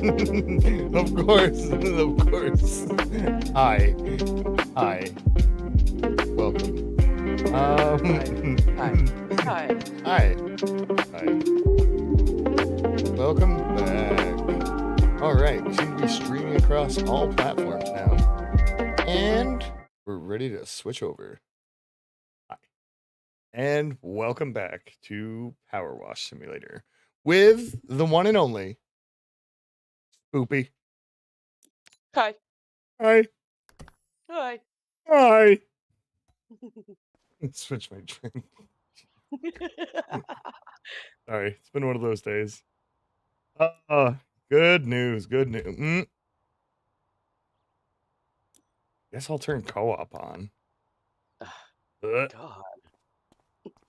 Of course, of course. Hi. Hi. Welcome. Hi. Hi. Hi. Hi. Welcome back. Alright, we seem to be streaming across all platforms now. And we're ready to switch over. Hi. And welcome back to PowerWash Simulator with the one and only Spoopy. Hi. Hi. Hi. Hi. Switch my drink. Sorry, it's been one of those days. Good news. Good news. Guess I'll turn co-op on. God.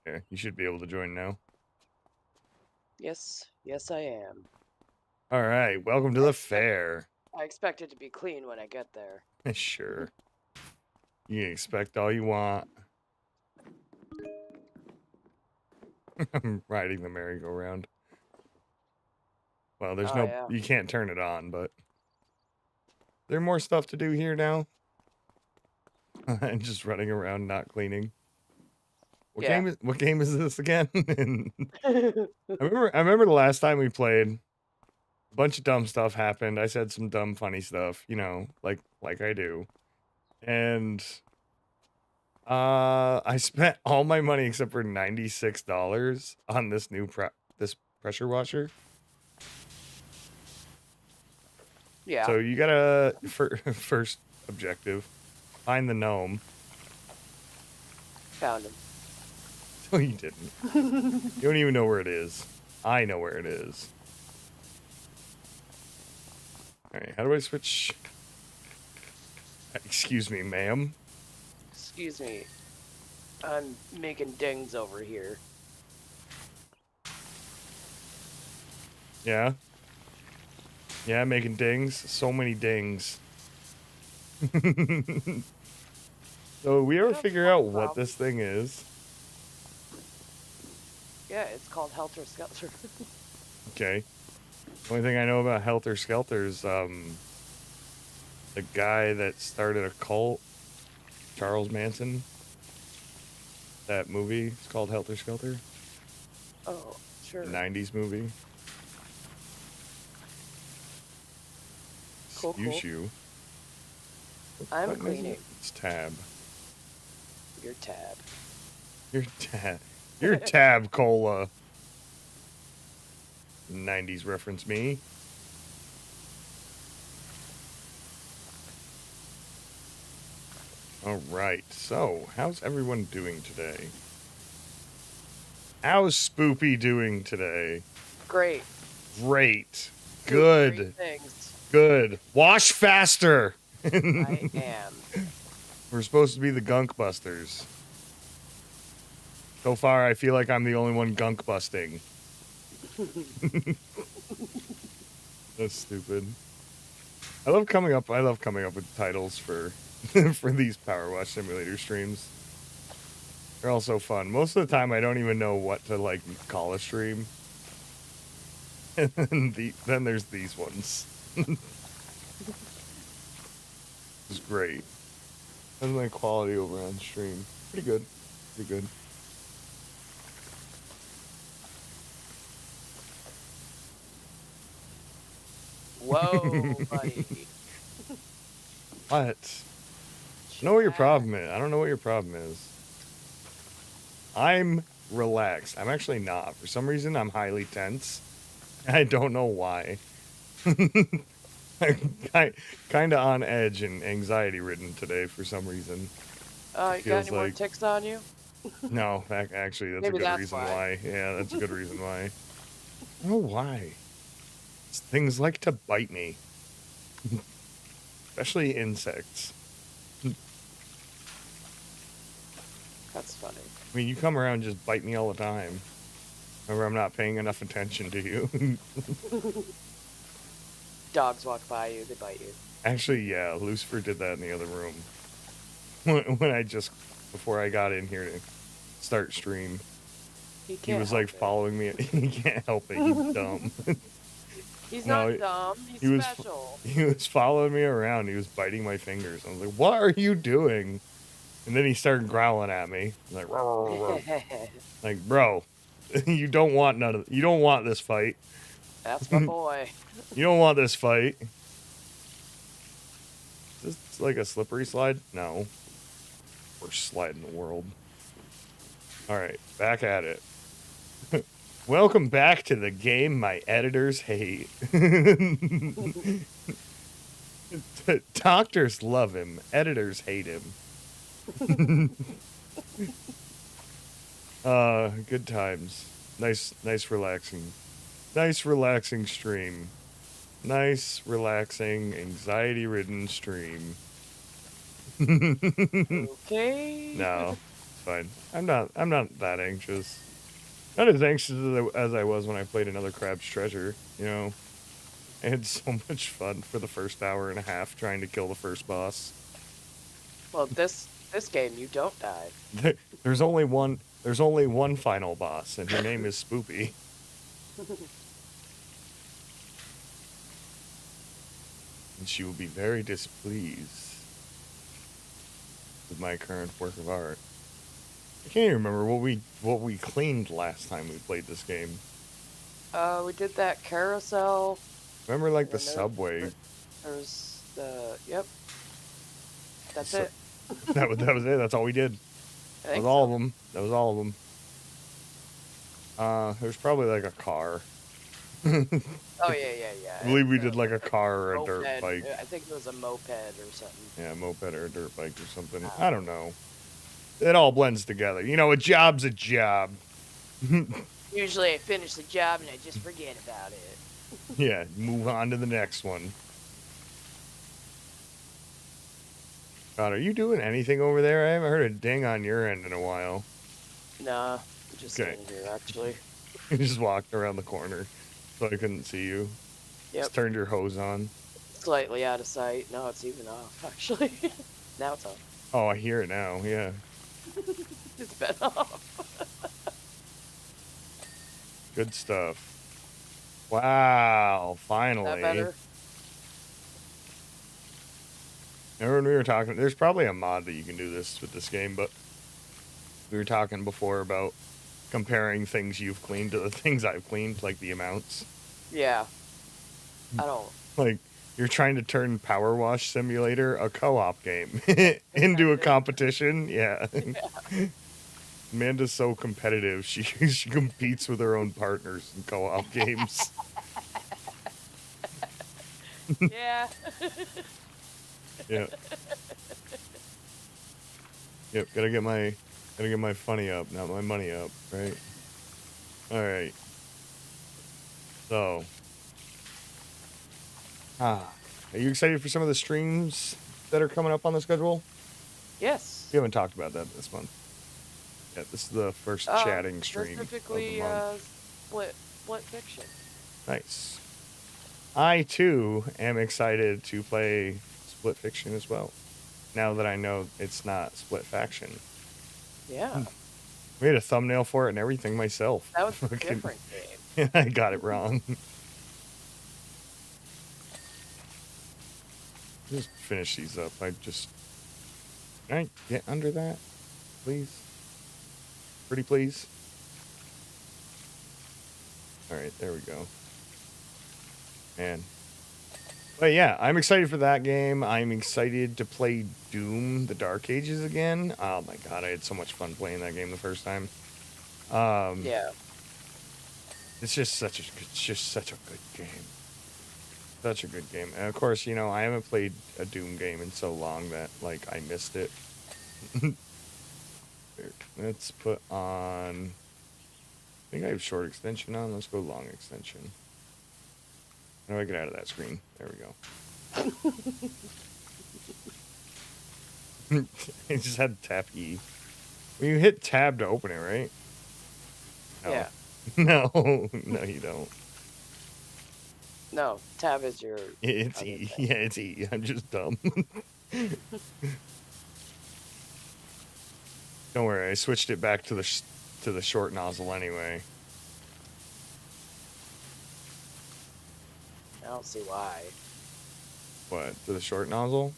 Yeah, you should be able to join now. Yes, I am. All right, welcome to the fair. I expect it to be clean when I get there. Sure. You can expect all you want. I'm riding the merry-go-round. Well, there's you can't turn it on, but there's more stuff to do here now. I'm just running around not cleaning. What game is this again? I remember the last time we played, a bunch of dumb stuff happened. I said some dumb funny stuff, you know, like I do. And I spent all my money except for $96 on this new this pressure washer. Yeah. So you gotta first objective, find the gnome. Found him. No, you didn't. You don't even know where it is. I know where it is. All right, how do I switch? Excuse me, ma'am. Excuse me. I'm making dings over here. Yeah. Yeah, making dings. So many dings. So we ever figure out what this thing is? Yeah, it's called Helter Skelter. Okay. The only thing I know about Helter Skelter is the guy that started a cult, Charles Manson. That movie is called Helter Skelter. Oh, sure. The 90s movie. Cool, Excuse you. I'm cleaning. It's tab. Your tab. Your tab. Your tab cola. 90s reference me. All right. So, how's everyone doing today? How's Spoopy doing today? Great. Great. Good. Great things. Good. Wash faster. I am. We're supposed to be the Gunkbusters. So far, I feel like I'm the only one gunk busting. That's stupid. I love coming up with titles for for these PowerWash Simulator streams. They're all so fun. Most of the time, I don't even know what to like call a stream. And then there's these ones. It's great. How's my quality over on stream? Pretty good. Pretty good. Whoa, buddy. What? I know what your problem is. I don't know what your problem is. I'm relaxed. I'm actually not. For some reason, I'm highly tense. I don't know why. I'm kind of on edge and anxiety-ridden today for some reason. You got any more ticks on you? No, actually, that's Maybe a good reason why. Yeah, that's a good reason why. I don't know why. Things like to bite me. Especially insects. That's funny. I mean, you come around and just bite me all the time. Remember, I'm not paying enough attention to you. Dogs walk by you, they bite you. Actually, yeah, Lucifer did that in the other room. Before I got in here to start stream. He was like following me. He can't help it, he's dumb. He's No, not dumb. He's he was special. he was following me around. He was biting my fingers. I was like, "What are you doing?" And then he started growling at me. Like, "Row, row, row, row." Like, bro, you don't want this fight. That's my boy. You don't want this fight. Is this like a slippery slide? No. Worst slide in the world. All right, back at it. Welcome back to the game my editors hate. Doctors love him. Editors hate him. Good times. Nice relaxing stream. Nice, relaxing, anxiety-ridden stream. Okay. No, fine. I'm not that anxious. Not as anxious as I was when I played another Crab's Treasure, you know. I had so much fun for the first hour and a half trying to kill the first boss. Well, this game you don't die. There's only one final boss, and her name is Spoopy. And she will be very displeased with my current work of art. I can't even remember what we cleaned last time we played this game. We did that carousel. Remember, like, the subway? There's the... Yep. That's it. That was it. That's all we did. That was all of them. That was all of them. There's probably, like, a car. Oh, yeah. I believe we did, like, a car or a dirt bike. I think it was a moped or something. Yeah, a moped or a dirt bike or something. I don't know. It all blends together. You know, a job's a job. Usually I finish the job and I just forget about it. Yeah, move on to the next one. God, are you doing anything over there? I haven't heard a ding on your end in a while. Nah, I'm just sitting here, actually. You just walked around the corner, so I couldn't see you. Yep. Just turned your hose on. Slightly out of sight. No, it's even off, actually. Now it's on. Oh, I hear it now, yeah. It's been off. Good stuff. Wow, finally. Is that better? Remember when we were talking, there's probably a mod that you can do this with this game, but we were talking before about comparing things you've cleaned to the things I've cleaned, like the amounts. Yeah. I don't... Like, you're trying to turn PowerWash Simulator, a co-op game, into a competition. Yeah. Amanda's so competitive. She competes with her own partners in co-op games. Yeah. Yeah. Yep, gotta get my funny up, not my money up, right? Alright. So. Are you excited for some of the streams that are coming up on the schedule? Yes. We haven't talked about that this month. Yeah, this is the first chatting stream. Specifically, Split Fiction. Nice. I, too, am excited to play Split Fiction as well. Now that I know it's not Split Faction. Yeah. Made a thumbnail for it and everything myself. That was a different game. I got it wrong. Just finish these up. Can I get under that, please? Pretty please. All right, there we go. Man. But yeah, I'm excited for that game. I'm excited to play Doom: The Dark Ages again. Oh my god, I had so much fun playing that game the first time. Yeah. It's just such a good game. Such a good game. And of course, you know, I haven't played a Doom game in so long that, like, I missed it. Let's put on... I think I have short extension on. Let's go long extension. How do I get out of that screen? There we go. I just had to tap E. Well, you hit tab to open it, right? No. Yeah. No, you don't. No, tab is your... It's E. Thing. Yeah, it's E. I'm just dumb. Don't worry, I switched it back to the short nozzle anyway. don't see why. What, to the short nozzle?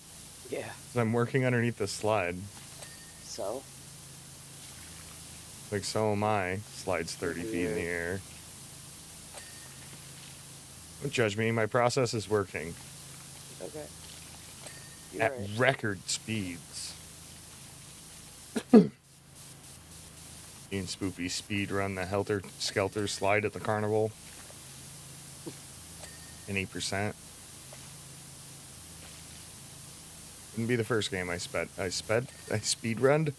Yeah. 'Cause I'm working underneath the slide. So? Like, so am I. Slides 30 feet in the air. Don't judge me. My process is working. Okay. At record speeds. Me and Spoopy speed run the Helter Skelter slide at the carnival. In 8%. Wouldn't be the first game I speed runned.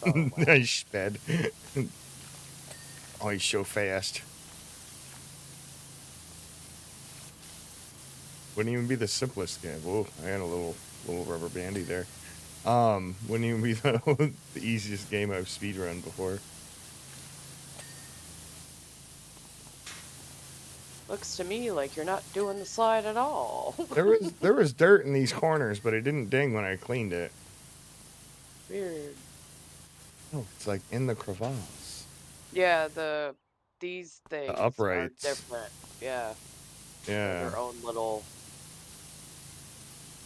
Oh, wow. I sped. Oh, he's so fast. Wouldn't even be the simplest game. Whoa, I had a little rubber bandy there. Wouldn't even be the easiest game I've speedrun before. Looks to me like you're not doing the slide at all. there was dirt in these corners, but it didn't ding when I cleaned it. Weird. Oh, it's like in the crevasse. Yeah, these things The uprights are different. Yeah. Yeah. Their own little.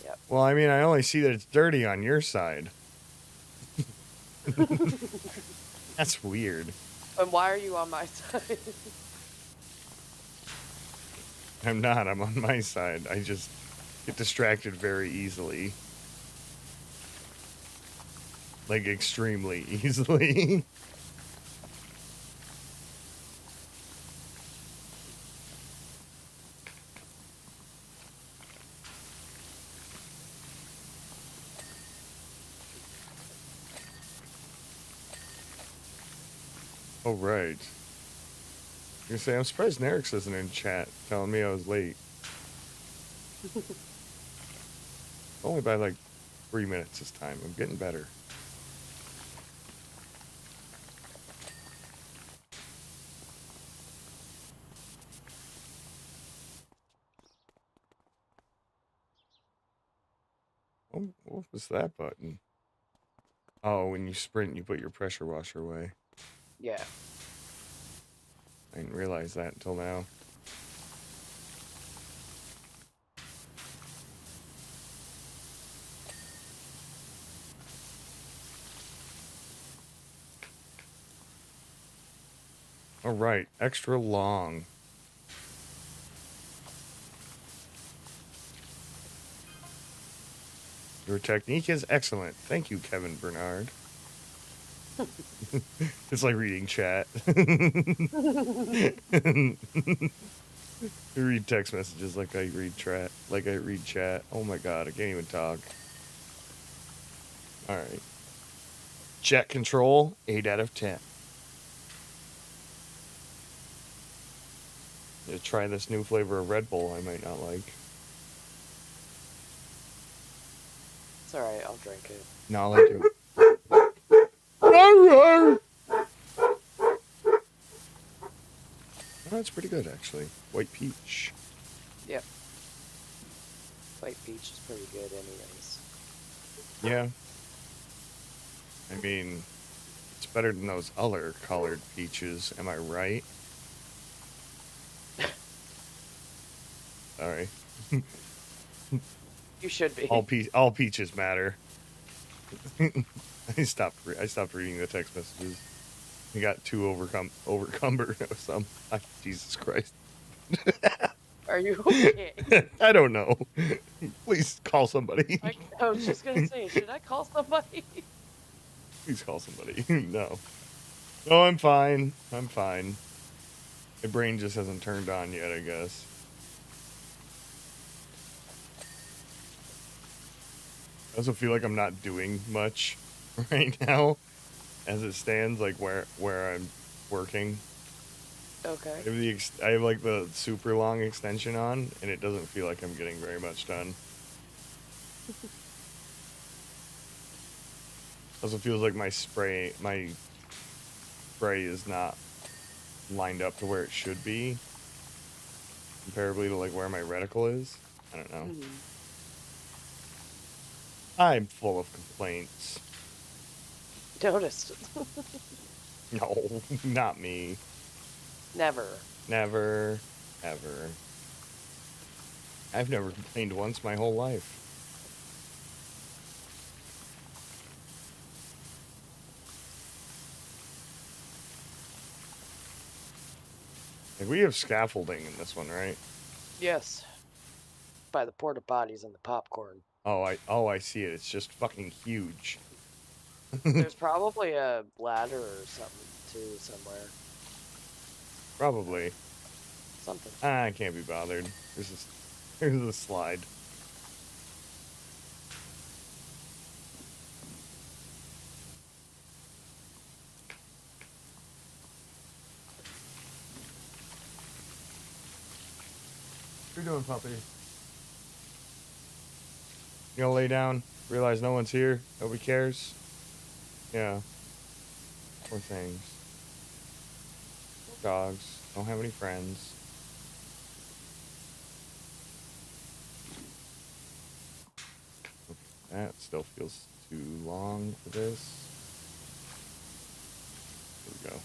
Yep. Well, I mean, I only see that it's dirty on your side. That's weird. And why are you on my side? I'm not. I'm on my side. I just get distracted very easily. Like, extremely easily. Oh, right. You're saying, I'm surprised Nerix isn't in chat telling me I was late. Only by like 3 minutes this time. I'm getting better. Oh, what was that button? Oh, when you sprint, you put your pressure washer away. Yeah. I didn't realize that until now. All right, extra long. Your technique is excellent. Thank you, Kevin Bernard. It's like reading chat. You read text messages like I read chat. Oh my god, I can't even talk. Alright. Chat control, 8 out of 10. Gonna try this new flavor of Red Bull I might not like. It's alright, I'll drink it. No, I'll let you. Oh, that's pretty good, actually. White peach. Yep. White peach is pretty good anyways. Yeah. I mean, it's better than those other colored peaches, am I right? Sorry. You should be. All peaches matter. I stopped reading the text messages. I got too overcumbered or something. Jesus Christ. Are you okay? I don't know. Please call somebody. I was just gonna say, should I call somebody? Please call somebody. No. No, I'm fine. I'm fine. My brain just hasn't turned on yet, I guess. I also feel like I'm not doing much right now as it stands, like where I'm working. Okay. I have like the super long extension on, and it doesn't feel like I'm getting very much done. Also feels like my spray is not lined up to where it should be, comparably to like where my reticle is. I don't know. Mm-hmm. I'm full of complaints. Noticed. No, not me. Never. Never, ever. I've never complained once my whole life. Like, we have scaffolding in this one, right? Yes. By the porta potties and the popcorn. Oh, I see it. It's just fucking huge. There's probably a ladder or something too somewhere. Probably. Something. I can't be bothered. Here's the slide. What you doing, puppy? You gonna lay down? Realize no one's here? Nobody cares? Yeah. Poor things. Poor dogs. Don't have any friends. That still feels too long for this. Here we go.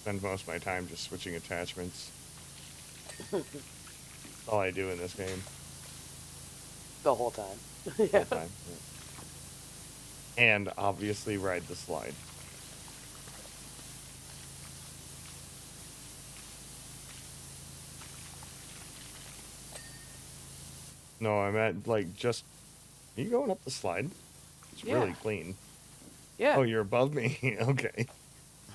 Spend most of my time just switching attachments. That's all I do in this game. The whole time. The whole time. Yeah. And obviously ride the slide. No, I'm at, like, just... Are you going up the slide? It's really clean. Yeah. Oh, you're above me? Okay.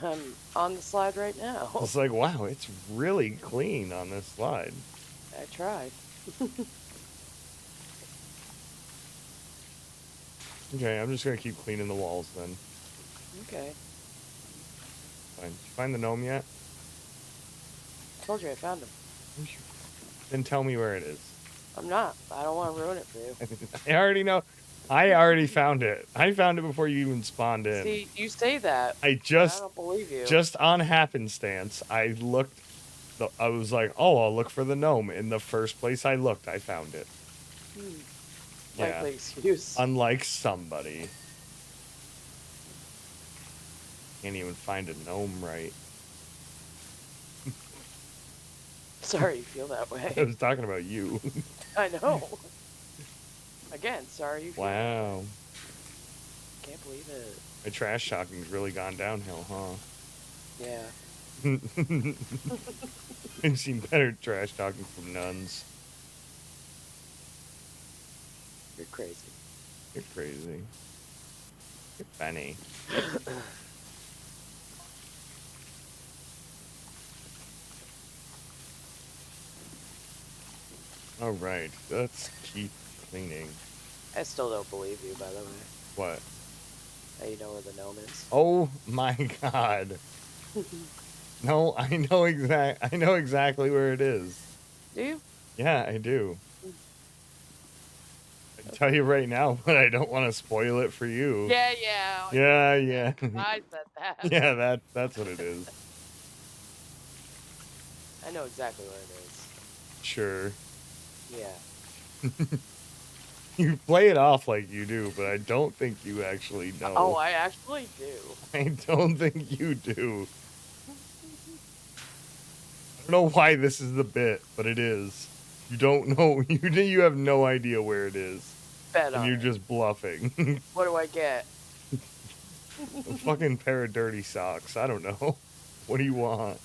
I'm on the slide right now. It's like, wow, it's really clean on this slide. I tried. Okay, I'm just gonna keep cleaning the walls then. Okay. Fine. Did you find the gnome yet? I told you I found him. Then tell me where it is. I'm not. I don't want to ruin it for you. I already know. I already found it. I found it before you even spawned in. See, you say that. I don't believe you. Just on happenstance, I looked. I was like, oh, I'll look for the gnome. In the first place I looked, I found it. Likely excuse. Unlike somebody. Can't even find a gnome right. Sorry you feel that way. I was talking about you. I know. Again, sorry you feel that way. Can't believe it. My trash talking's really gone downhill, huh? Yeah. I've seen better trash talking from nuns. You're crazy. You're crazy. You're funny. Alright, let's keep cleaning. I still don't believe you, by the way. What? That you know where the gnome is. Oh my god. No, I know exactly where it is. Do you? Yeah, I do. I can tell you right now, but I don't want to spoil it for you. Yeah. Yeah. I said that. Yeah, that's what it is. I know exactly where it is. Sure. Yeah. You play it off like you do, but I don't think you actually know. Oh, I actually do. I don't think you do. I don't know why this is the bit, but it is. You don't know. You have no idea where it is. Bet on and you're it. just bluffing. What do I get? A fucking pair of dirty socks. I don't know. What do you want?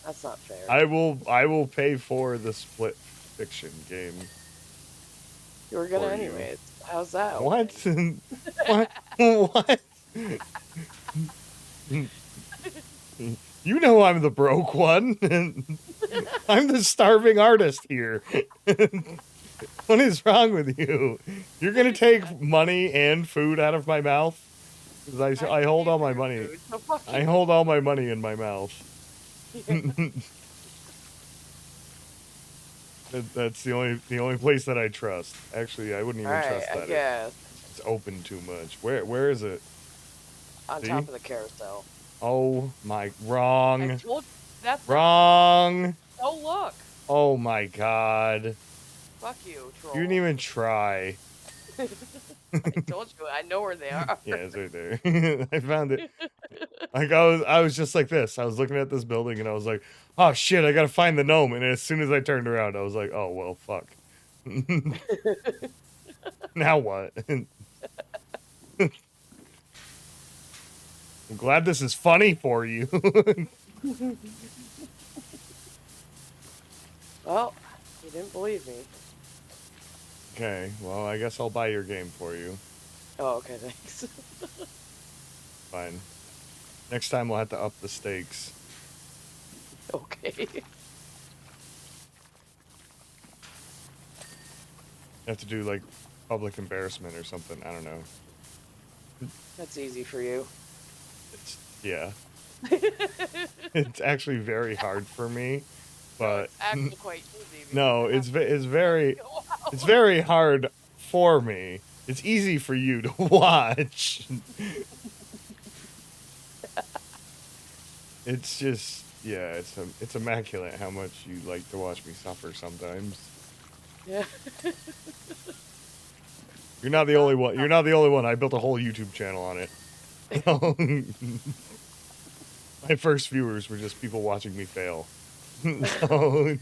That's not fair. I will pay for the split fiction game. You were gonna anyways. How's that? What? What? You know I'm the broke one. I'm the starving artist here. What is wrong with you? You're gonna take money and food out of my mouth? Because I hold all my money. I hold all my money in my mouth. That's the only place that I trust. Actually, I wouldn't even trust that. It's open too much. Where is it? On top of the carousel. Oh my, wrong. I told you, that's wrong. Don't look. Oh my god. Fuck you, troll. You didn't even try. I told you, I know where they are. Yeah, it's right there. I found it. Like I was just like this. I was looking at this building and I was like, oh shit, I gotta find the gnome. And as soon as I turned around, I was like, oh well, fuck. Now what? I'm glad this is funny for you. Well, you didn't believe me. Okay, well, I guess I'll buy your game for you. Oh, okay, thanks. Fine. Next time we'll have to up the stakes. Okay. Have to do like public embarrassment or something. I don't know. That's easy for you. Yeah. It's actually very hard for me, but no, it's actually quite easy. No, it's very hard for me. It's easy for you to watch. It's just, yeah, it's immaculate how much you like to watch me suffer sometimes. Yeah. You're not the only one. You're not the only one. I built a whole YouTube channel on it. My first viewers were just people watching me fail. So,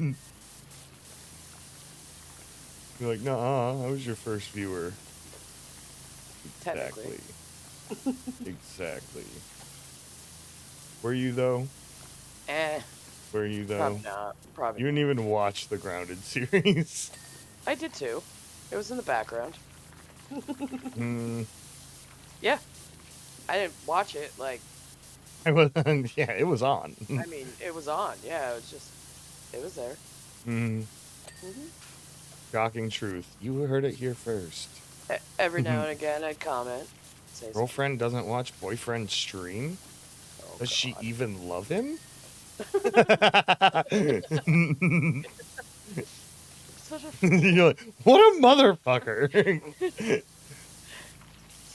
you're like, no, I was your first viewer. Exactly. Exactly. Were you though? Were you though? Probably not. Probably. You didn't even watch the Grounded series. I did too. It was in the background. Yeah. I didn't watch it, like... I was, yeah, it was on. I mean, it was on, yeah, it was just... It was there. Shocking truth. You heard it here first. Every now and again, I'd comment. Say Girlfriend doesn't watch boyfriend stream? Oh, does she even love him? You're like, what a motherfucker.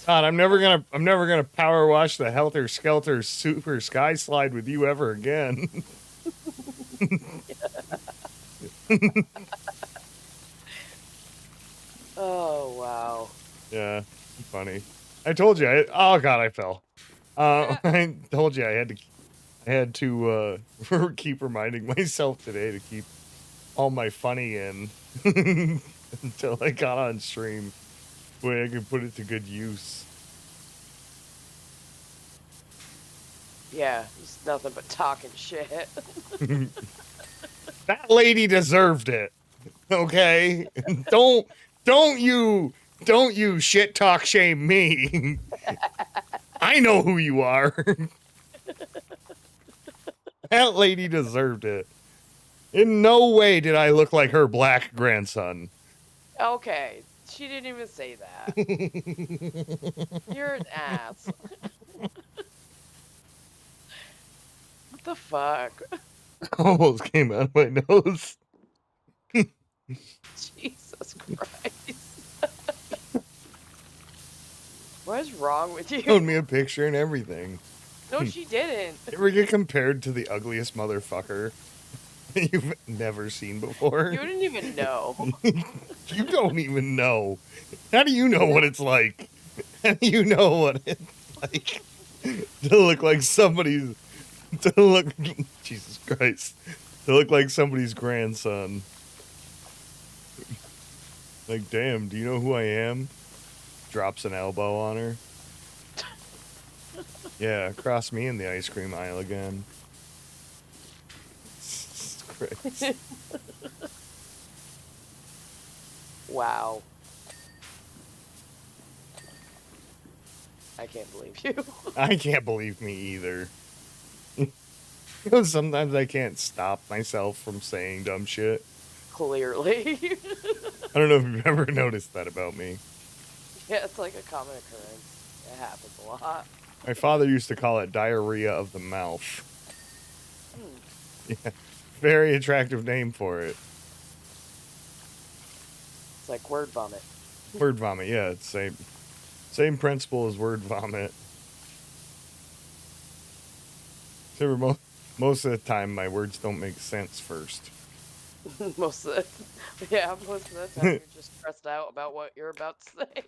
God, I'm never gonna power wash the Helter Skelter Super Sky Slide with you ever again. Oh wow. Yeah, funny. I told you. Oh god, I fell. I told you I had to keep reminding myself today to keep all my funny in until I got on stream. Way I could put it to good use. Yeah, it's nothing but talking shit. That lady deserved it. Okay? Don't you shit talk shame me. I know who you are. That lady deserved it. In no way did I look like her black grandson. Okay. She didn't even say that. You're an ass. What the fuck? Almost came out of my nose. Jesus Christ. What is wrong with you? Showed me a picture and everything. No, she didn't. You ever get compared to the ugliest motherfucker you've never seen before? You didn't even know. You don't even know. How do you know what it's like? How do you know what it's like to look like somebody's... Jesus Christ. To look like somebody's grandson. Like, damn, do you know who I am? Drops an elbow on her. Yeah, cross me in the ice cream aisle again. Jesus Christ. Wow. I can't believe you. I can't believe me either. You know, sometimes I can't stop myself from saying dumb shit. Clearly. I don't know if you've ever noticed that about me. Yeah, it's like a common occurrence. It happens a lot. My father used to call it diarrhea of the mouth. Yeah, very attractive name for it. It's like word vomit. Word vomit, yeah, it's same principle as word vomit. Except for most of the time, my words don't make sense first. Most of the most of the time you're just stressed out about what you're about to say.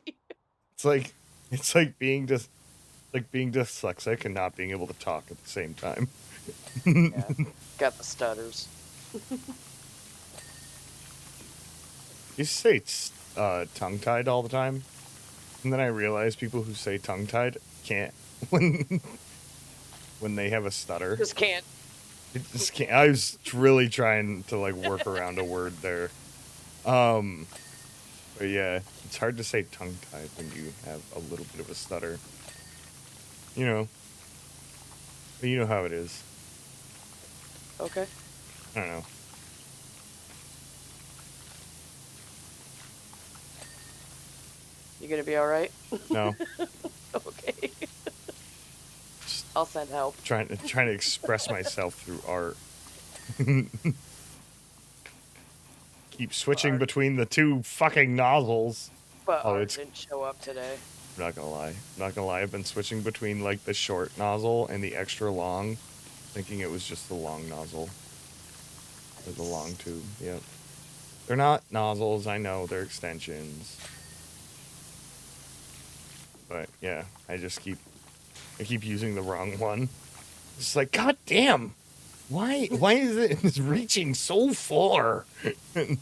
It's like being dyslexic and not being able to talk at the same time. Yeah, got the stutters. You say it's tongue-tied all the time, and then I realize people who say tongue-tied can't when they have a stutter. Just can't. It just can't. I was really trying to like work around a word there. But yeah, it's hard to say tongue-tied when you have a little bit of a stutter. You know. But you know how it is. Okay. I don't know. You gonna be all right? No. Okay. I'll send help. Trying to express myself through art. Keep switching between the two fucking nozzles. But art didn't show up today. I'm not gonna lie. I've been switching between like the short nozzle and the extra long, thinking it was just the long nozzle. Or the long tube. Yep. They're not nozzles. I know they're extensions. But yeah, I keep using the wrong one. It's like, god damn, why is it reaching so far? I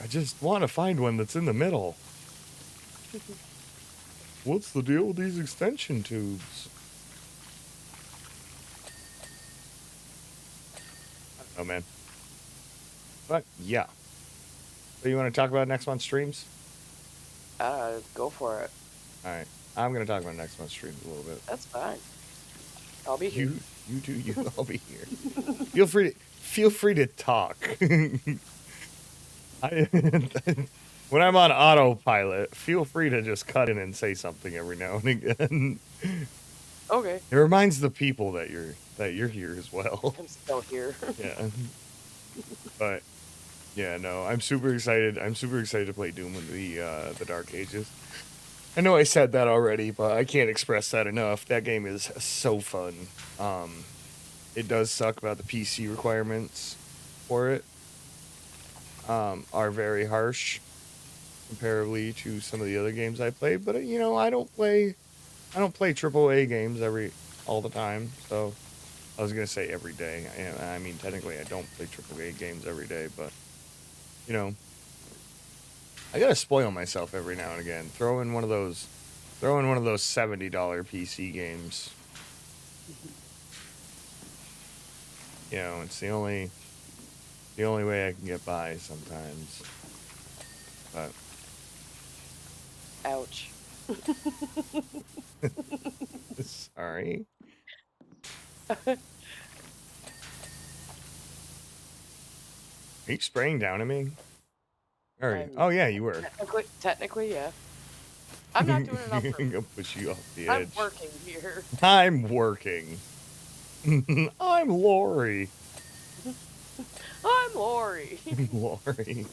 just want to find one that's in the middle. What's the deal with these extension tubes? Oh man. But yeah. So you want to talk about next month's streams? Go for it. Alright. I'm going to talk about next month's streams a little bit. That's fine. I'll be here. You do you. I'll be here. Feel free to talk. When I'm on autopilot, feel free to just cut in and say something every now and again. Okay. It reminds the people that you're here as well. I'm still here. Yeah. But yeah, no, I'm super excited. I'm super excited to play Doom in the Dark Ages. I know I said that already, but I can't express that enough. That game is so fun. It does suck about the PC requirements for it. Are very harsh comparably to some of the other games I play, but you know, I don't play AAA games all the time. So I was gonna say every day. I mean, technically, I don't play AAA games every day, but you know, I gotta spoil myself every now and again. Throw in one of those $70 PC games. You know, it's the only way I can get by sometimes. But ouch. Sorry. Are you spraying down at me? Oh yeah, you were. Technically, yeah. I'm not doing enough. I'm gonna push you off the edge. I'm working here. I'm working. I'm Lori. I'm Lori. Lori.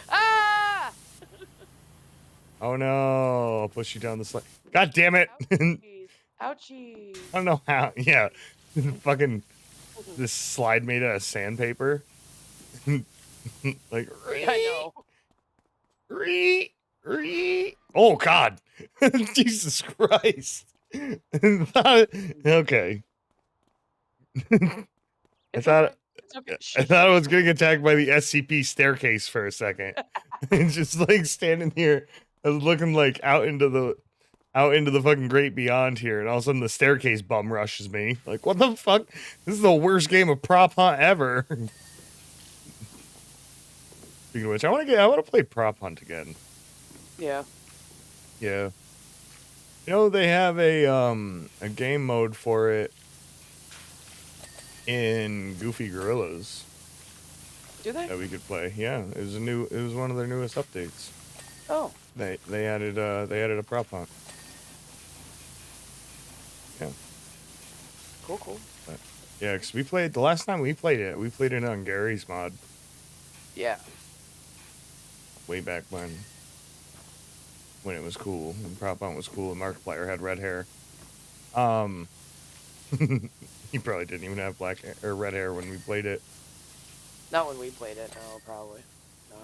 Ah! Oh no! I'll push you down the slide. God damn it! Ouchies. Ouchies. I don't know how. Yeah, fucking this slide made out of sandpaper. Like I know. Oh God! Jesus Christ! Okay. I thought I was getting attacked by the SCP staircase for a second. And just like standing here, I was looking like out into the fucking great beyond here, and all of a sudden the staircase bum rushes me. Like, what the fuck? This is the worst game of prop hunt ever. Speaking of which, I want to play prop hunt again. Yeah. Yeah. You know, they have a game mode for it in Goofy Gorillas. Do they? That we could play. Yeah, it was one of their newest updates. Oh. They added a prop hunt. Yeah. Cool. But, yeah, because the last time we played it on Gary's mod. Yeah. Way back when it was cool, and prop hunt was cool, and Markiplier had red hair. He probably didn't even have black hair, or red hair when we played it. Not when we played it, no, probably not.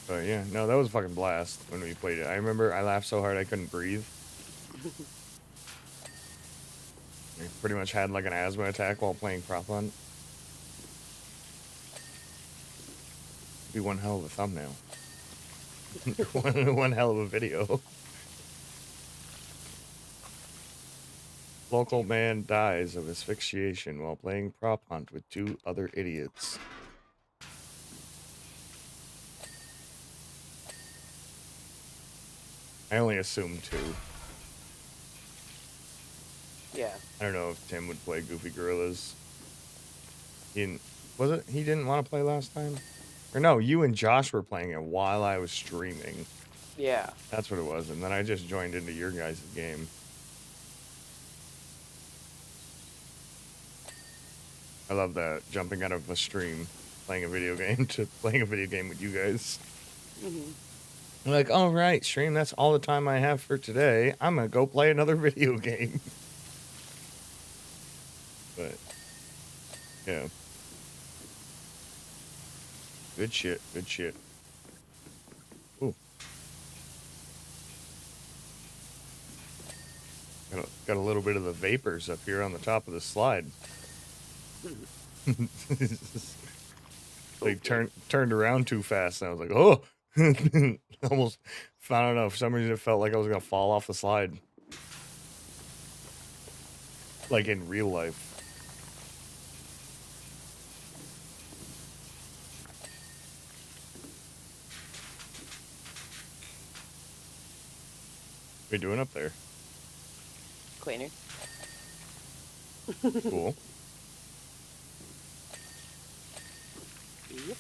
But yeah, no, that was a fucking blast when we played it. I remember I laughed so hard I couldn't breathe. I pretty much had like an asthma attack while playing Prop Hunt. Be one hell of a thumbnail. one hell of a video. Local man dies of asphyxiation while playing Prop Hunt with 2 other idiots. I only assumed 2. Yeah. I don't know if Tim would play Goofy Gorillas. He didn't. Was it? He didn't want to play last time? Or no, you and Josh were playing it while I was streaming. Yeah. That's what it was. And then I just joined into your guys' game. I love that. Jumping out of a stream, playing a video game, to playing a video game with you guys. Mm-hmm. I'm like, all right, stream, that's all the time I have for today. I'm going to go play another video game. But, yeah. Good shit, good shit. Ooh. Got a little bit of the vapors up here on the top of the slide. Like turned around too fast, and I was like, oh. Almost, I don't know, for some reason it felt like I was going to fall off the slide. Like in real life. What are you doing up there? Cleaning. Cool. Yep.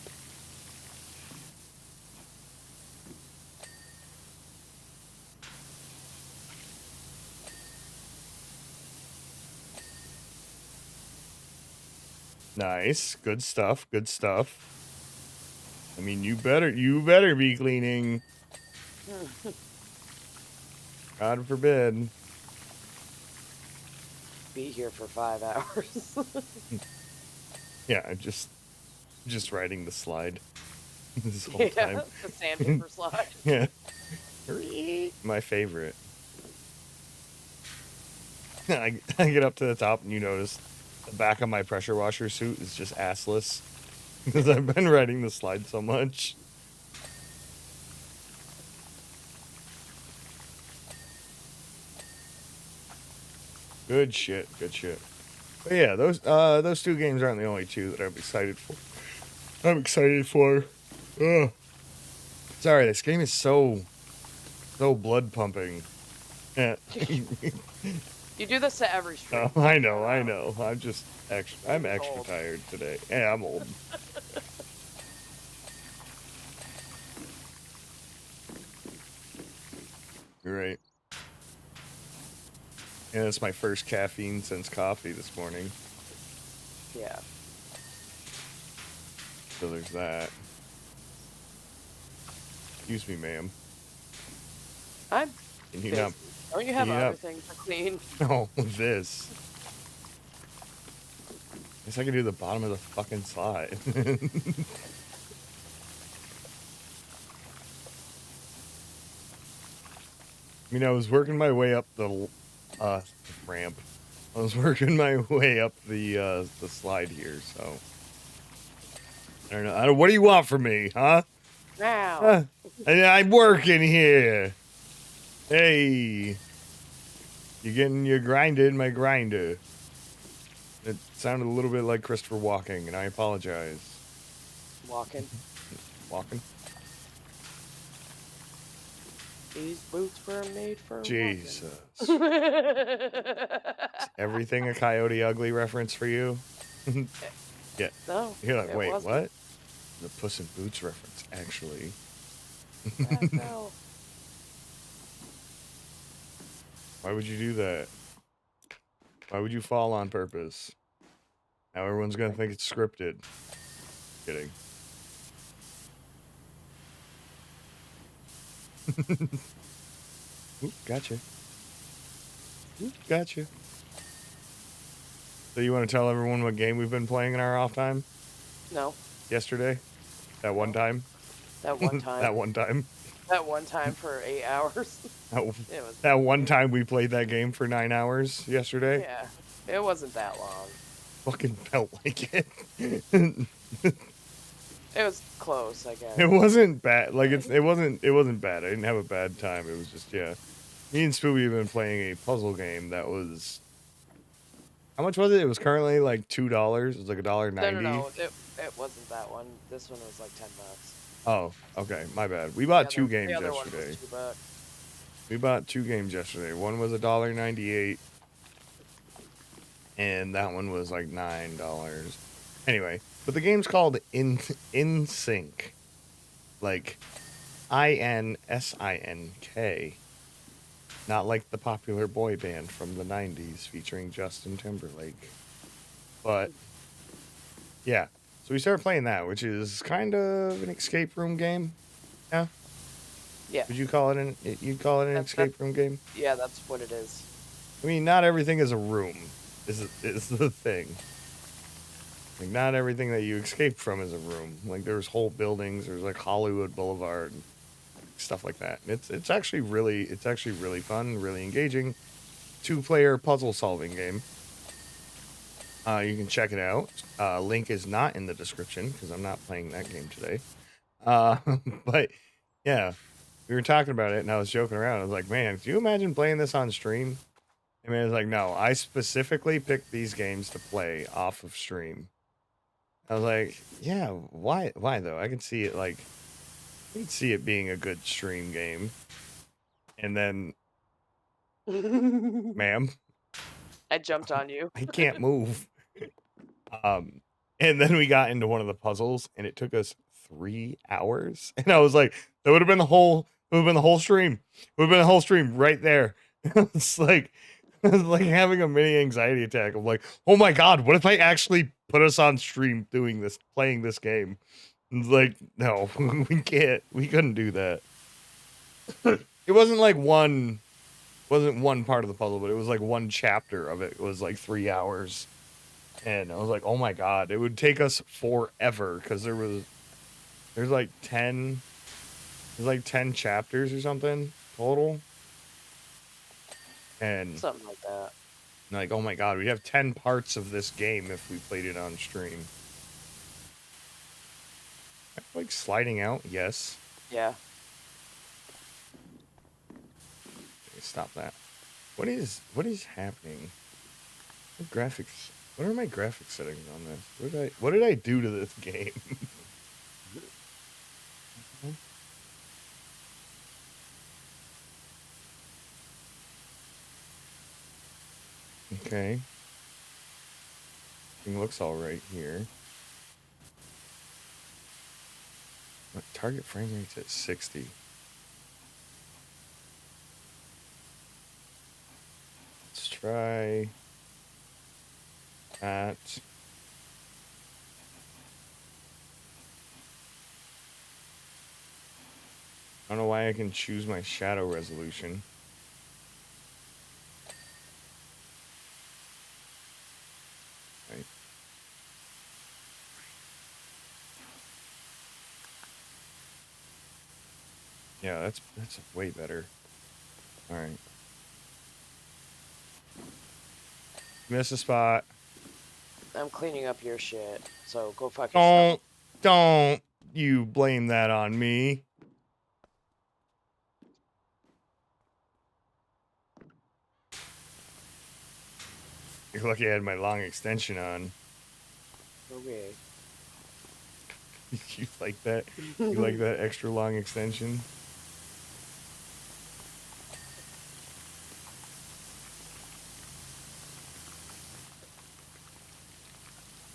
Nice. Good stuff. Good stuff. I mean, you better be cleaning. God forbid. Be here for 5 hours. Yeah, just riding the slide this whole time. The sandpaper slide. Yeah. My favorite. I get up to the top and you notice the back of my pressure washer suit is just assless because I've been riding the slide so much. Good shit, good shit. But yeah, those 2 games aren't the only 2 that I'm excited for. Ugh. Sorry, this game is so blood pumping. Yeah. You do this to every stream. Oh, I know. I'm just I'm extra tired today. Yeah, I'm old. You're right. Yeah, it's my first caffeine since coffee this morning. Yeah. So there's that. Excuse me, ma'am. I'm Can you busy. not? Don't you have other things to clean? No, this. Guess I can do the bottom of the fucking slide. I mean, I was working my way up the ramp. I was working my way up the slide here, so I don't know. What do you want from me, huh? Now. I'm working here. Hey, you getting your grinder in my grinder? It sounded a little bit like Christopher Walking, and I apologize. Walking. These boots were made for Jesus. Everything a Coyote Ugly reference for you? Yeah. No. You're like, wait, wasn't. what? The Puss in Boots reference, actually. No. Why would you do that? Why would you fall on purpose? Now everyone's gonna think it's scripted. Kidding. Oop, gotcha. Oop, gotcha. So you want to tell everyone what game we've been playing in our off time? No. Yesterday? That one time? That one time. That one time. That one time for 8 hours. That one time we played that game for 9 hours yesterday? Yeah. It wasn't that long. Fucking felt like it. It was close, I guess. It wasn't bad. Like it wasn't bad. I didn't have a bad time. It was just, yeah. Me and Spoopy have been playing a puzzle game that was, how much was it? It was currently like $2. It was like $1.90. No. It wasn't that one. This one was like $10. Oh, okay. My bad. We bought two games yesterday. One was $2. We bought 2 games yesterday. One was $1.98, and that one was like $9. Anyway, but the game's called In Sync, like INSINK, not like the popular boy band from the '90s featuring Justin Timberlake. But yeah, so we started playing that, which is kind of an escape room game. Yeah. Yeah. Would you call it an? You'd call it an escape room game? Yeah, that's what it is. I mean, not everything is a room. Is the thing. Like, not everything that you escape from is a room. Like, there's whole buildings. There's like Hollywood Boulevard, and stuff like that. And it's actually really fun, really engaging. 2-player puzzle solving game. You can check it out. Link is not in the description because I'm not playing that game today. But yeah, we were talking about it, and I was joking around. I was like, man, do you imagine playing this on stream? And man, it's like, no, I specifically picked these games to play off of stream. I was like, yeah, why though? I can see it being a good stream game. And then, ma'am, I jumped on you. I can't move. And then we got into one of the puzzles, and it took us 3 hours. And I was like, that would have been the whole stream. It would have been the whole stream right there. It's like, having a mini anxiety attack. I'm like, oh my god, what if I actually put us on stream playing this game? It's like, no, we can't. We couldn't do that. It wasn't one part of the puzzle, but it was like one chapter of it. It was like 3 hours. And I was like, oh my god, it would take us forever because there's like 10 chapters or something total. And something like that. Like, oh my god, we'd have 10 parts of this game if we played it on stream. Like sliding out, yes. Yeah. Okay, stop that. What is happening? What are my graphics settings on this? What did I do to this game? Okay. Everything looks all right here. Target frame rate's at 60. Let's try that. I don't know why I can choose my shadow resolution. Right. Yeah, that's way better. All right. Miss a spot. I'm cleaning up your shit, so go fuck yourself. Don't you blame that on me. You're lucky I had my long extension on. Okay. You like that? You like that extra long extension?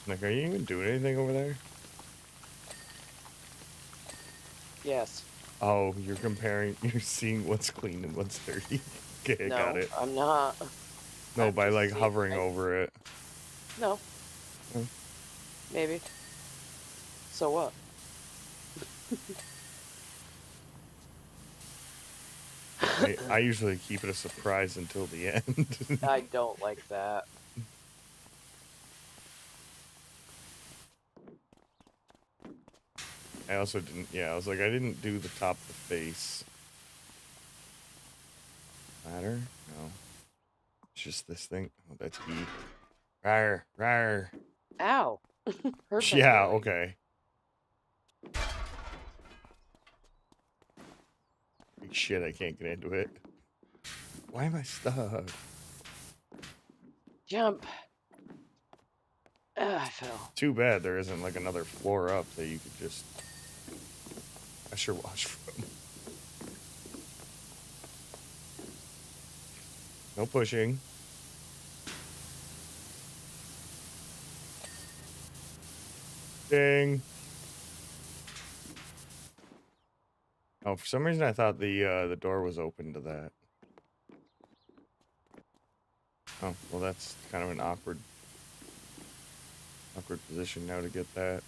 Like, are you even doing anything over there? Yes. Oh, you're seeing what's clean and what's dirty. Okay, no, got it. I'm not. No, by like hovering over it. No. Maybe. So what? I usually keep it a surprise until the end. I don't like that. I also didn't, yeah, I was like, I didn't do the top of the face. Ladder? No. It's just this thing. Oh, that's E. Rawr, rawr. Ow. Hurt my Yeah, feelings. okay. Shit, I can't get into it. Why am I stuck? Jump. I fell. Too bad there isn't like another floor up that you could just pressure wash from. No pushing. Ding. Oh, for some reason I thought the door was open to that. Oh, well that's kind of an awkward position now to get that.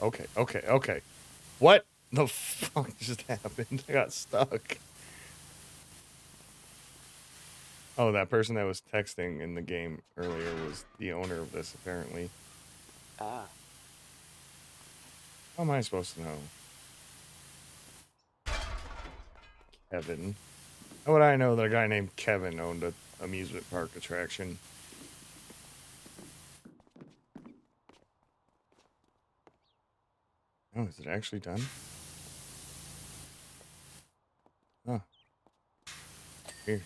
Okay. What the fuck just happened? I got stuck. Oh, that person that was texting in the game earlier was the owner of this, apparently. Ah. How am I supposed to know? Kevin. How would I know that a guy named Kevin owned an amusement park attraction? Oh, is it actually done? Oh. Here.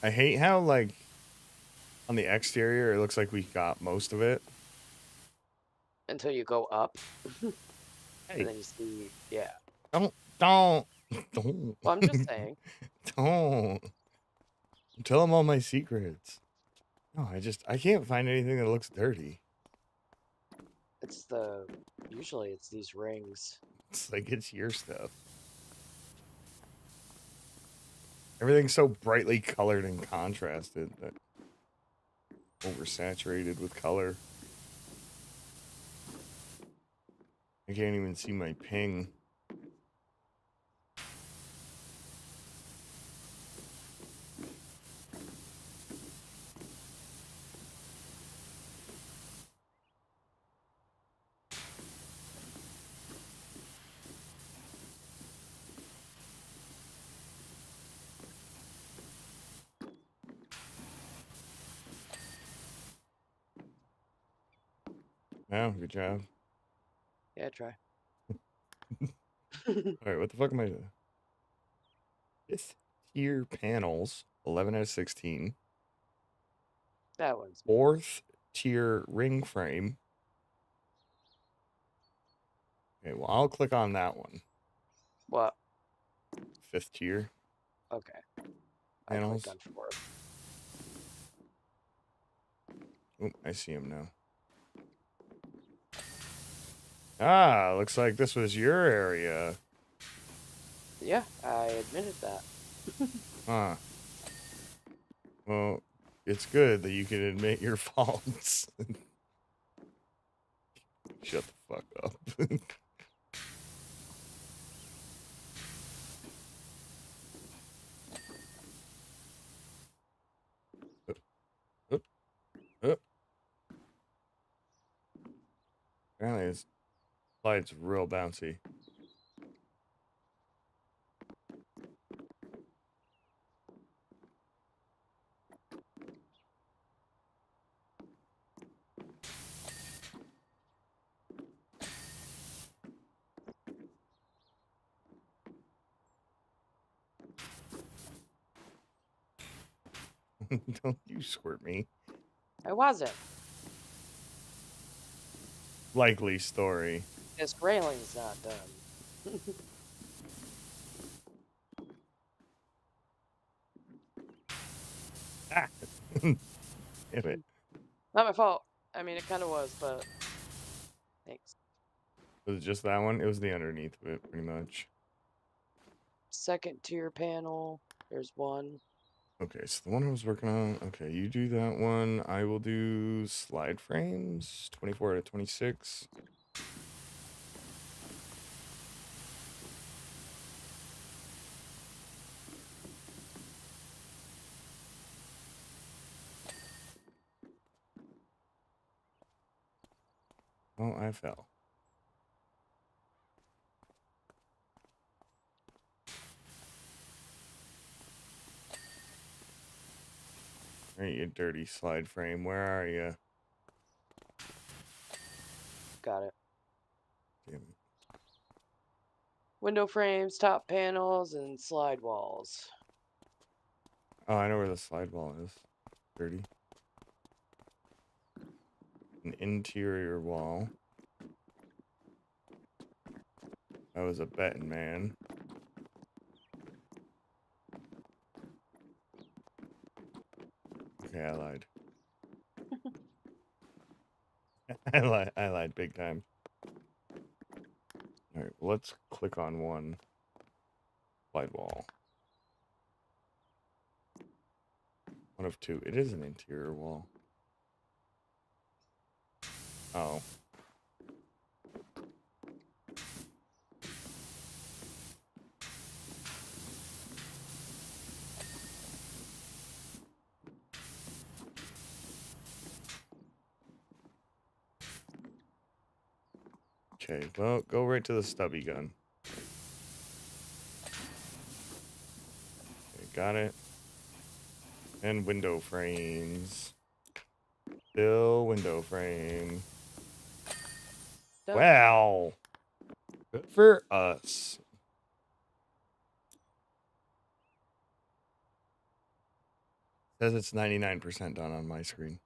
I hate how, like, on the exterior, it looks like we got most of it. Until you go up. Hey. And then you see, yeah. Don't. Well, I'm just saying. Don't. Tell them all my secrets. No, I can't find anything that looks dirty. Usually it's these rings. It's like, it's your stuff. Everything's so brightly colored and contrasted that oversaturated with color. I can't even see my ping. Oh, good job. Yeah, try. Alright, what the fuck am I doing? Fifth tier panels, 11 out of 16. That one's me. Fourth tier ring frame. Okay, well, I'll click on that one. What? Fifth tier. Okay. Panels. I clicked on fourth. Oh, I see him now. Ah, looks like this was your area. Yeah, I admitted that. Huh. Well, it's good that you can admit your faults. Shut the fuck up. Apparently this slide's real bouncy. Don't you squirt me. I wasn't. Likely story. This railing's not done. Ah! Damn it. Not my fault. I mean, it kind of was, but thanks. Was it just that one? It was the underneath of it, pretty much. Second tier panel. There's one. Okay, so the one I was working on. Okay, you do that one. I will do slide frames, 24 to 26. Oh, I fell. All right, you dirty slide frame. Where are you? Got it. Damn. Window frames, top panels, and slide walls. Oh, I know where the slide wall is. Dirty. An interior wall. I was a betting man. Okay, I lied. I lied big time. All right, well, let's click on one slide wall. One of two. It is an interior wall. Oh. Okay, well, go right to the stubby gun. Okay, got it. And window frames. Still window frame. Done. Wow. Good for us. Says it's 99% done on my screen.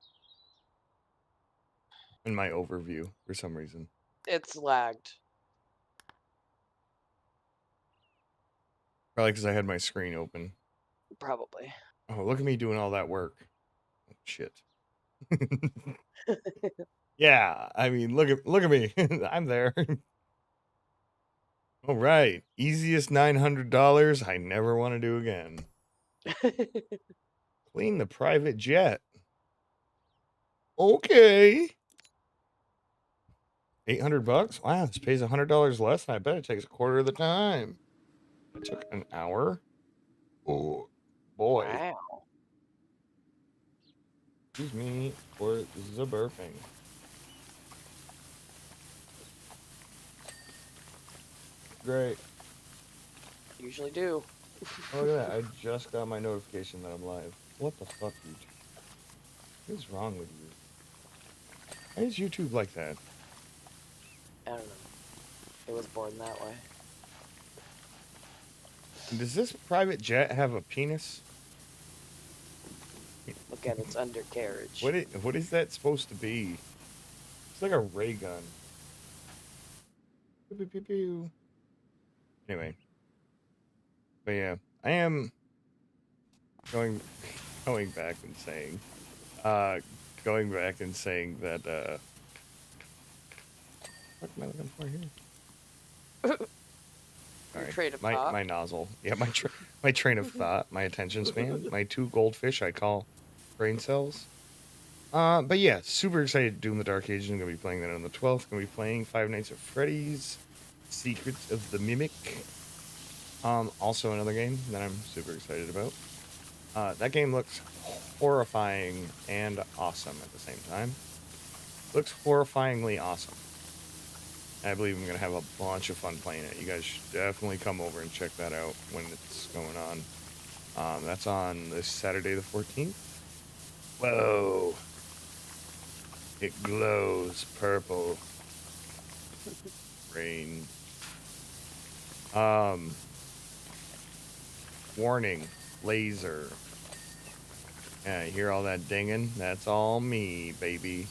In my overview, for some reason. It's lagged. Probably because I had my screen open. Probably. Oh, look at me doing all that work. Oh, shit. Yeah, I mean, look at me. I'm there. All right, easiest $900 I never want to do again. Clean the private jet. Okay. $800? Wow, this pays $100 less, and I bet it takes a quarter of the time. It took an hour. Oh, boy. Wow. Excuse me for the burping. Great. Usually do. Oh, look at that. I just got my notification that I'm live. What the fuck, YouTube? What is wrong with you? Why is YouTube like that? I don't know. It was born that way. Does this private jet have a penis? Look at its undercarriage. What is that supposed to be? It's like a ray gun. Pew, pew, pew, pew. Anyway. But yeah, I am going back and saying that what am I looking for here? Sorry, my nozzle. Yeah, my train of thought, my attention span, my two goldfish I call brain cells. But yeah, super excited to Doom the Dark Age. I'm gonna be playing that on the 12th. Gonna be playing Five Nights at Freddy's, Secrets of the Mimic. Also another game that I'm super excited about. That game looks horrifying and awesome at the same time. Looks horrifyingly awesome. I believe I'm going to have a bunch of fun playing it. You guys should definitely come over and check that out when it's going on. That's on this Saturday the 14th. Whoa. It glows purple. Rain. Warning. Laser. Yeah, you hear all that dinging? That's all me, baby.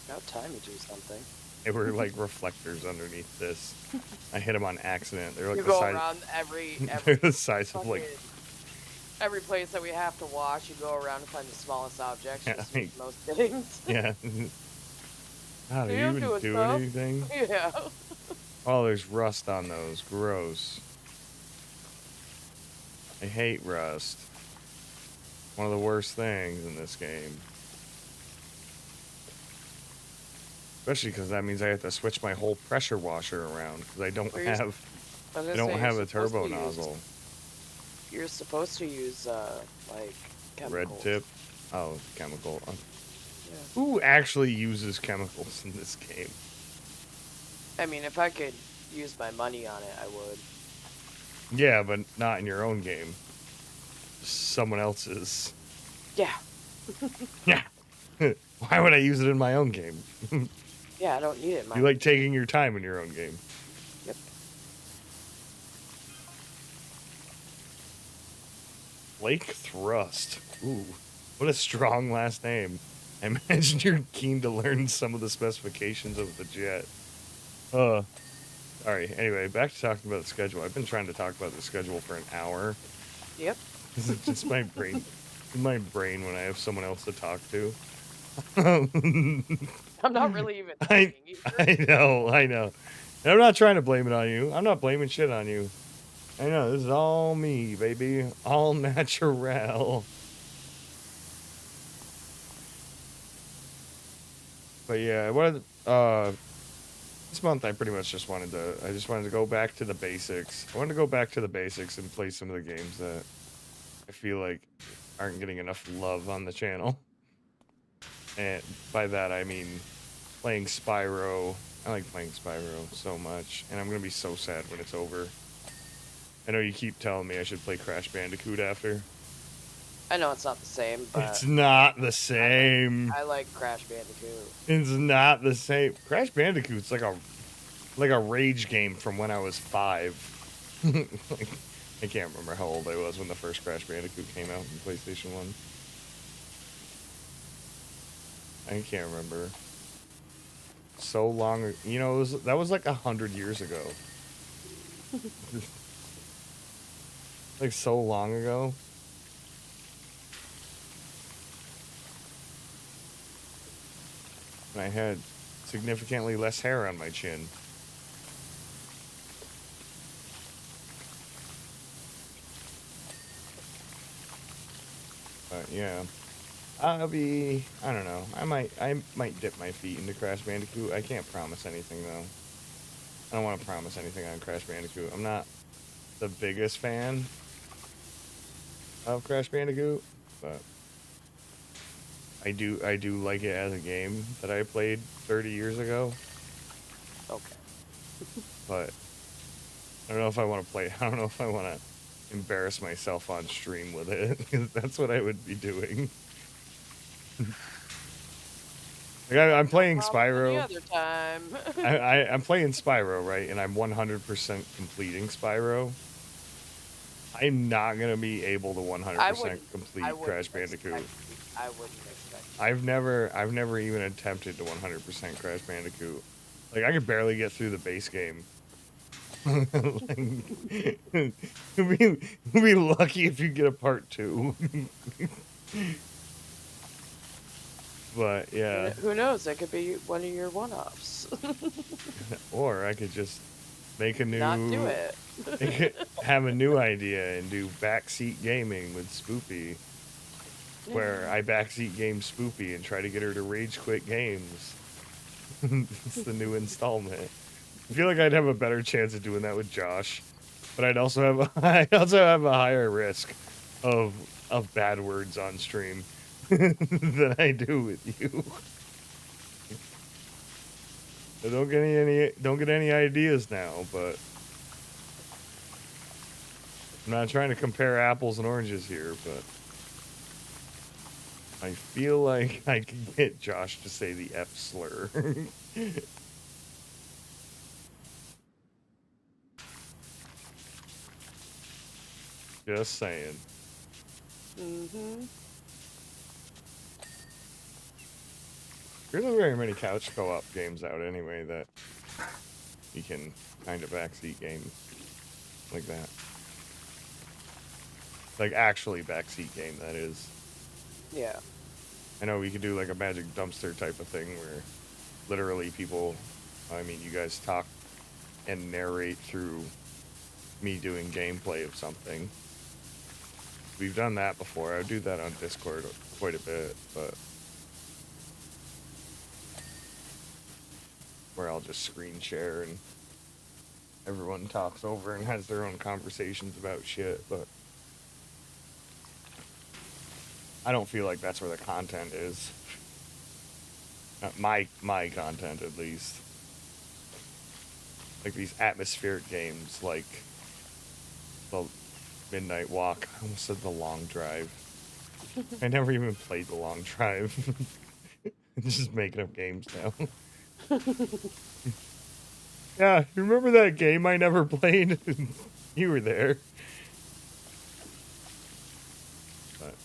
About time you do something. They were like reflectors underneath this. I hit them on accident. They're like you the go size. Around every They're the size of like. Every place that we have to wash, you go around and find the smallest objects. Yeah, just like, most things. Yeah. God, are you even doing anything? Yeah. Oh, there's rust on those. Gross. I hate rust. One of the worst things in this game. Especially because that means I have to switch my whole pressure washer around because I don't have a turbo nozzle. You're supposed to use like chemicals. Red tip. Oh, chemical. Yeah. Who actually uses chemicals in this game? I mean, if I could use my money on it, I would. Yeah, but not in your own game. Someone else's. Yeah. Yeah. Why would I use it in my own game? Yeah, I don't need it. You like taking your time in your own game. Yep. Lake Thrust. Ooh, what a strong last name. I imagine you're keen to learn some of the specifications of the jet. Alright, anyway, back to talking about the schedule. I've been trying to talk about the schedule for an hour. Yep. This is just my brain when I have someone else to talk to. I'm not really even talking either. I know. And I'm not trying to blame it on you. I'm not blaming shit on you. I know, this is all me, baby. All natural. But yeah, this month I pretty much just wanted to go back to the basics. I wanted to go back to the basics and play some of the games that I feel like aren't getting enough love on the channel. And by that I mean playing Spyro. I like playing Spyro so much, and I'm gonna be so sad when it's over. I know you keep telling me I should play Crash Bandicoot after. I know it's not the same, but... It's not the same. I like Crash Bandicoot. It's not the same. Crash Bandicoot's like a rage game from when I was 5. Like, I can't remember how old I was when the first Crash Bandicoot came out on PlayStation 1. I can't remember. So long, you know, that was like 100 years ago. Like so long ago. And I had significantly less hair on my chin. But yeah. I don't know. I might dip my feet into Crash Bandicoot. I can't promise anything though. I don't want to promise anything on Crash Bandicoot. I'm not the biggest fan of Crash Bandicoot, but I do like it as a game that I played 30 years ago. Okay. But I don't know if I want to play. I don't know if I want to embarrass myself on stream with it, because that's what I would be doing. Like I'm playing Spyro. Other time. I'm playing Spyro, right? And I'm 100% completing Spyro. I'm not gonna be able to 100% complete Crash Bandicoot. I wouldn't expect. I've never even attempted to 100% Crash Bandicoot. Like I could barely get through the base game. Like, you'll be lucky if you get a part 2. But yeah. Who knows? That could be one of your one-offs. Or I could just make a new. Not do it. Have a new idea and do backseat gaming with Spoopy, where I backseat game Spoopy and try to get her to rage quit games. It's the new installment. I feel like I'd have a better chance of doing that with Josh, but I'd also have a higher risk of bad words on stream than I do with you. So don't get any ideas now, but I'm not trying to compare apples and oranges here, but I feel like I could get Josh to say the F slur. Just saying. Mm-hmm. There isn't very many couch co-op games out anyway that you can kind of backseat game like that. Like actually backseat game, that is. Yeah. I know we could do like a magic dumpster type of thing where literally people, I mean, you guys talk and narrate through me doing gameplay of something. we've done that before. I do that on Discord quite a bit, but where I'll just screen share and everyone talks over and has their own conversations about shit, but I don't feel like that's where the content is. My content, at least. Like these atmospheric games, like the Midnight Walk. I almost said the Long Drive. I never even played the Long Drive. Just making up games now. Yeah, you remember that game I never played? You were there. But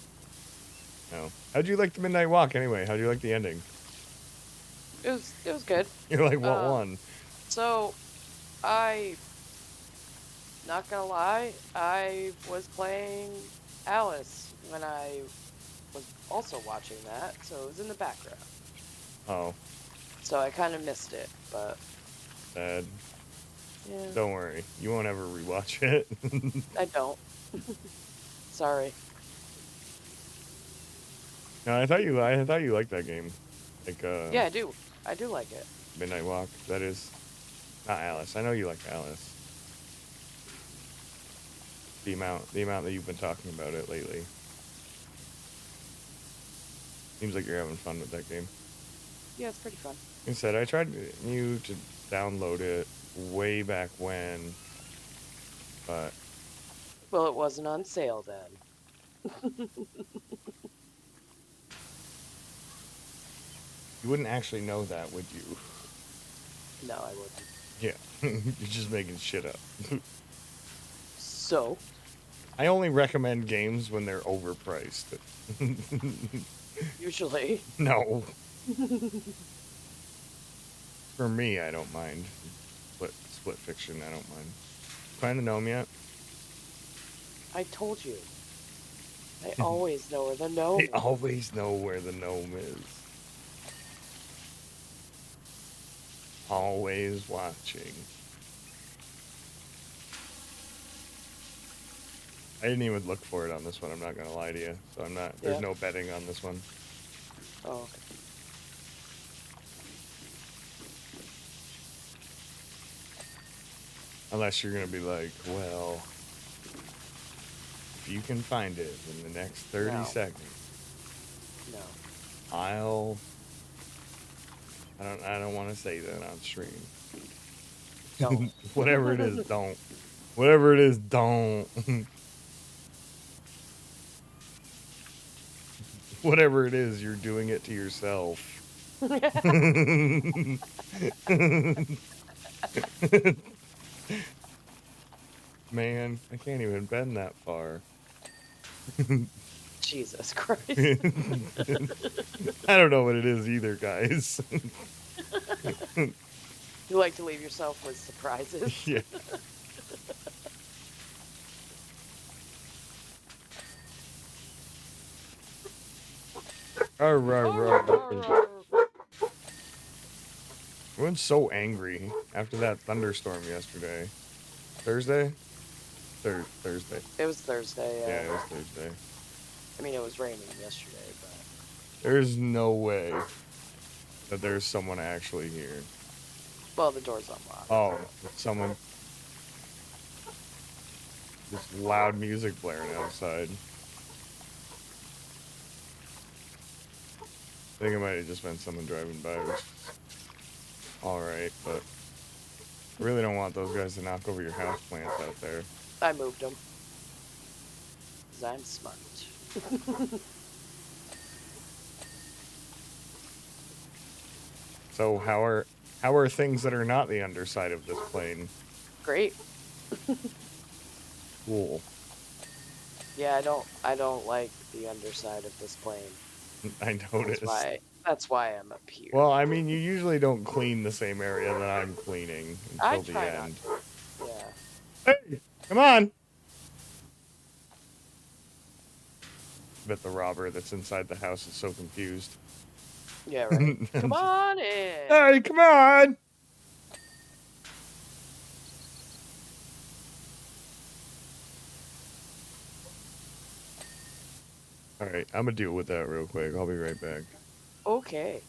no. How'd you like the Midnight Walk anyway? How'd you like the ending? It was good. You're like, what one? So, not gonna lie, I was playing Alice when I was also watching that, so it was in the background. Oh. So I kind of missed it, but... Sad. Yeah. Don't worry, you won't ever rewatch it. I don't. Sorry. No, I thought you liked that game. Like, yeah, I do. I do like it. Midnight Walk, that is. Not Alice. I know you like Alice. The amount that you've been talking about it lately. Seems like you're having fun with that game. Yeah, it's pretty fun. Like I said, I tried you to download it way back when, but... Well, it wasn't on sale then. You wouldn't actually know that, would you? No, I wouldn't. Yeah, you're just making shit up. So? I only recommend games when they're overpriced. Usually. No. For me, I don't mind. Split fiction, I don't mind. Find the gnome yet? I told you. I always know where the gnome is. I always know where the gnome is. Always watching. I didn't even look for it on this one, I'm not gonna lie to you. So I'm not, there's no betting on this one. Oh, okay. Unless you're gonna be like, well, if you can find it in the next 30 seconds. No. I don't want to say that on stream. Don't. Whatever it is, don't. Whatever it is, don't. Whatever it is, you're doing it to yourself. Man, I can't even bend that far. Jesus Christ. I don't know what it is either, guys. You like to leave yourself with surprises? Yeah. Right. Everyone's so angry after that thunderstorm yesterday. Thursday? Thursday. It was Thursday, yeah. Yeah, it was Thursday. I mean, it was raining yesterday, but... There's no way that there's someone actually here. Well, the door's unlocked. Oh, someone... Just loud music blaring outside. I think it might have just been someone driving by, which is alright, but I really don't want those guys to knock over your house plants out there. I moved them. Because I'm smart. So how are things that are not the underside of this plane? Great. Cool. Yeah, I don't like the underside of this plane. I noticed. That's why I'm up here. Well, I mean, you usually don't clean the same area that I'm cleaning until the end. Yeah. Hey, come on! I bet the robber that's inside the house is so confused. Yeah, right. Come on in! Hey, come on! All right, I'm gonna deal with that real quick. I'll be right back. Okay.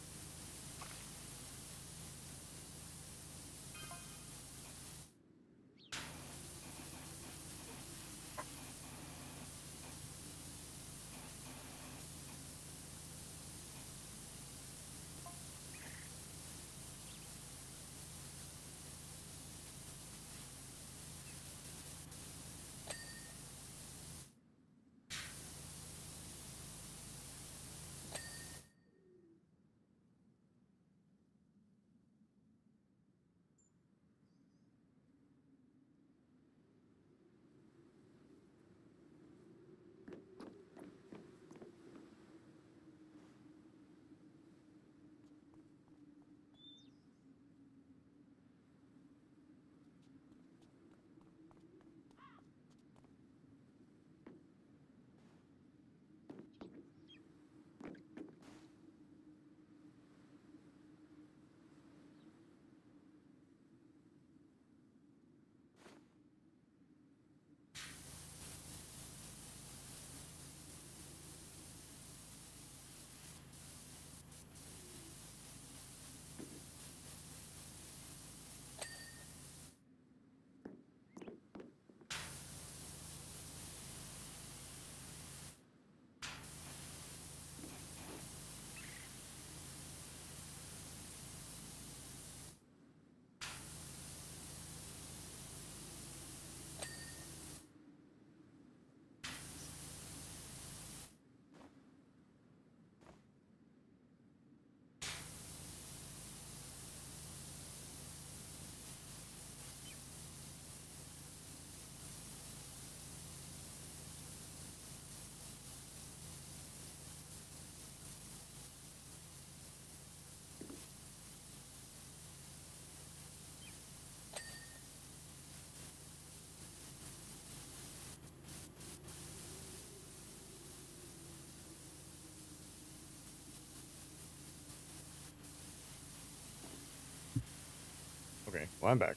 Okay, well I'm back.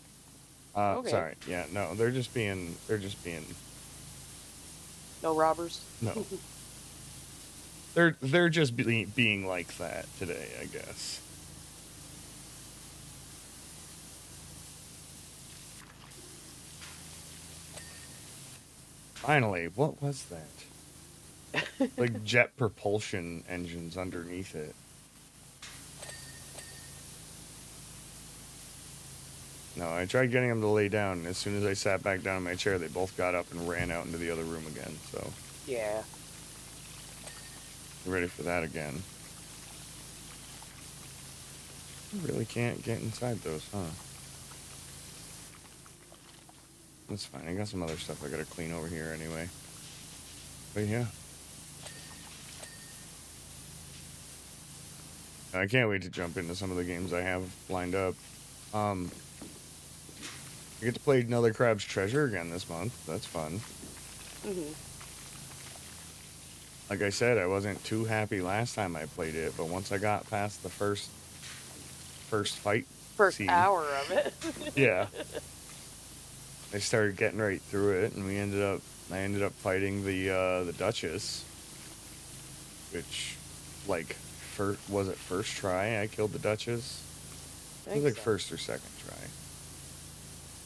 Okay. Sorry. Yeah, no, they're just being. No robbers? No. They're just being like that today, I guess. Finally, what was that? Like jet propulsion engines underneath it. No, I tried getting them to lay down, and as soon as I sat back down in my chair, they both got up and ran out into the other room again, so. Yeah. You ready for that again? You really can't get inside those, huh? That's fine. I got some other stuff I gotta clean over here anyway. But yeah. I can't wait to jump into some of the games I have lined up. I get to play another Crab's Treasure again this month. That's fun. Like I said, I wasn't too happy last time I played it, but once I got past the first fight scene, hour of it. yeah, I started getting right through it, and I ended up fighting the Duchess, which, like, was it first try I killed the Duchess? It was like first or second try.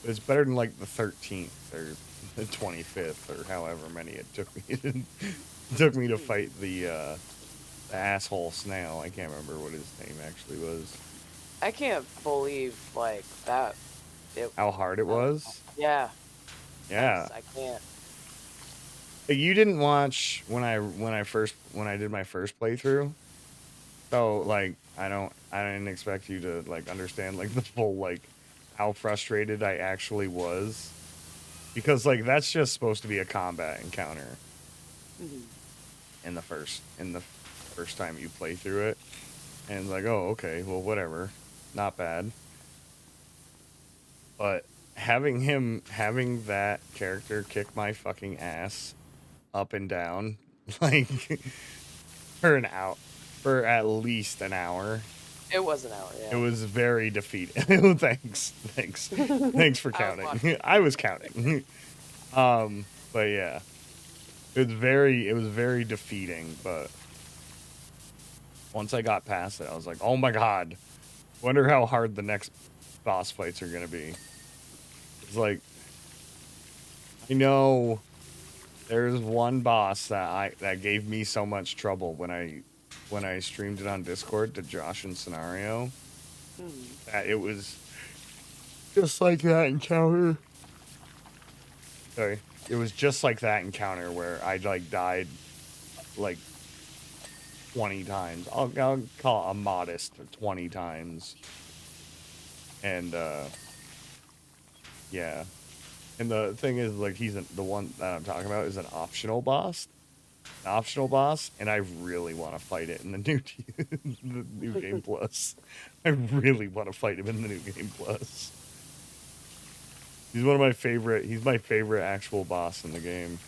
But it's better than like the 13th or the 25th or however many it took me to fight the asshole snail. I can't remember what his name actually was. I can't believe like that. How hard it was? Yeah. Yeah. I can't. You didn't watch when I did my first playthrough. So like I didn't expect you to like understand like the full like how frustrated I actually was, because like that's just supposed to be a combat encounter in the first time you play through it, and it's like, oh okay, well whatever, not bad. But having that character kick my fucking ass up and down like for at least an hour. It was an hour, yeah. It was very defeating. Thanks for counting. I was counting. But yeah, it was very defeating, but once I got past it, I was like, oh my god, wonder how hard the next boss fights are gonna be. It's like, I know there's one boss that gave me so much trouble when I streamed it on Discord to Josh and Scenario. That it was just like that encounter. Sorry. It was just like that encounter where I like died like 20 times. I'll call it a modest 20 times. And yeah. And the thing is, like, the one that I'm talking about is an optional boss. An optional boss, and I really want to fight it in the new game plus. I really want to fight him in the new game plus. He's one of my favorite. He's my favorite actual boss in the game.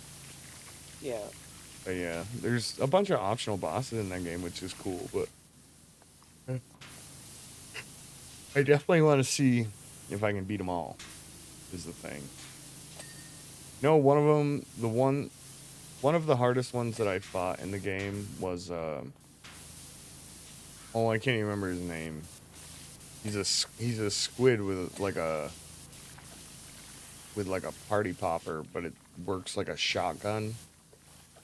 Yeah. But yeah, there's a bunch of optional bosses in that game, which is cool. But I definitely want to see if I can beat them all. Is the thing. No, one of them, one of the hardest ones that I fought in the game was oh, I can't even remember his name. He's a squid with like a party popper, but it works like a shotgun.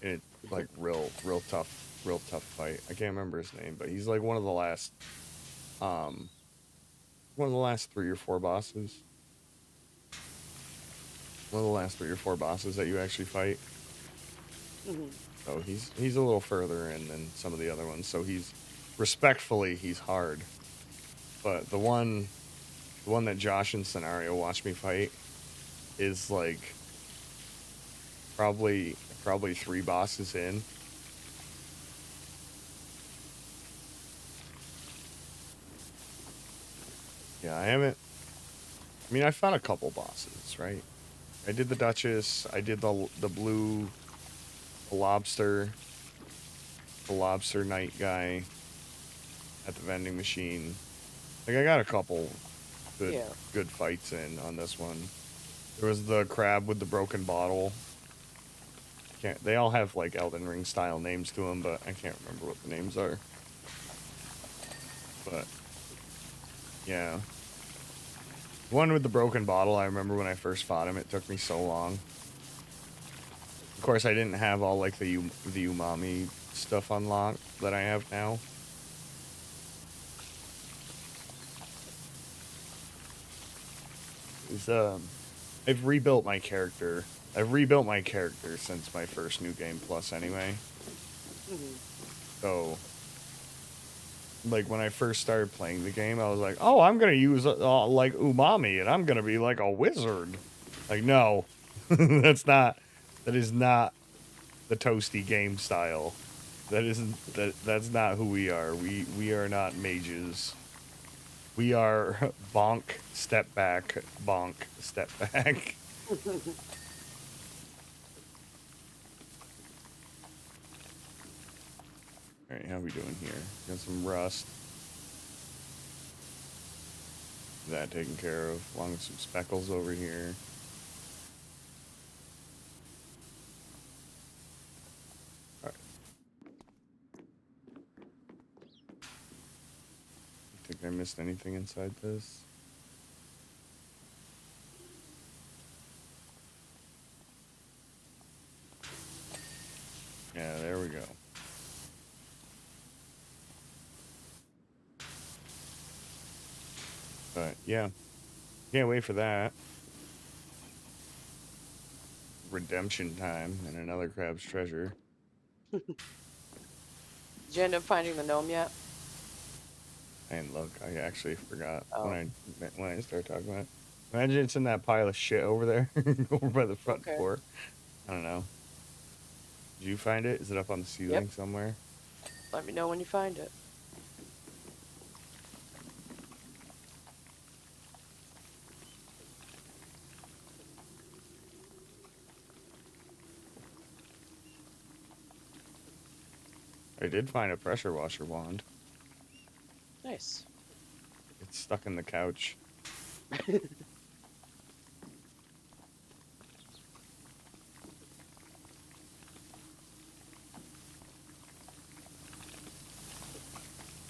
And it's like real tough fight. I can't remember his name, but he's like one of the last 3 or 4 bosses. One of the last 3 or 4 bosses that you actually fight. So he's a little further in than some of the other ones. So he's hard. But the one that Josh and Scenario watched me fight is like probably 3 bosses in. Yeah, I mean, I fought a couple bosses, right? I did the Duchess, I did the blue, the lobster knight guy at the vending machine. Like, I got a couple good fights in on this one. There was the crab with the broken bottle. They all have like Elden Ring style names to them, but I can't remember what the names are. But yeah, one with the broken bottle. I remember when I first fought him, it took me so long. Of course, I didn't have all like the umami stuff unlocked that I have now. I've rebuilt my character. I've rebuilt my character since my first New Game Plus anyway. So, like, when I first started playing the game, I was like, oh, I'm going to use, like, umami, and I'm going to be, like, a wizard. Like, no. That is not the Toasty game style. That's not who we are. We are not mages. We are bonk, step back, bonk, step back. Alright, how we doing here? Got some rust. That taken care of, along with some speckles over here. Alright. Think I missed anything inside this? Yeah, there we go. But yeah, can't wait for that. Redemption time and another crab's treasure. Did you end up finding the gnome yet? And look, I actually forgot when I started talking about it. Imagine it's in that pile of shit over there, over by the front door. I don't know. Did you find it? Is it up on the ceiling somewhere? Let me know when you find it. I did find a pressure washer wand. Nice. It's stuck in the couch.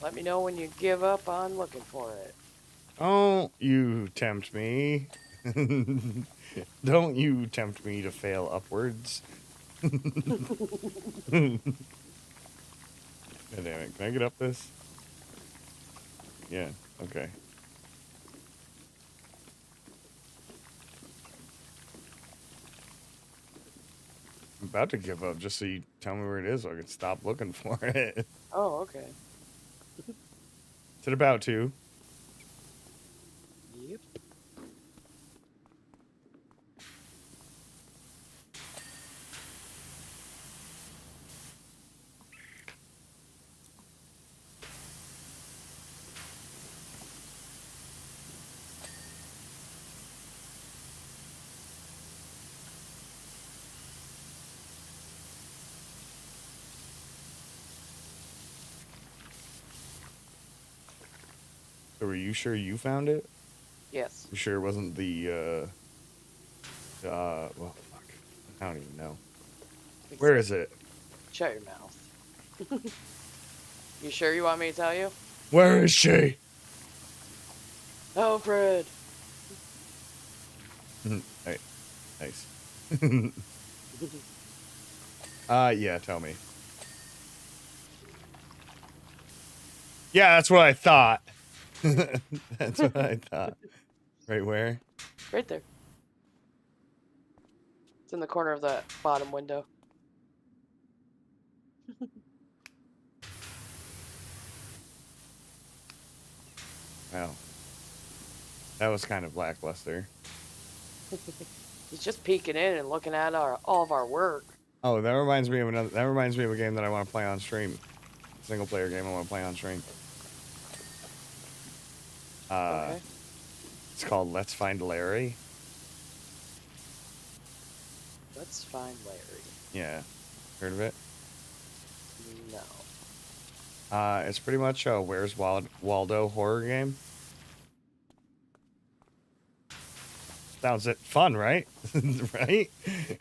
Let me know when you give up on looking for it. Oh, you tempt me. Don't you tempt me to fail upwards. God damn it. Can I get up this? Yeah, okay. I'm about to give up just so you tell me where it is so I can stop looking for it. Oh, okay. Is it about to? Yep. So were you sure you found it? Yes. You sure it wasn't the, well, fuck. I don't even know. Exactly. Where is it? Shut your mouth. You sure you want me to tell you? Where is she? Alfred! Hey, nice. Yeah, tell me. Yeah, that's what I thought. That's what I thought. Right where? Right there. It's in the corner of the bottom window. Wow. That was kind of lackluster. He's just peeking in and looking at all of our work. Oh, that reminds me of another. That reminds me of a game that I want to play on stream. Single player game I want to play on stream. Okay. It's called Let's Find Larry. Let's find Larry. Yeah, heard of it? No. It's pretty much a Where's Waldo horror game. Sounds fun, right? Right?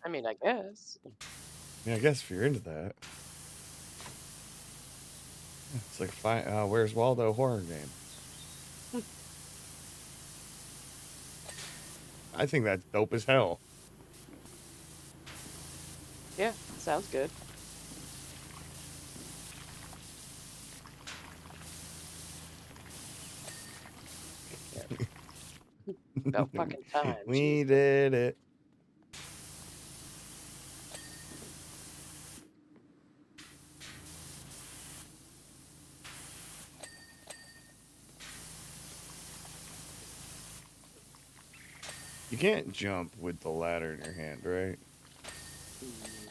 I mean, I guess. Yeah, I guess if you're into that. It's like Where's Waldo horror game. I think that's dope as hell. Yeah, sounds good. About fucking time. We did it. You can't jump with the ladder in your hand, right?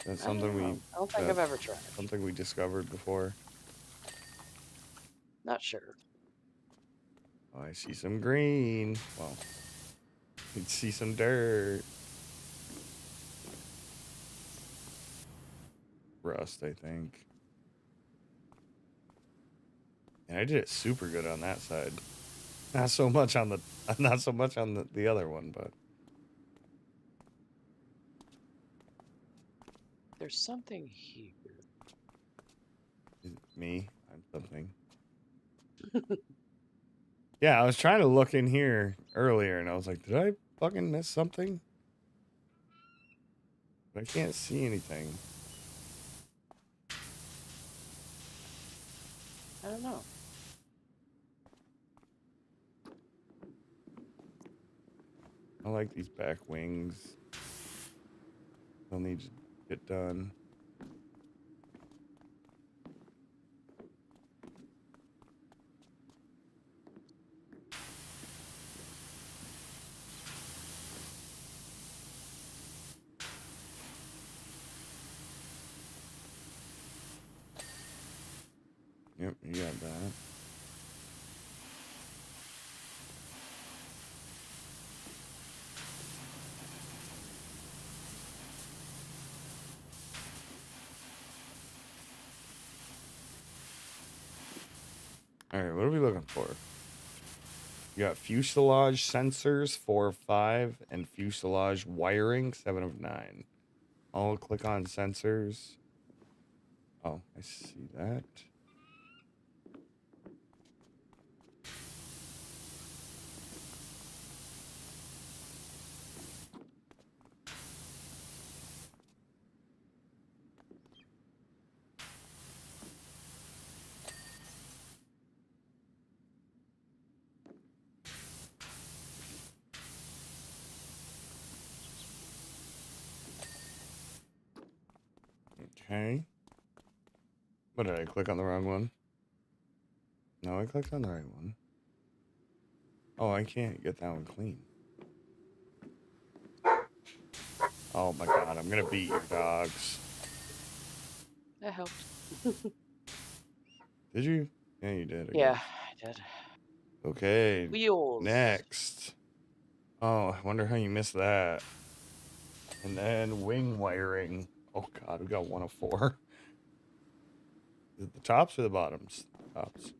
That's something I don't think I've ever tried. Something we discovered before. Not sure. Oh, I see some green. Well, you can see some dirt. Rust, I think. And I did it super good on that side. Not so much on the other one, but There's something here. me, I'm something. Yeah, I was trying to look in here earlier and I was like, did I fucking miss something? But I can't see anything. I don't know. I like these back wings. They'll need to get done. Yep, you got that. Alright, what are we looking for? You got fuselage sensors, 4 of 5, and fuselage wiring, 7 of 9. I'll click on sensors. Oh, I see that. Okay. What, did I click on the wrong one? No, I clicked on the right one. Oh, I can't get that one clean. Oh my god, I'm gonna beat your dogs. That helped. Did you? Yeah, you did. Yeah, I did. Okay. Wheels. Next. Oh, I wonder how you missed that. And then wing wiring. Oh god, we got 1 of 4. Is it the tops or the bottoms? Tops.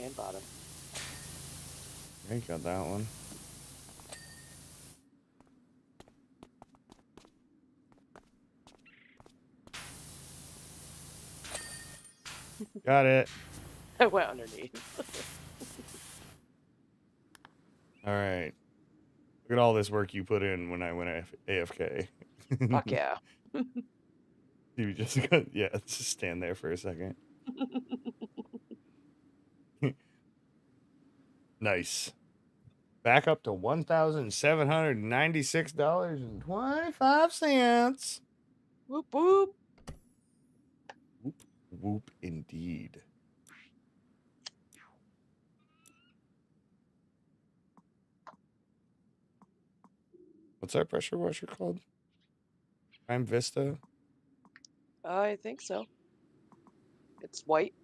And bottom. Yeah, you got that one. Got it. I went underneath. All right. Look at all this work you put in when I went AFK. Fuck yeah. You just yeah, just stand there for a second. Nice. Back up to $1,796.25. Whoop whoop. Whoop whoop indeed. What's our pressure washer called? Prime Vista? I think so. It's white.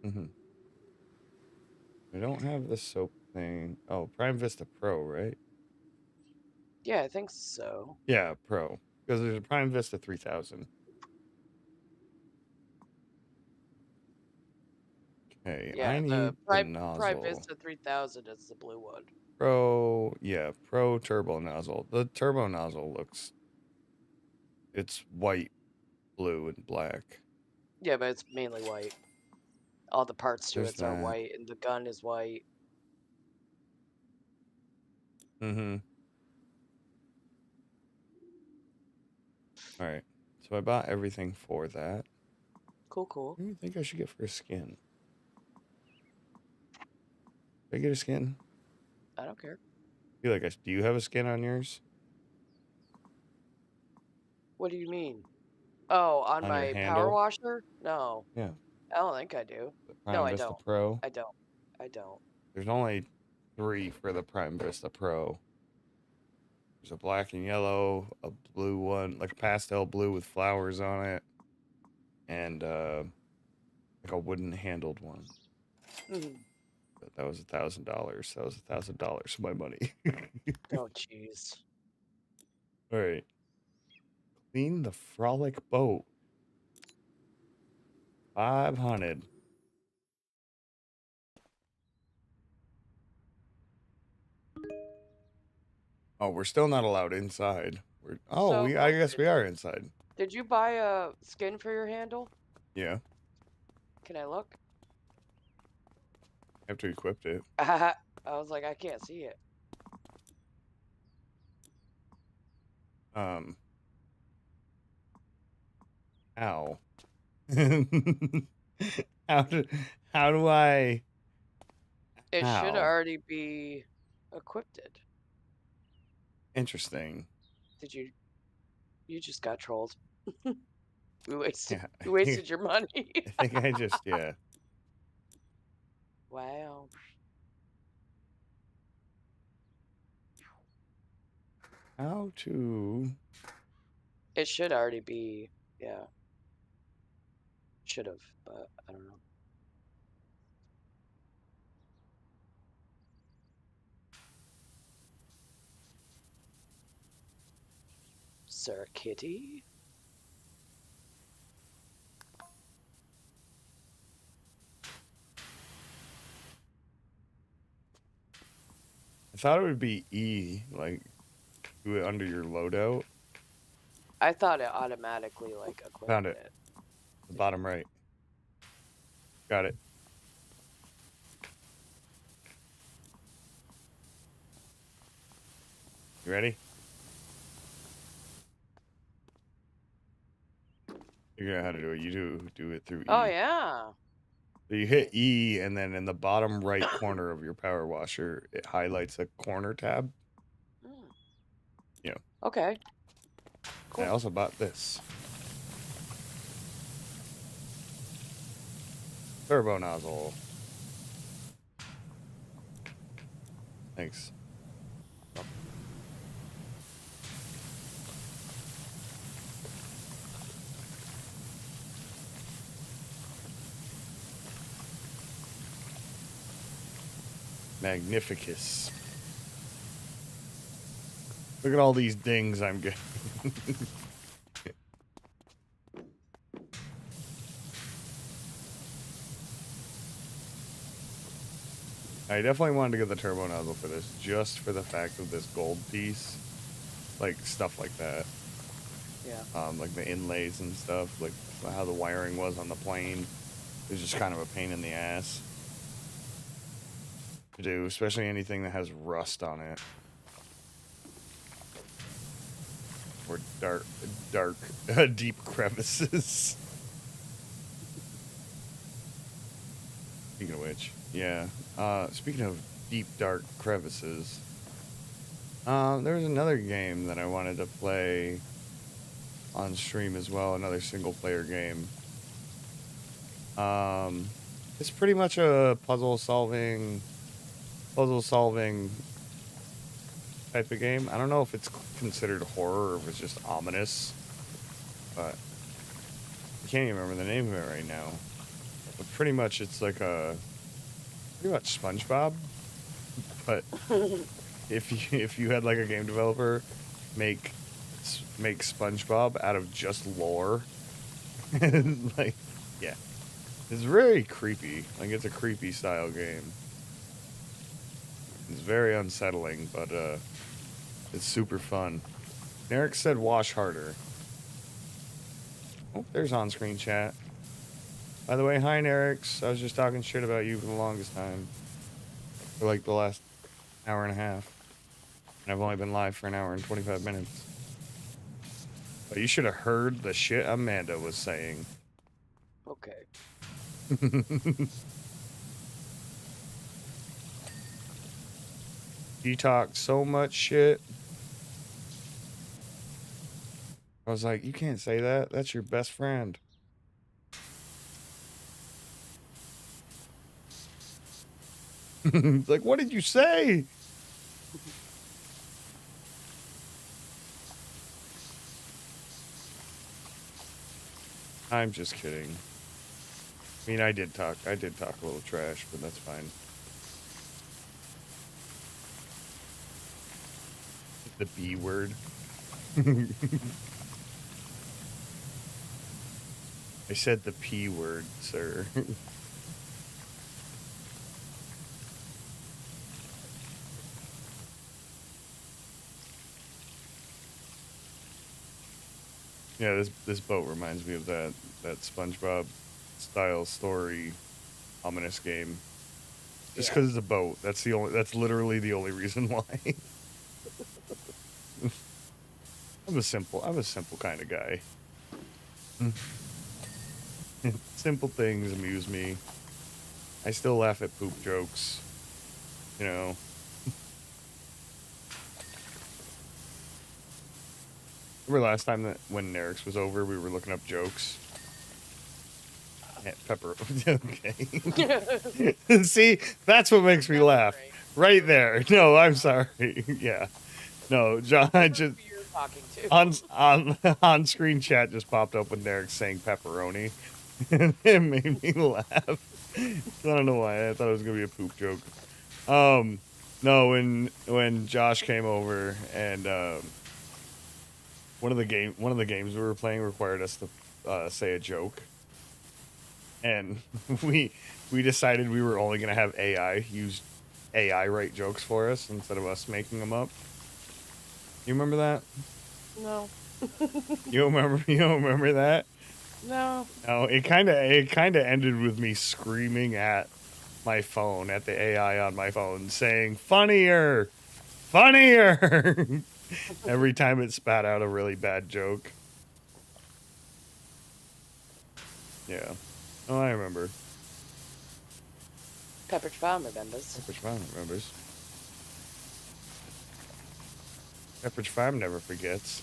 Mm-hmm. I don't have the soap thing. Oh, Prime Vista Pro, right? Yeah, I think so. Yeah, Pro. Because there's a Prime Vista 3000. Okay, Yeah, I the need the Prime nozzle. Vista 3000 is the blue one. Pro, yeah, Pro turbo nozzle. The turbo nozzle looks, it's white, blue, and black. Yeah, but it's mainly white. All the parts to There's it are that. white, and the gun is white. Mm-hmm. All right. So I bought everything for that. Cool, cool. What do you think I should get for a skin? Should I get a skin? I don't care. Do you have a skin on yours? What do you mean? Oh, on On your my power handle? washer? No. Yeah. I don't think I do. The No, Prime I Vista don't. Pro. I don't. I don't. There's only 3 for the Prime Vista Pro. There's a black and yellow, a blue one, like a pastel blue with flowers on it, and like a wooden handled one. But that was $1,000. That was $1,000 of my money. Oh, jeez. All right. Clean the frolic boat. 500. Oh, we're still not allowed inside. I guess we are inside. Did you buy a skin for your handle? Yeah. Can I look? I have to equip it. I was like, I can't see it. How? How do I? It should How? already be equipped. Interesting. Did you? You just got trolled. You Yeah, wasted your money. I think I just, yeah. Wow. How to? It should already be, yeah. Should have, but I don't know. Sir Kitty? I thought it would be E, like do it under your loadout. I thought it automatically like equipped Found it. The bottom right. Got it. You ready? Figure out how to do it. You do it through E. Oh yeah. So you hit E, and then in the bottom right corner of your power washer, it highlights a corner tab. Yeah. Okay. Cool. I also bought this. Turbo nozzle. Thanks. Magnificus. Look at all these dings I'm getting. I definitely wanted to get the turbo nozzle for this, just for the fact of this gold piece. Like, stuff like that. Yeah. Like the inlays and stuff, like how the wiring was on the plane. It was just kind of a pain in the ass to do, especially anything that has rust on it. Or dark, deep crevices. Speaking of which, yeah. Speaking of deep, dark crevices, there's another game that I wanted to play on stream as well, another single-player game. It's pretty much a puzzle-solving type of game. I don't know if it's considered horror or if it's just ominous, but I can't even remember the name of it right now. But pretty much it's like pretty much SpongeBob, but if you had like a game developer make SpongeBob out of just lore, and like, yeah, it's very creepy. Like, it's a creepy style game. It's very unsettling, but it's super fun. Eric said wash harder. Oh, there's on-screen chat. By the way, hi, Nerix. I was just talking shit about you for the longest time. For like the last hour and a half. And I've only been live for an hour and 25 minutes. But you should have heard the shit Amanda was saying. Okay. She talked so much shit. I was like, you can't say that. That's your best friend. Like, what did you say? I'm just kidding. I mean, I did talk a little trash, but that's fine. The B word. I said the P word, sir. Yeah, this boat reminds me of that SpongeBob style story ominous game. Just because it's a boat. That's literally the only reason why. I'm a simple kind of guy. Simple things amuse me. I still laugh at poop jokes. You know. Remember last time that when Nerix was over, we were looking up jokes? Yeah, pepper. Okay. See, that's what makes me laugh. Right there. No, I'm sorry. Yeah. No, John, I just on screen chat just popped up when Nerix saying pepperoni. And it made me laugh. I don't know why. I thought it was gonna be a poop joke. No, when Josh came over and one of the games we were playing required us to say a joke, and we decided we were only gonna have use AI write jokes for us instead of us making them up. You remember that? No. You don't remember that? No. No, it kind of ended with me screaming at my phone, at the AI on my phone, saying funnier every time it spat out a really bad joke. Yeah. Oh, I remember. Pepperidge Farm remembers. Pepperidge Farm remembers. Pepperidge Farm never forgets.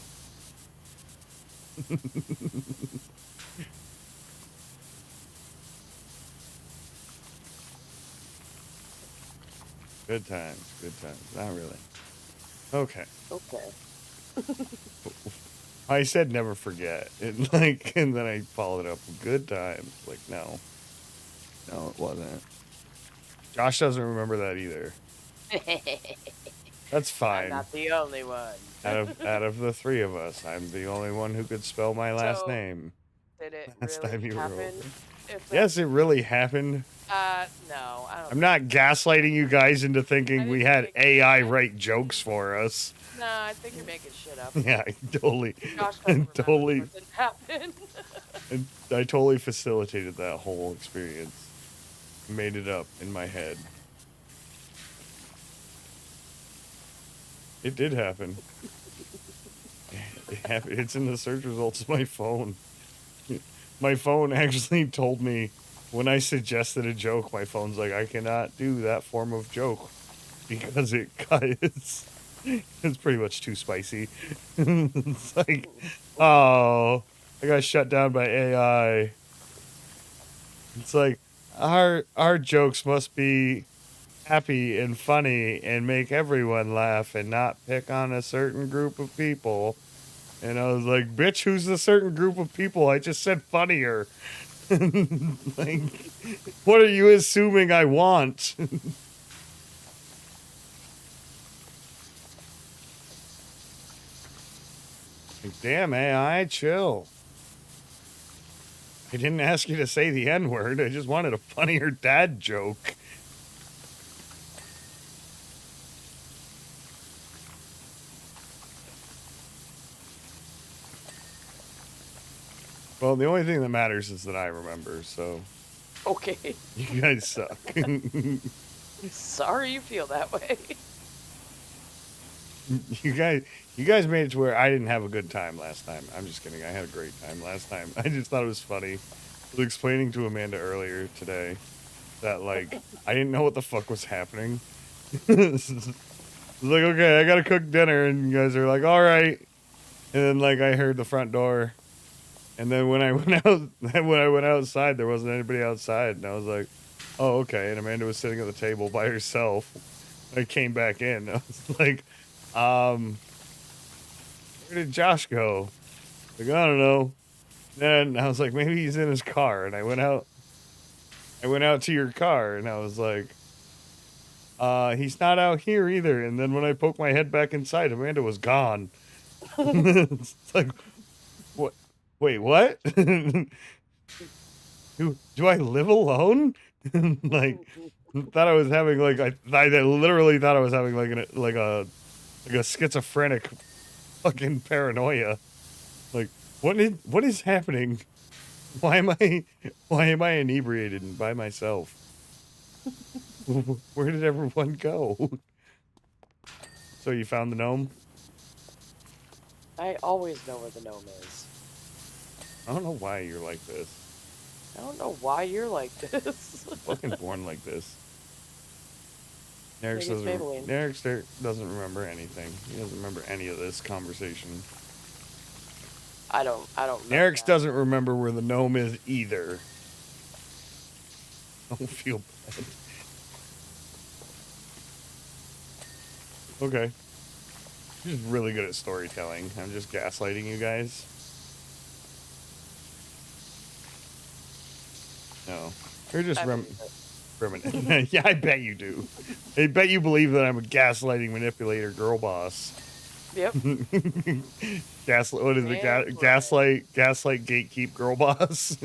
Good times, good times. Not really. Okay. Okay. I said never forget. And and then I followed it up with good times. Like, no. No, it wasn't. Josh doesn't remember that either. That's fine. I'm not the only one. Out of the three of us, I'm the only one who could spell my last name. Did it Last really time you happen? were over. Yes, it really happened. No, I don't. I'm not gaslighting you guys into thinking we had AI write jokes for us. No, I think you're making shit up. Yeah, I totally. Josh doesn't totally. What didn't happen. I totally facilitated that whole experience. Made it up in my head. It did happen. It happened. It's in the search results of my phone. My phone actually told me when I suggested a joke, my phone's like, I cannot do that form of joke because it's pretty much too spicy. It's like, oh, I got shut down by AI. It's like, our jokes must be happy and funny and make everyone laugh and not pick on a certain group of people. And I was like, bitch, who's the certain group of people? I just said funnier. Like, what are you assuming I want? Like, damn, AI, chill. I didn't ask you to say the N-word. I just wanted a funnier dad joke. Well, the only thing that matters is that I remember, so... Okay. You guys suck. Sorry you feel that way. You guys made it to where I didn't have a good time last time. I'm just kidding. I had a great time last time. I just thought it was funny. I was explaining to Amanda earlier today that, like, I didn't know what the fuck was happening. I was like, okay, I gotta cook dinner, and you guys are like, all right. And then, like, I heard the front door. And then when I went outside, there wasn't anybody outside, and I was like, "Oh, okay." And Amanda was sitting at the table by herself. I came back in. I was like, "Where did Josh go?" Like, I don't know. Then I was like, "Maybe he's in his car." And I went out to your car, and I was like, "He's not out here either." And then when I poked my head back inside, Amanda was gone. It's like, what? Wait, what? do I live alone? Like, thought I was having like I literally thought I was having like a schizophrenic fucking paranoia. Like, what is happening? Why am I inebriated and by myself? Where did everyone go? So you found the gnome? I always know where the gnome is. I don't know why you're like this. I don't know why you're like this. Fucking born like this. Nerix doesn't remember anything. He doesn't remember any of this conversation. I don't Nerix doesn't remember where the gnome is either. Don't feel bad. Okay. She's really good at storytelling. I'm just gaslighting you guys. No. You're just reminiscing. Yeah, I bet you do. I bet you believe that I'm a gaslighting manipulator girl boss. Yep. What is it? Gaslight gatekeep girl boss?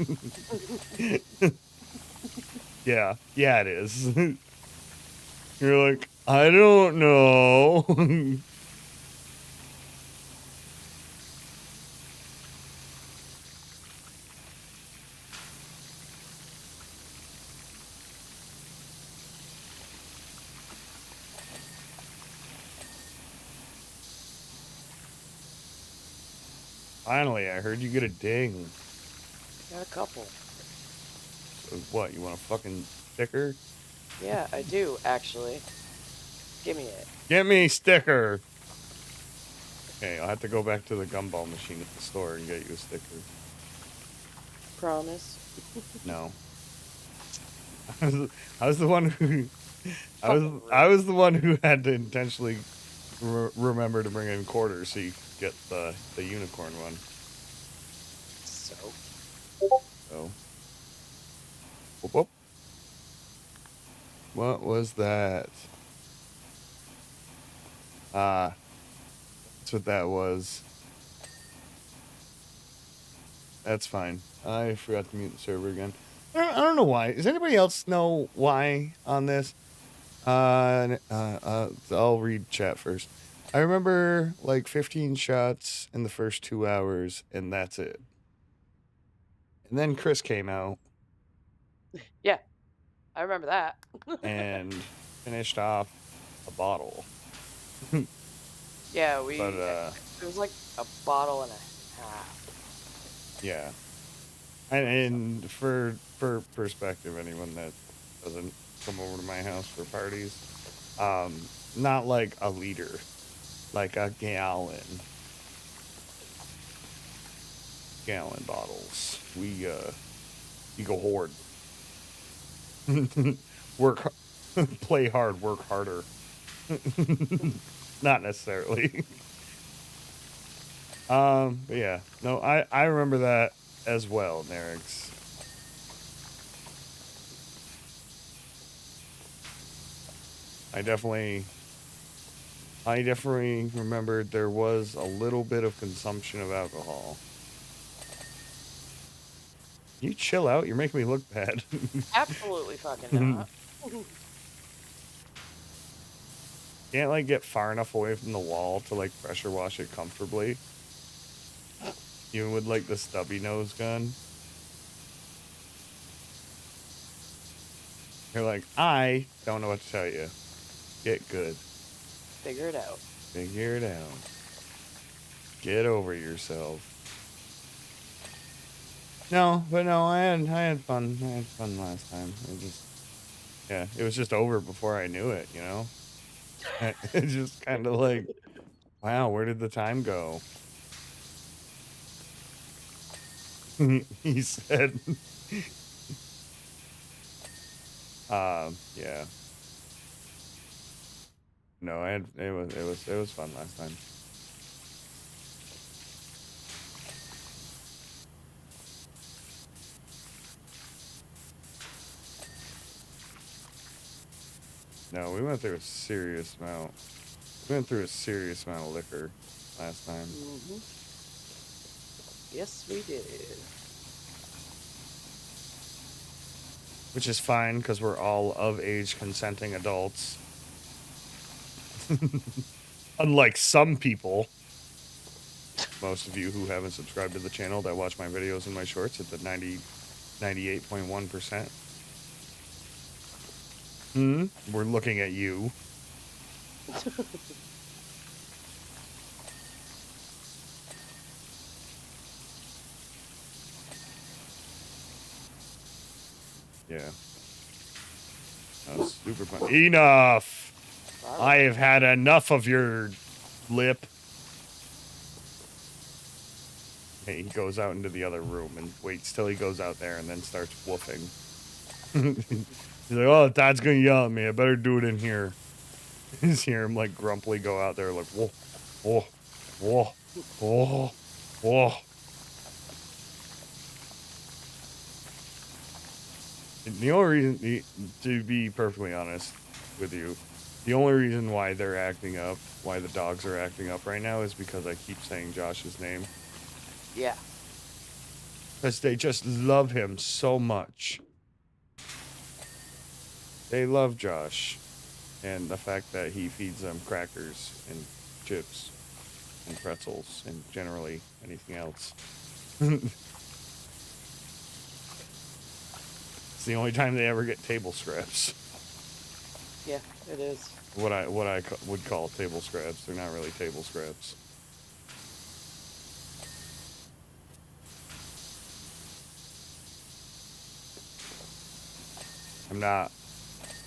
Yeah, it is. You're like, I don't know. Finally, I heard you get a ding. Got a couple. So what, you want a fucking sticker? Yeah, I do, actually. Give me it. Get me a sticker. Okay, I'll have to go back to the gumball machine at the store and get you a sticker. Promise. No. I was the one who I was the one who had to intentionally remember to bring in quarters so you could get the unicorn one. So. Whoop, whoop. What was that? That's what that was. That's fine. I forgot to mute the server again. I don't know why. Does anybody else know why on this? I'll read chat first. I remember like 15 shots in the first 2 hours, and that's it. And then Chris came out. Yeah, I remember that. And finished off a bottle. Yeah, but, it was like a bottle and a half. Yeah. And for perspective, anyone that doesn't come over to my house for parties, not like a liter, like a gallon bottles. We go hoard. Play hard, work harder. Not necessarily. But yeah, no, I remember that as well, Nerix. I definitely remembered there was a little bit of consumption of alcohol. You chill out. You're making me look bad. Absolutely fucking not. Can't like get far enough away from the wall to like pressure wash it comfortably. Even with like the stubby nose gun. You're like, I don't know what to tell you. Get good. Figure it out. Figure it out. Get over yourself. No, but no, I had fun. I had fun last time. It was just over before I knew it, you know? It's just kind of like, wow, where did the time go? He said, yeah. No, it was fun last time. No, we went through a serious amount. We went through a serious amount of liquor last time. Mm-hmm. Yes, we did. Which is fine, because we're all of age consenting adults. Unlike some people. Most of you who haven't subscribed to the channel that watch my videos and my shorts at the 98.1%. We're looking at you. Yeah. That was super fun. Enough! I have had enough of your lip. Hey, he goes out into the other room and waits till he goes out there and then starts woofing. He's like, oh, Dad's gonna yell at me. I better do it in here. You just hear him like grumpily go out there like, whoa, whoa, whoa, whoa, whoa. The only reason, to be perfectly honest with you, the only reason why they're acting up, why the dogs are acting up right now is because I keep saying Josh's name. Yeah. Because they just love him so much. They love Josh. And the fact that he feeds them crackers and chips and pretzels and generally anything else. It's the only time they ever get table scraps. Yeah, it is. What I would call table scraps. They're not really table scraps. I'm not.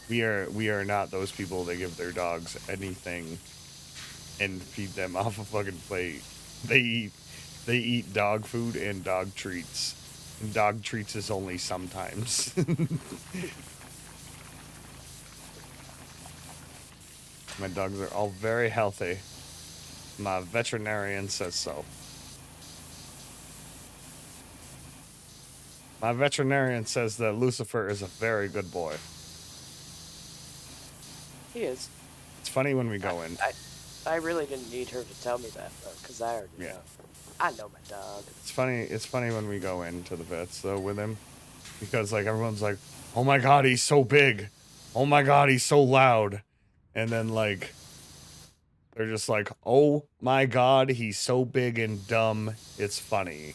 We are not those people that give their dogs anything and feed them off a fucking plate. They eat dog food and dog treats. And dog treats is only sometimes. My dogs are all very healthy. My veterinarian says so. My veterinarian says that Lucifer is a very good boy. He is. It's funny when we go in. I really didn't need her to tell me that, though, because I already know. I know my dog. It's funny when we go into the vets, though, with him. Because, like, everyone's like, oh my god, he's so big. Oh my god, he's so loud. And then, like, they're just like, oh my god, he's so big and dumb, it's funny.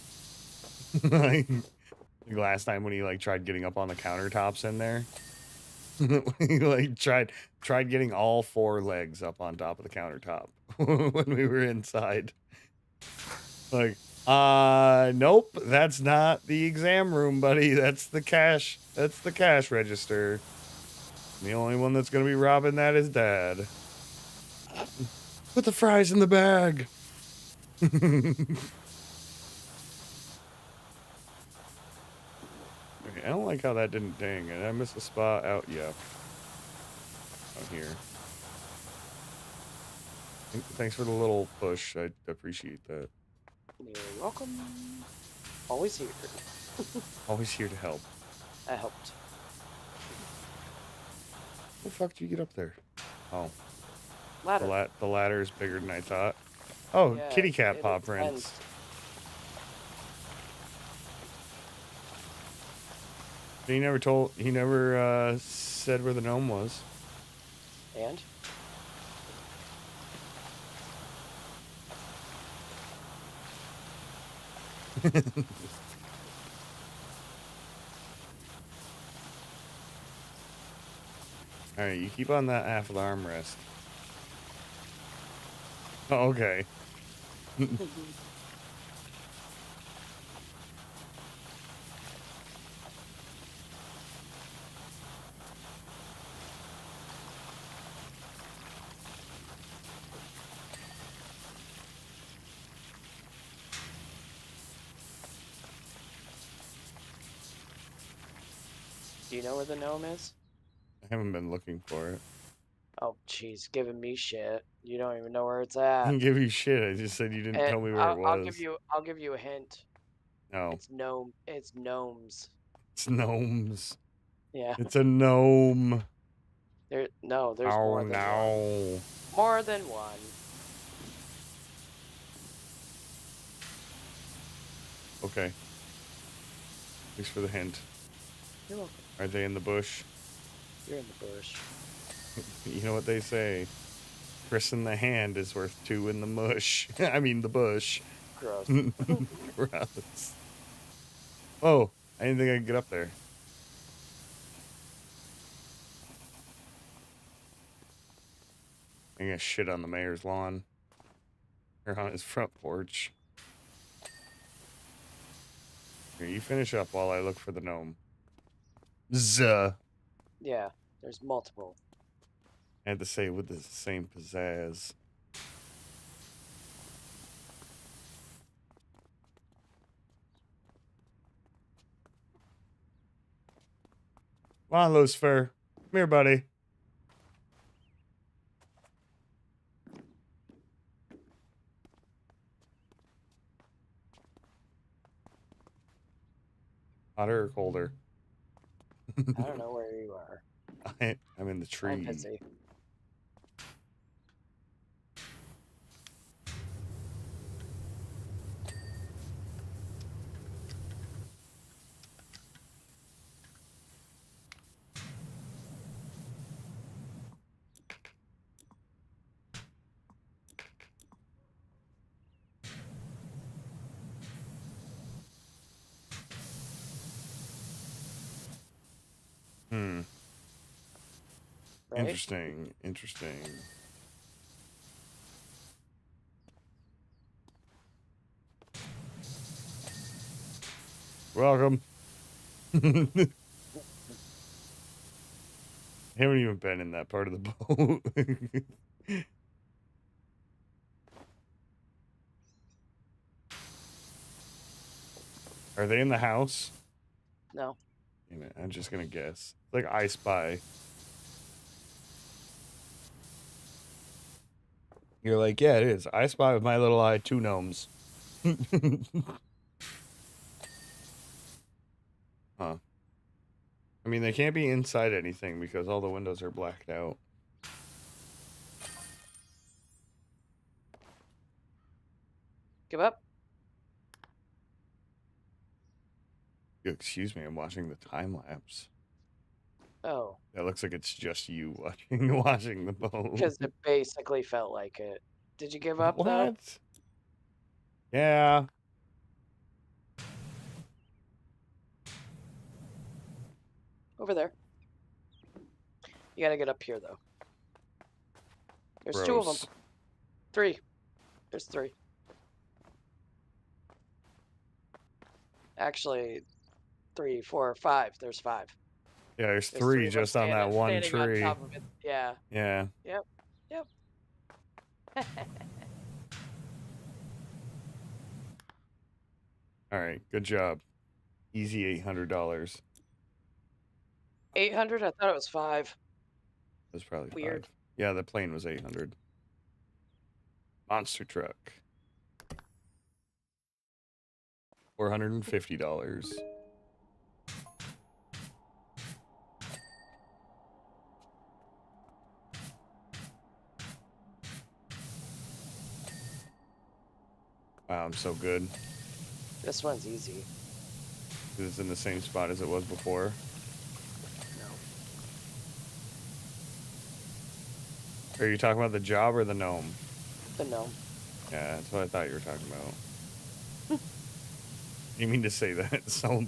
Like, last time when he, like, tried getting up on the countertops in there. He, like, tried getting all 4 legs up on top of the countertop when we were inside. Like, nope, that's not the exam room, buddy. That's the cash register. The only one that's gonna be robbing that is Dad. Put the fries in the bag. Okay, I don't like how that didn't ding. And I missed a spot out. Yeah. Out here. Thanks for the little push. I appreciate that. You're welcome. Always here. Always here to help. I helped. How the fuck did you get up there? Oh. Ladder. The ladder is bigger than I thought. Oh, yeah, kitty cat paw prints. He never said where the gnome was. And? Alright, you keep on that half of the armrest. Oh, okay. Do you know where the gnome is? I haven't been looking for it. Oh, jeez, giving me shit. You don't even know where it's at. I didn't give you shit. I just said you didn't tell me where it was. I'll give you a hint. No. It's gnomes. It's gnomes. Yeah. It's a gnome. There's more than one. More than one. Okay. Thanks for the hint. You're welcome. Are they in the bush? You're in the bush. You know what they say? Chris in the hand is worth 2 in the mush. I mean the bush. Gross. Gross. Oh, I didn't think I could get up there. I'm gonna shit on the mayor's lawn. Or on his front porch. Here, you finish up while I look for the gnome. Zuh. Yeah, there's multiple. I had to say it with the same pizzazz. Come on, Lucifer. Come here, buddy. Hotter or colder? I don't know where you are. I'm in the tree. I'm busy. Right? Interesting. Welcome. I haven't even been in that part of the boat. Are they in the house? No. Damn it, I'm just gonna guess. It's like I Spy. You're like, yeah, it is. I Spy with my little eye, 2 gnomes. Huh. I mean, they can't be inside anything because all the windows are blacked out. Give up. Excuse me, I'm watching the time lapse. Oh. That looks like it's just you watching the boat. Because it basically felt like it. Did you give up, though? What? Yeah. Over there. You gotta get up here, though. There's Gross. 2 of them. 3. There's 3. Actually, 3, 4, 5. There's 5. Yeah, there's 3 3 just on that one tree. On top of it. Yeah. Yeah. Yep. Yep. All right, good job. Easy $800. 800? I thought it was 5. That's probably Weird. 5. Yeah, the plane was 800. Monster truck. $450. Wow, I'm so good. This one's easy. It's in the same spot as it was before. No. Are you talking about the job or the gnome? The gnome. Yeah, that's what I thought you were talking about. You mean to say that? So,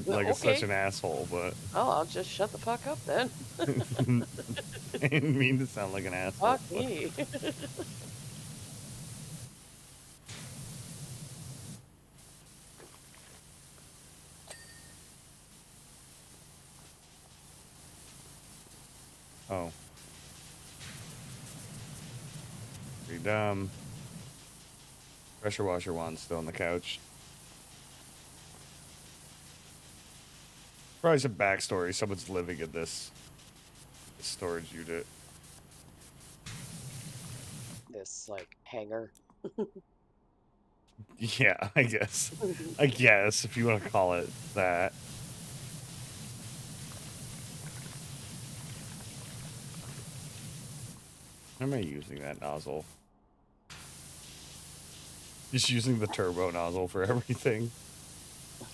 like, it's such an asshole, but... Oh, I'll just shut the fuck up then. I didn't mean to sound like an asshole. Fuck me. Oh. Pretty dumb. Pressure washer wand's still on the couch. Probably some backstory. Someone's living in this storage unit. This, like, hangar. Yeah, I guess. I guess, if you want to call it that. How am I using that nozzle? Just using the turbo nozzle for everything.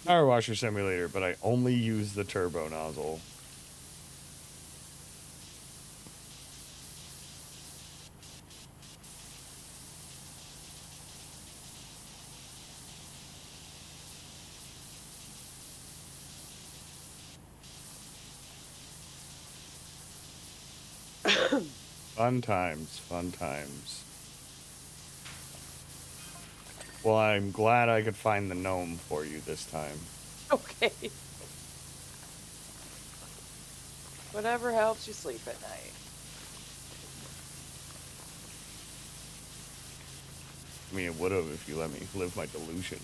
Power washer simulator, but I only use the turbo nozzle. Fun times, fun times. Well, I'm glad I could find the gnome for you this time. Okay. Whatever helps you sleep at night. I mean, it would have if you let me live my delusion.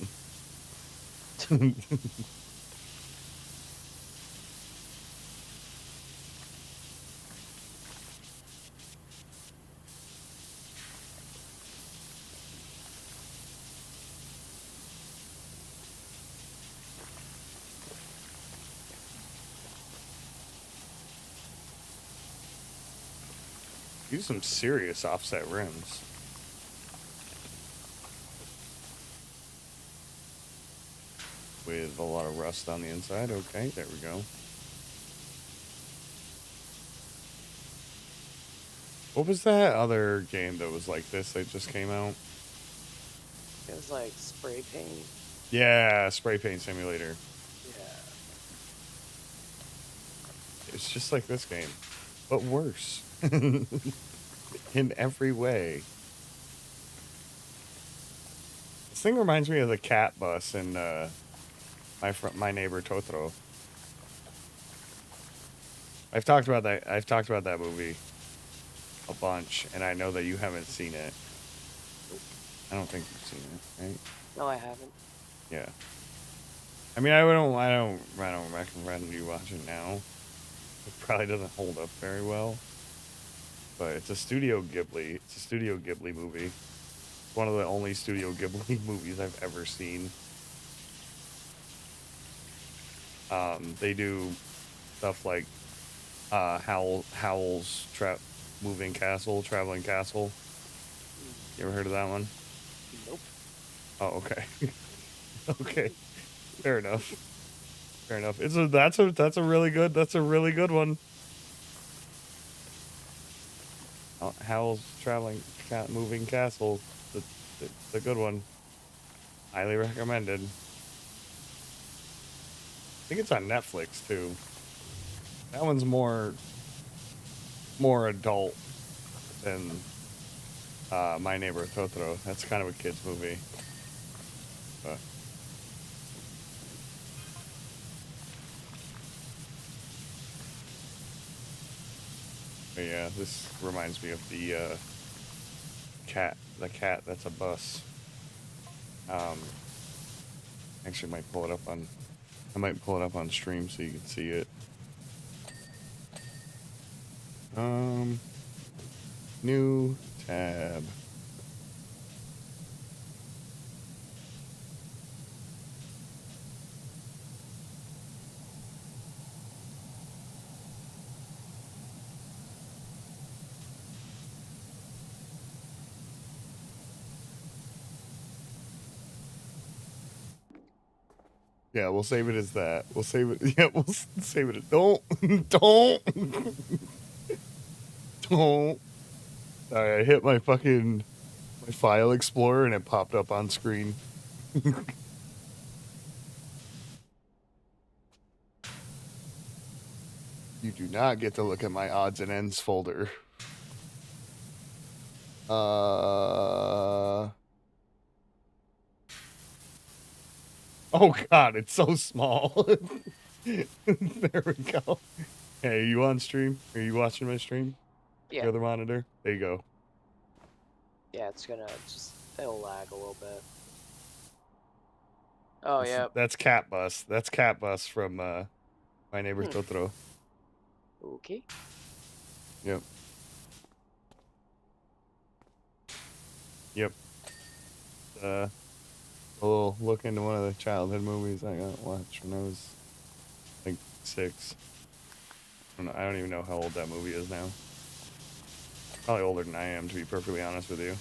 Use some serious offset rims. With a lot of rust on the inside. Okay, there we go. What was that other game that was like this that just came out? It was like spray paint. Yeah, spray paint simulator. Yeah. It's just like this game, but worse. In every way. This thing reminds me of the cat bus in my neighbor Totoro. I've talked about that movie a bunch, and I know that you haven't seen it. I don't think you've seen it, right? No, I haven't. Yeah. I mean, I don't recommend you watch it now. It probably doesn't hold up very well. But it's a Studio Ghibli. It's a Studio Ghibli movie. It's one of the only Studio Ghibli movies I've ever seen. They do stuff like Howl's Traveling Castle. You ever heard of that one? Nope. Oh, okay. Okay. Fair enough. Fair enough. That's a really good one. Howl's Moving Castle. The good one. Highly recommended. I think it's on Netflix too. That one's more adult than My Neighbor Totoro. That's kind of a kid's movie. But yeah, this reminds me of the cat that's a bus. Actually I might pull it up on stream so you can see it. New tab. Yeah, we'll save it as that. We'll save it. Yeah, we'll save it. Don't. Sorry, I hit my file explorer and it popped up on screen. You do not get to look at my odds and ends folder. Oh God, it's so small. There we go. Hey, are you on stream? Are you watching my stream? Yeah. The other monitor? There you go. Yeah, it'll lag a little bit. Oh, yeah. That's Cat Bus. That's Cat Bus from My Neighbor Totoro. Okay. Yep. Yep. A little look into one of the childhood movies I got watched when I was like 6. I don't even know how old that movie is now. Probably older than I am, to be perfectly honest with you.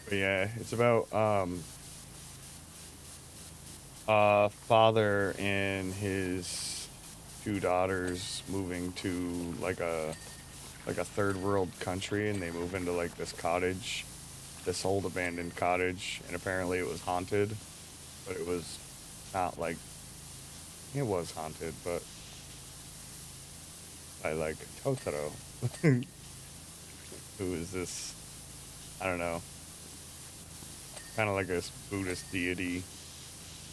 But yeah, it's about a father and his 2 daughters moving to like a third world country, and they move into like this old abandoned cottage, and apparently it was haunted, but it was not like, it was haunted, but by like Totoro, who is this, I don't know, kind of like a Buddhist deity.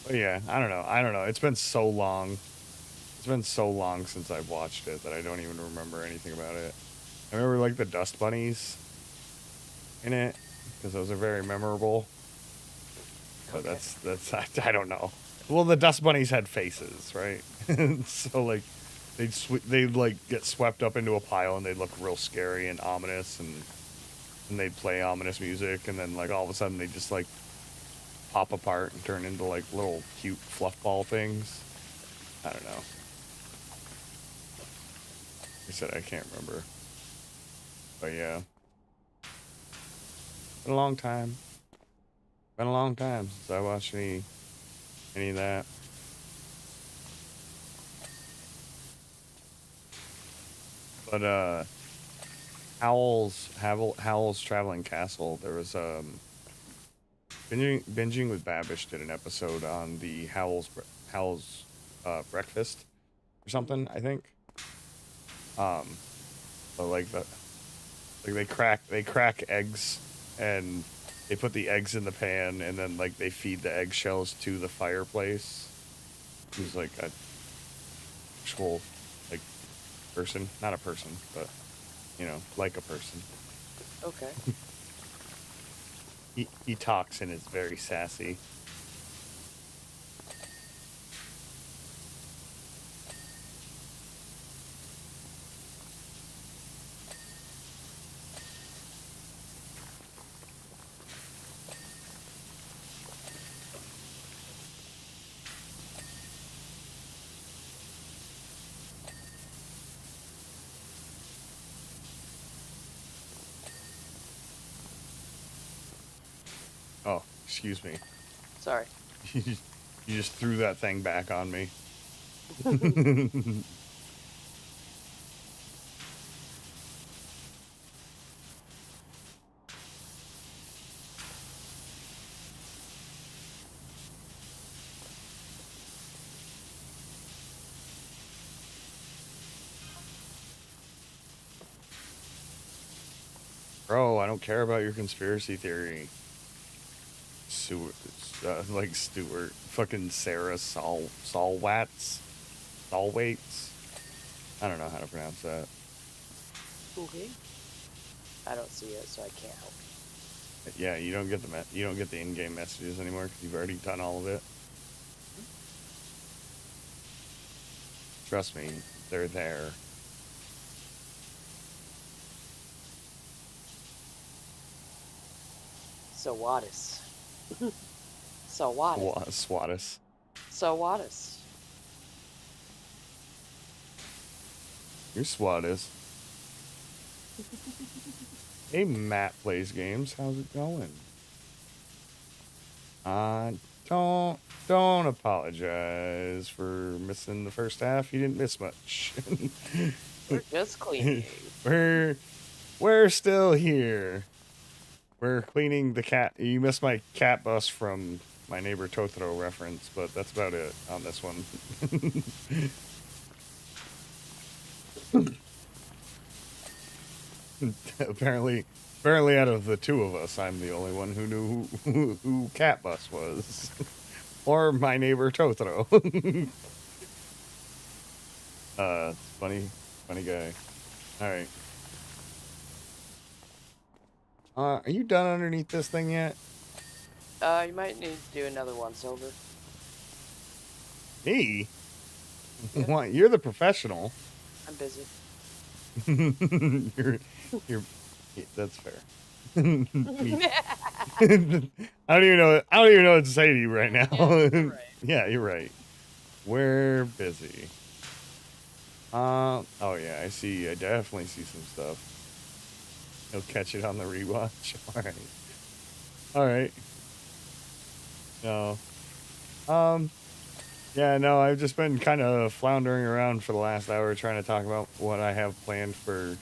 But yeah, I don't know. It's been so long since I've watched it that I don't even remember anything about it. I remember like the dust bunnies in it, because those are very memorable. But okay. that's I don't know. Well, the dust bunnies had faces, right? So like they'd like get swept up into a pile and they'd look real scary and ominous, and they'd play ominous music, and then like all of a sudden they just like pop apart and turn into like little cute fluff ball things. I don't know. Like I said, I can't remember. But yeah. Been a long time. Been a long time since I watched any of that. But Howl's Traveling Castle, there was binging with Babish did an episode on the Howl's breakfast or something, I think. So like they crack eggs, and they put the eggs in the pan, and then like they feed the eggshells to the fireplace. Who's like a actual like person, not a person, but you know, like a person. Okay. He talks and is very sassy. Oh, excuse me. Sorry. You just threw that thing back on me. Bro, I don't care about your conspiracy theory. Stewart, like Stewart, fucking Sarah Salwaits. I don't know how to pronounce that. Okay. I don't see it, so I can't help. Yeah, you don't get the in-game messages anymore because you've already done all of it. Trust me, they're there. So what is? So what is? Swatus. So what is? You're Swatus. Hey, Matt plays games. How's it going? Don't apologize for missing the first half. You didn't miss much. We're just cleaning. We're still here. We're cleaning the cat. You missed my cat bus from my neighbor Totoro reference, but that's about it on this one. apparently out of the two of us, I'm the only one who knew who cat bus was. Or my neighbor Totoro. Funny guy. Alright. Are you done underneath this thing yet? You might need to do another one, Silver. Me? Yeah. What? You're the professional. I'm busy. you're that's fair. I don't even know what to say to you right now. Yeah, you're right. Yeah, you're right. We're busy. Oh yeah, I definitely see some stuff. He'll catch it on the rewatch. All right. No. Yeah, no, I've just been kind of floundering around for the last hour trying to talk about what I have planned for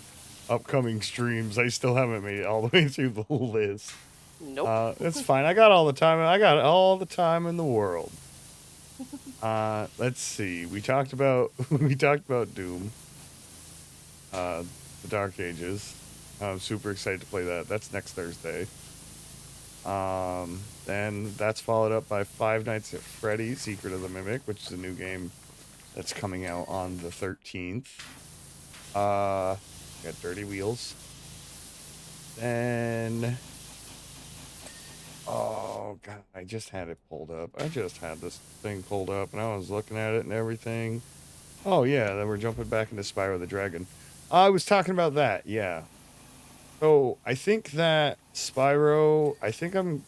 upcoming streams. I still haven't made it all the way through the list. Nope. It's fine. I got all the time in the world. Let's see. We talked about Doom. The Dark Ages. I'm super excited to play that. That's next Thursday. Then that's followed up by Five Nights at Freddy's Secret of the Mimic, which is a new game that's coming out on the 13th. Got Dirty Wheels. Then, oh god, I just had it pulled up. I just had this thing pulled up and I was looking at it and everything. Oh yeah, then we're jumping back into Spyro the Dragon. I was talking about that, yeah. So I think that Spyro, I think I'm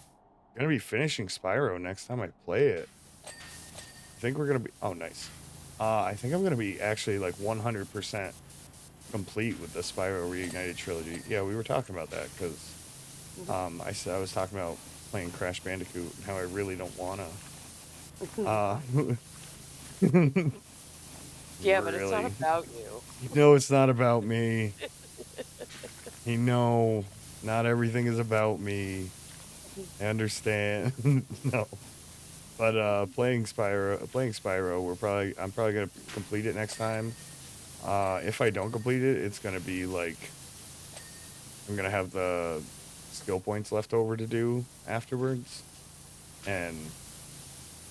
gonna be finishing Spyro next time I play it. I think we're gonna be, oh nice. I think I'm gonna be actually like 100% complete with the Spyro Reignited trilogy. Yeah, we were talking about that because I was talking about playing Crash Bandicoot and how I really don't wanna. Yeah, but it's not about you. No, it's not about me. You know, not everything is about me. I understand. No. But playing Spyro, I'm probably gonna complete it next time. If I don't complete it, it's gonna be like I'm gonna have the skill points left over to do afterwards, and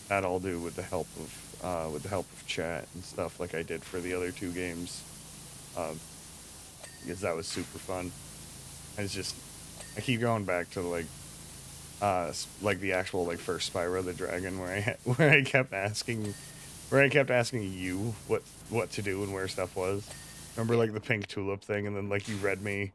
that I'll do with the help of chat and stuff like I did for the other two games, because that was super fun. I keep going back to like the actual like first Spyro the Dragon where I kept asking you what to do and where stuff was. Remember like the pink tulip thing, and then like you read me,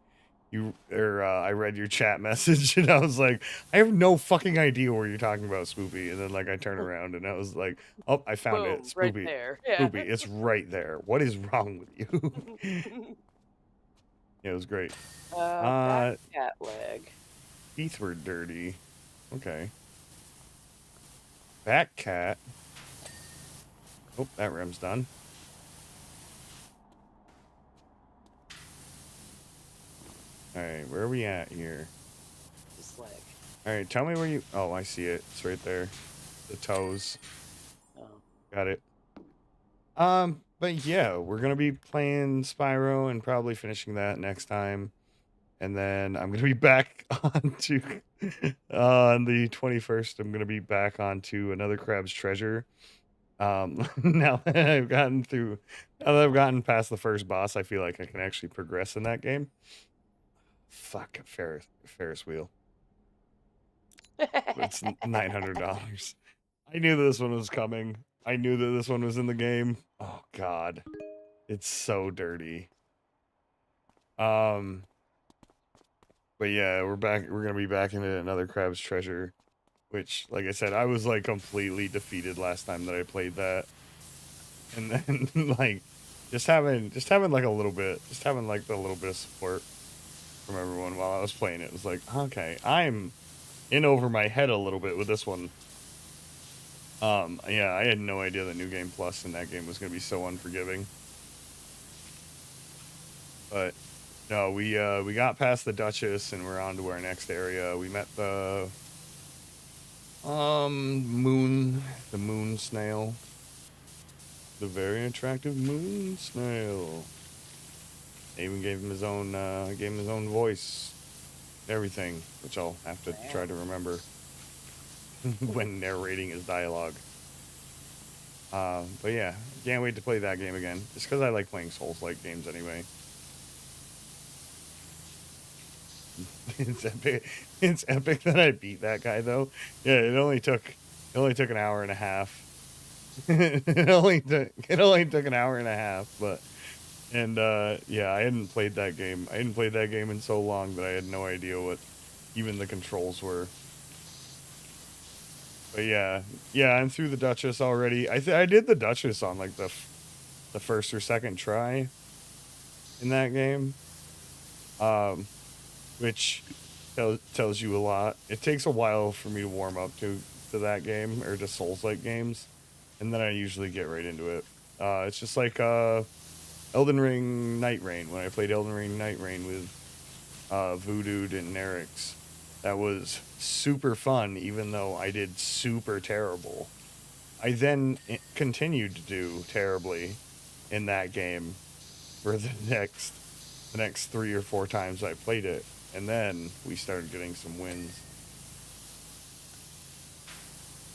I read your chat message, and I was like, I have no fucking idea what you're talking about, Spoopy. And then like I turn around and I was like, oh, I found Boom, it, right Spoopy. there. Yeah. Spoopy, it's right there. What is wrong with you? Yeah, it was great. Back cat leg. Teeth were dirty. Okay. Back cat. Oh, that rim's done. Alright, where are we at here? This leg. Alright, tell me where you... Oh, I see it. It's right there. The toes. Oh. Got it. But yeah, we're gonna be playing Spyro and probably finishing that next time. And then I'm gonna be back onto... on the 21st, I'm gonna be back onto another Crab's Treasure. Now that I've gotten past the first boss, I feel like I can actually progress in that game. Fuck, Ferris wheel. It's $900. I knew this one was coming. I knew that this one was in the game. Oh god, it's so dirty. But yeah, we're back. We're gonna be back into another Crab's Treasure, which, like I said, I was like completely defeated last time that I played that, and then like just having like a little bit, of support from everyone while I was playing it was like, okay, I'm in over my head a little bit with this one. Yeah, I had no idea that New Game Plus in that game was going to be so unforgiving. But no, we got past the Duchess and we're on to our next area. We met the moon snail. The very attractive moon snail. They even gave him his own voice. Everything, which I'll have to try to remember when narrating his dialogue. But yeah, can't wait to play that game again. Just because I like playing Souls-like games anyway. It's epic. It's epic that I beat that guy though. Yeah, it only took an hour and a half. it only took an hour and a half, but yeah, I hadn't played that game. I hadn't played that game in so long that I had no idea what even the controls were. But yeah, I'm through the Duchess already. I did the Duchess on like the first or second try in that game, which tells you a lot. It takes a while for me to warm up to that game or to Souls-like games, and then I usually get right into it. It's just like Elden Ring Night Rain. When I played Elden Ring Night Rain with Voodoo and Nerix, that was super fun, even though I did super terrible. I then continued to do terribly in that game for the next 3 or 4 times I played it, and then we started getting some wins.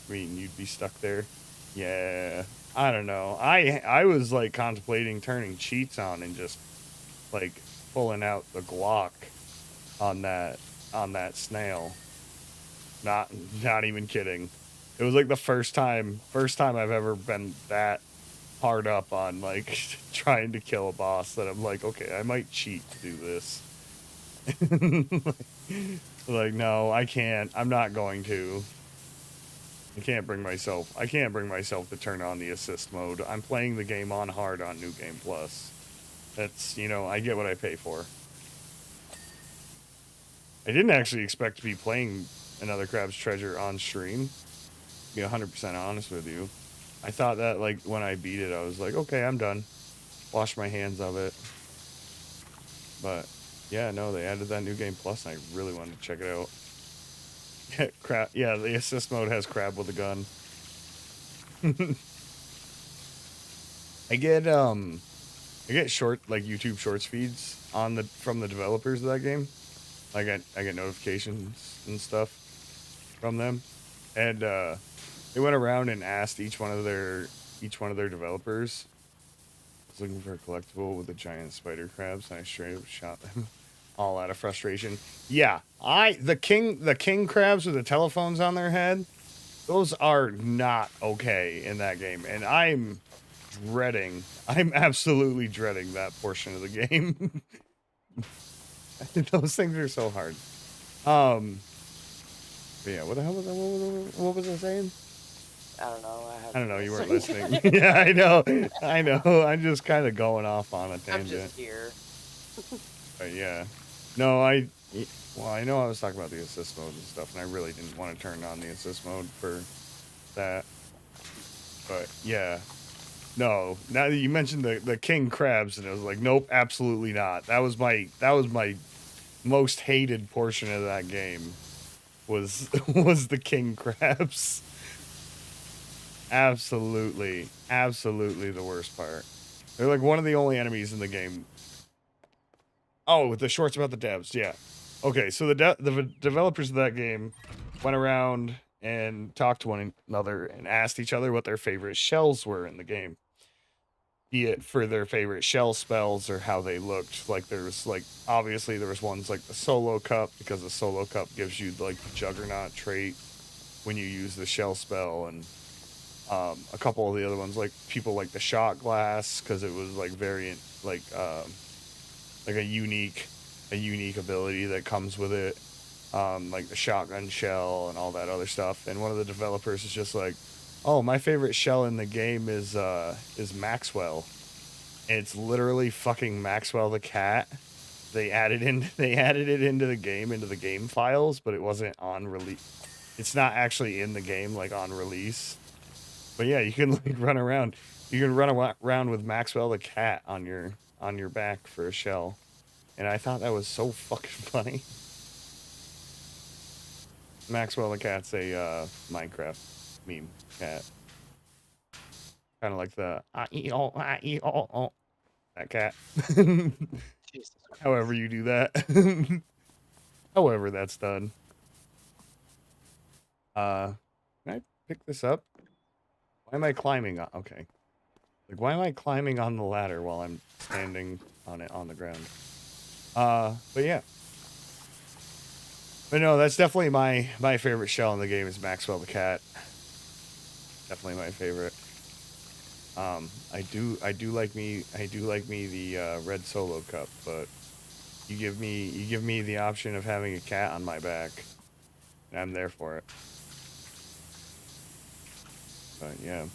I mean, you'd be stuck there. Yeah, I don't know. I was like contemplating turning cheats on and just like pulling out the Glock on that snail. Not even kidding. It was like the first time I've ever been that hard up on like trying to kill a boss that I'm like, okay, I might cheat to do this. Like, no, I can't. I'm not going to. I can't bring myself to turn on the assist mode. I'm playing the game on hard on New Game Plus. That's, I get what I pay for. I didn't actually expect to be playing another Crab's Treasure on stream, to be 100% honest with you. I thought that, like, when I beat it, I was like, okay, I'm done. Wash my hands of it. But, yeah, no, they added that New Game Plus, and I really wanted to check it out. Yeah, the assist mode has Crab with a gun. I get short, like, YouTube Shorts feeds from the developers of that game. I get notifications and stuff from them, and they went around and asked each one of their developers. I was looking for a collectible with the giant spider crabs, and I straight up shot them all out of frustration. Yeah, the king crabs with the telephones on their head, those are not okay in that game, and I'm absolutely dreading that portion of the game. Those things are so hard. Yeah, what the hell was that? What was I saying? I don't know. I don't know. You weren't listening. Yeah, I know. I'm just kind of going off on a tangent. I'm just here. But yeah, no, I know I was talking about the assist mode and stuff, and I really didn't want to turn on the assist mode for that. But yeah, no. Now that you mentioned the king crabs, and I was like, nope, absolutely not. That was my most hated portion of that game. Was the king crabs. Absolutely the worst part. They're like one of the only enemies in the game. Oh, with the shorts about the devs, yeah. Okay, so the developers of that game went around and talked to one another and asked each other what their favorite shells were in the game. Be it for their favorite shell spells or how they looked. Like there's like obviously there was ones like the solo cup, because the solo cup gives you like the juggernaut trait when you use the shell spell, and a couple of the other ones like people like the shot glass because it was like variant like a unique ability that comes with it, like the shotgun shell and all that other stuff. And one of the developers is just like, oh, my favorite shell in the game is Maxwell. And it's literally fucking Maxwell the cat. They added it into the game files, but it wasn't on release. It's not actually in the game like on release. But yeah, you can like run around. You can run around with Maxwell the cat on your back for a shell. And I thought that was so fucking funny. Maxwell the cat's a Minecraft meme cat. Kind of like the that cat. However you do that. However that's done. Can I pick this up? Why am I climbing on? Okay. Like, why am I climbing on the ladder while I'm standing on it on the ground? But yeah. But no, that's definitely my favorite shell in the game is Maxwell the cat. Definitely my favorite. I do like me the red solo cup, but you give me the option of having a cat on my back, and I'm there for it. But yeah.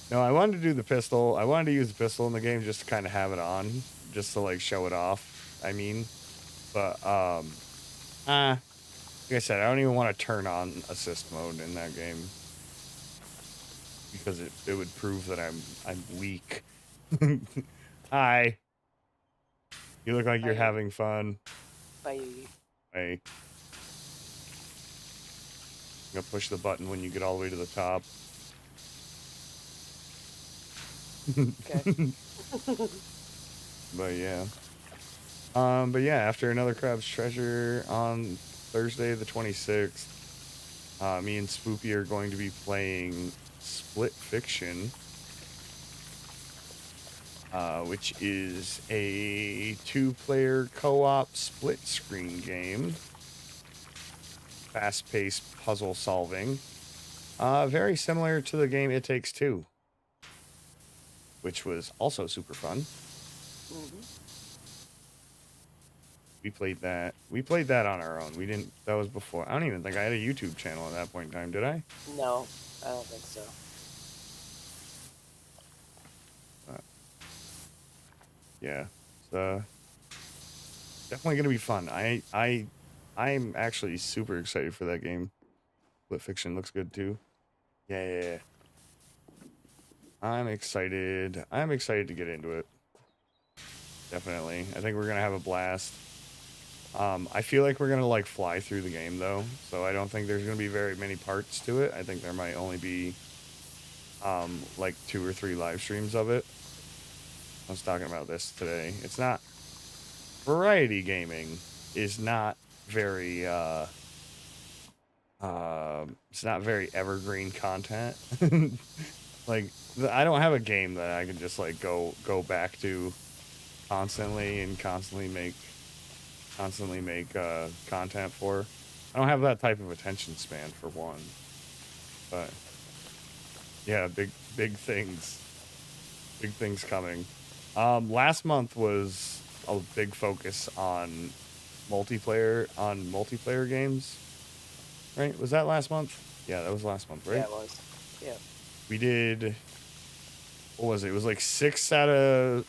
No, I wanted to do the pistol. I wanted to use the pistol in the game just to kind of have it on, just to like show it off. I mean, but like I said, I don't even want to turn on assist mode in that game because it would prove that I'm weak. Hi. You look like you're having fun. Bye. Hey. I'm gonna push the button when you get all the way to the top. Okay. But yeah. But yeah, after another Crab's Treasure on Thursday the 26th, me and Spoopy are going to be playing Split Fiction, which is a 2-player co-op split screen game. Fast-paced puzzle solving. Very similar to the game It Takes Two, which was also super fun. Mm-hmm. We played that on our own. We didn't, that was before. I don't even think I had a YouTube channel at that point in time, did I? No, I don't think so. Yeah. So definitely gonna be fun. I'm actually super excited for that game. Split Fiction looks good too. Yeah. I'm excited to get into it. Definitely. I think we're gonna have a blast. I feel like we're gonna like fly through the game though, so I don't think there's gonna be very many parts to it. I think there might only be like 2 or 3 live streams of it. I was talking about this today. It's not variety gaming is not very it's not very evergreen content. Like I don't have a game that I can just like go back to constantly and constantly make constantly make content for. I don't have that type of attention span for one. But yeah, big things. Big things coming. Last month was a big focus on multiplayer games. Right? Was that last month? Yeah, that was last month, right? Yeah, it was. Yeah. We did, what was it? It was like 6 or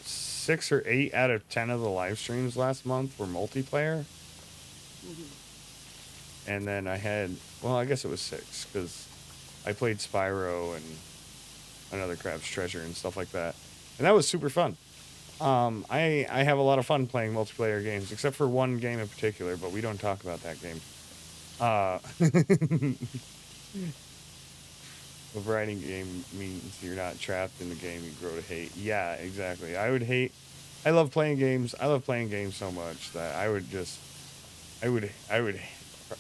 8 out of 10 of the live streams last month were multiplayer. And then I had, well, I guess it was 6 because I played Spyro and another Crab's Treasure and stuff like that. And that was super fun. I have a lot of fun playing multiplayer games, except for one game in particular, but we don't talk about that game. A writing game means you're not trapped in the game you grow to hate. Yeah, exactly. I love playing games. I love playing games so much that I would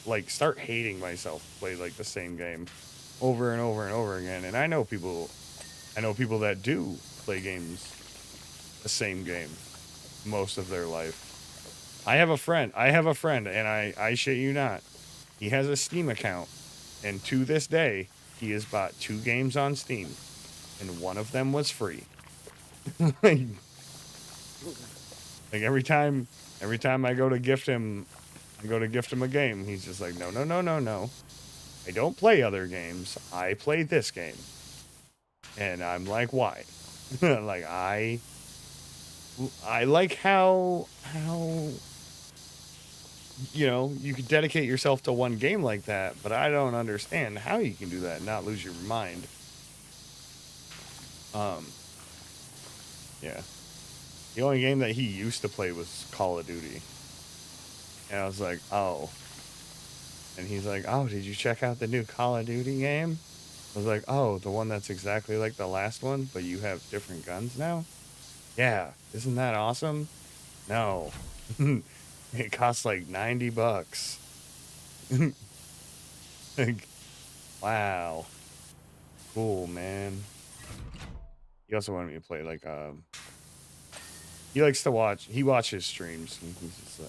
like start hating myself to play like the same game over and over and over again. And I know people that do play games the same game most of their life. I have a friend, and I shit you not. He has a Steam account, and to this day, he has bought 2 games on Steam, and one of them was free. like every time I go to gift him a game, he's just like, no. I don't play other games. I play this game. And I'm like, why? Like, I like how you could dedicate yourself to one game like that, but I don't understand how you can do that and not lose your mind. Yeah. The only game that he used to play was Call of Duty. And I was like, oh. And he's like, oh, did you check out the new Call of Duty game? I was like, oh, the one that's exactly like the last one, but you have different guns now? Yeah. Isn't that awesome? No. It costs like $90. Like, wow. Cool, man. He also wanted me to play like he watches streams, and he's just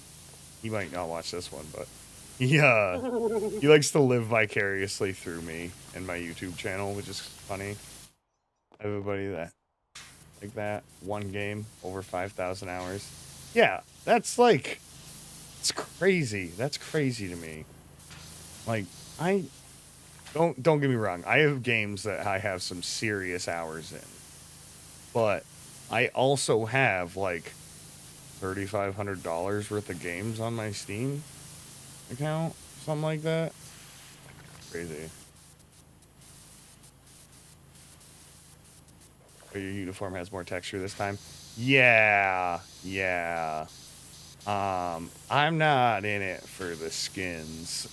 he might not watch this one, but he likes to live vicariously through me and my YouTube channel, which is funny. Everybody that like that one game over 5,000 hours. Yeah, that's like, it's crazy. That's crazy to me. Like, I don't get me wrong. I have games that I have some serious hours in, but I also have like $3,500 worth of games on my Steam account, something like that. Crazy. But your uniform has more texture this time. Yeah. I'm not in it for the skins.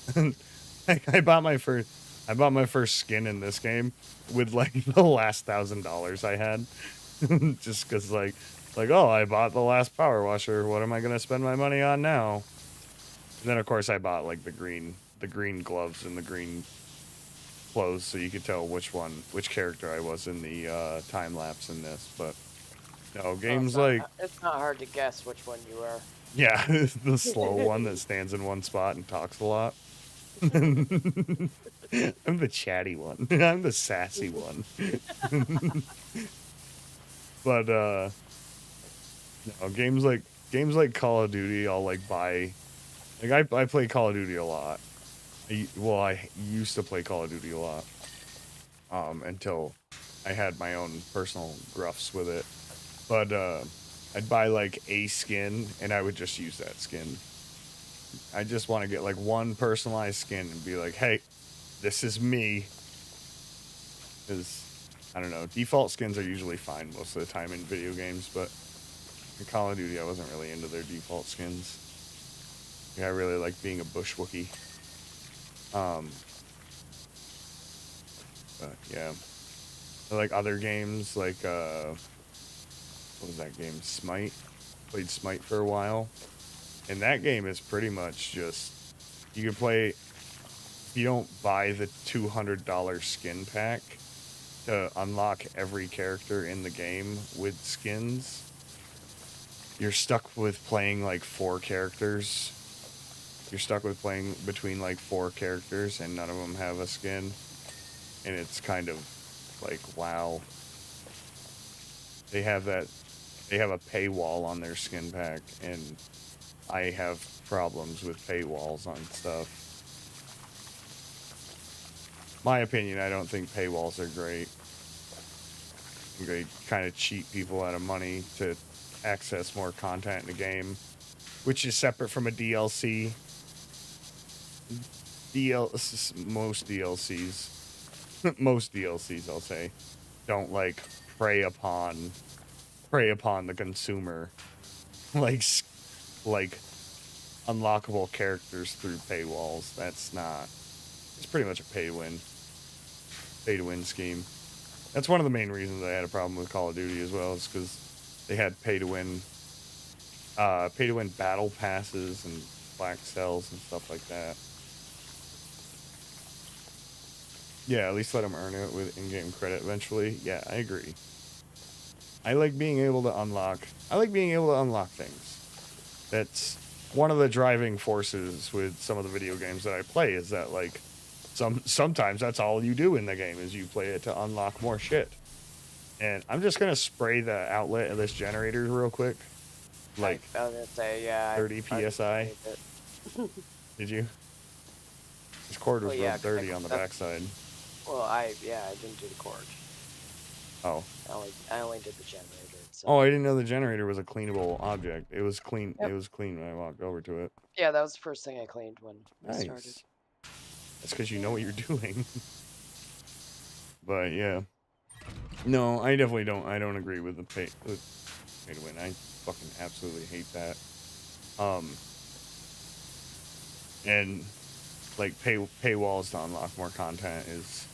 Like, I bought my first skin in this game with like the last $1,000 I had. Just because like, oh, I bought the last power washer. What am I gonna spend my money on now? And then of course I bought like the green gloves and the green clothes, so you could tell which character I was in the time lapse in this. But no, games it's not hard to guess which one you are. Yeah, the slow one that stands in one spot and talks a lot. I'm the chatty one. I'm the sassy one. But no, games like Call of Duty, I'll like buy. Like I play Call of Duty a lot. I used to play Call of Duty a lot. Until I had my own personal gruffs with it. But I'd buy like a skin and I would just use that skin. I just want to get like one personalized skin and be like, hey, this is me. Because, I don't know, default skins are usually fine most of the time in video games, but in Call of Duty I wasn't really into their default skins. Yeah, I really like being a bush Wookiee. But yeah. I like other games like what was that game? Smite. Played Smite for a while. And that game is pretty much just, you can play, if you don't buy the $200 skin pack to unlock every character in the game with skins, you're stuck with playing like 4 characters you're stuck with playing between like 4 characters and none of them have a skin, and it's kind of like, wow. They have a paywall on their skin pack, and I have problems with paywalls on stuff. My opinion, I don't think paywalls are great. They kind of cheat people out of money to access more content in the game, which is separate from a DLC. Most DLCs, I'll say, don't like prey upon the consumer, like unlockable characters through paywalls. It's pretty much a pay to win scheme. That's one of the main reasons I had a problem with Call of Duty as well, is because they had pay to win battle passes and black cells and stuff like that. Yeah, at least let them earn it with in-game credit eventually. Yeah, I agree. I like being able to unlock things. That's one of the driving forces with some of the video games that I play, is that like sometimes that's all you do in the game is you play it to unlock more shit. And I'm just gonna spray the outlet of this generator real quick. Like, I was gonna say, yeah, 30 psi. Did you? This cord was real dirty on the backside. Well, I didn't do the cord. Oh. I only did the generator. So. Oh, I didn't know the generator was a cleanable object. It was clean. Yep. It was clean when I walked over to it. Yeah, that was the first thing I cleaned when I started. That's because you know what you're doing. But yeah. No, I definitely don't. I don't agree with the pay to win. I fucking absolutely hate that. And like paywalls to unlock more content is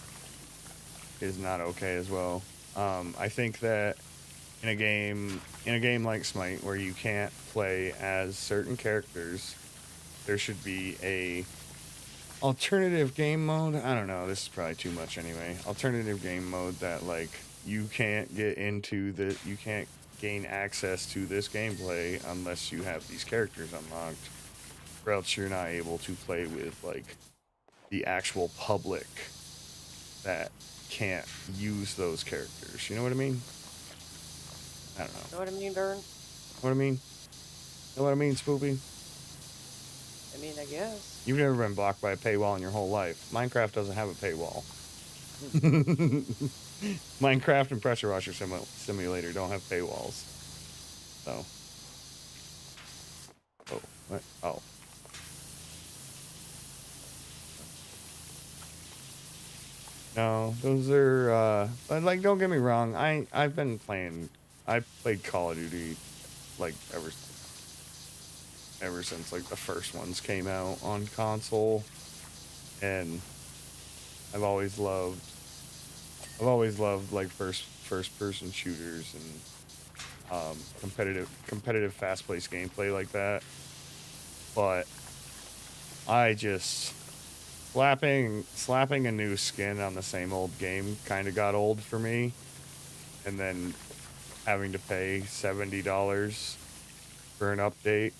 not okay as well. I think that in a game like Smite, where you can't play as certain characters, there should be a alternative game mode. I don't know, this is probably too much anyway. Alternative game mode that like you can't gain access to this gameplay unless you have these characters unlocked, or else you're not able to play with like the actual public that can't use those characters. You know what I mean? I don't know. Know what I mean, Darren? What I mean? Know what I mean, Spoopy? I mean, I guess. You've never been blocked by a paywall in your whole life. Minecraft doesn't have a paywall. Minecraft and Pressure Washer Simulator don't have paywalls. So. Oh, what? Oh. No, those are, like, don't get me wrong. I've been playing, I played Call of Duty, like, ever since, like, the first ones came out on console. And I've always loved, like, first person shooters and, competitive fast-paced gameplay like that. But I just... Slapping a new skin on the same old game kind of got old for me. And then having to pay $70 for an update,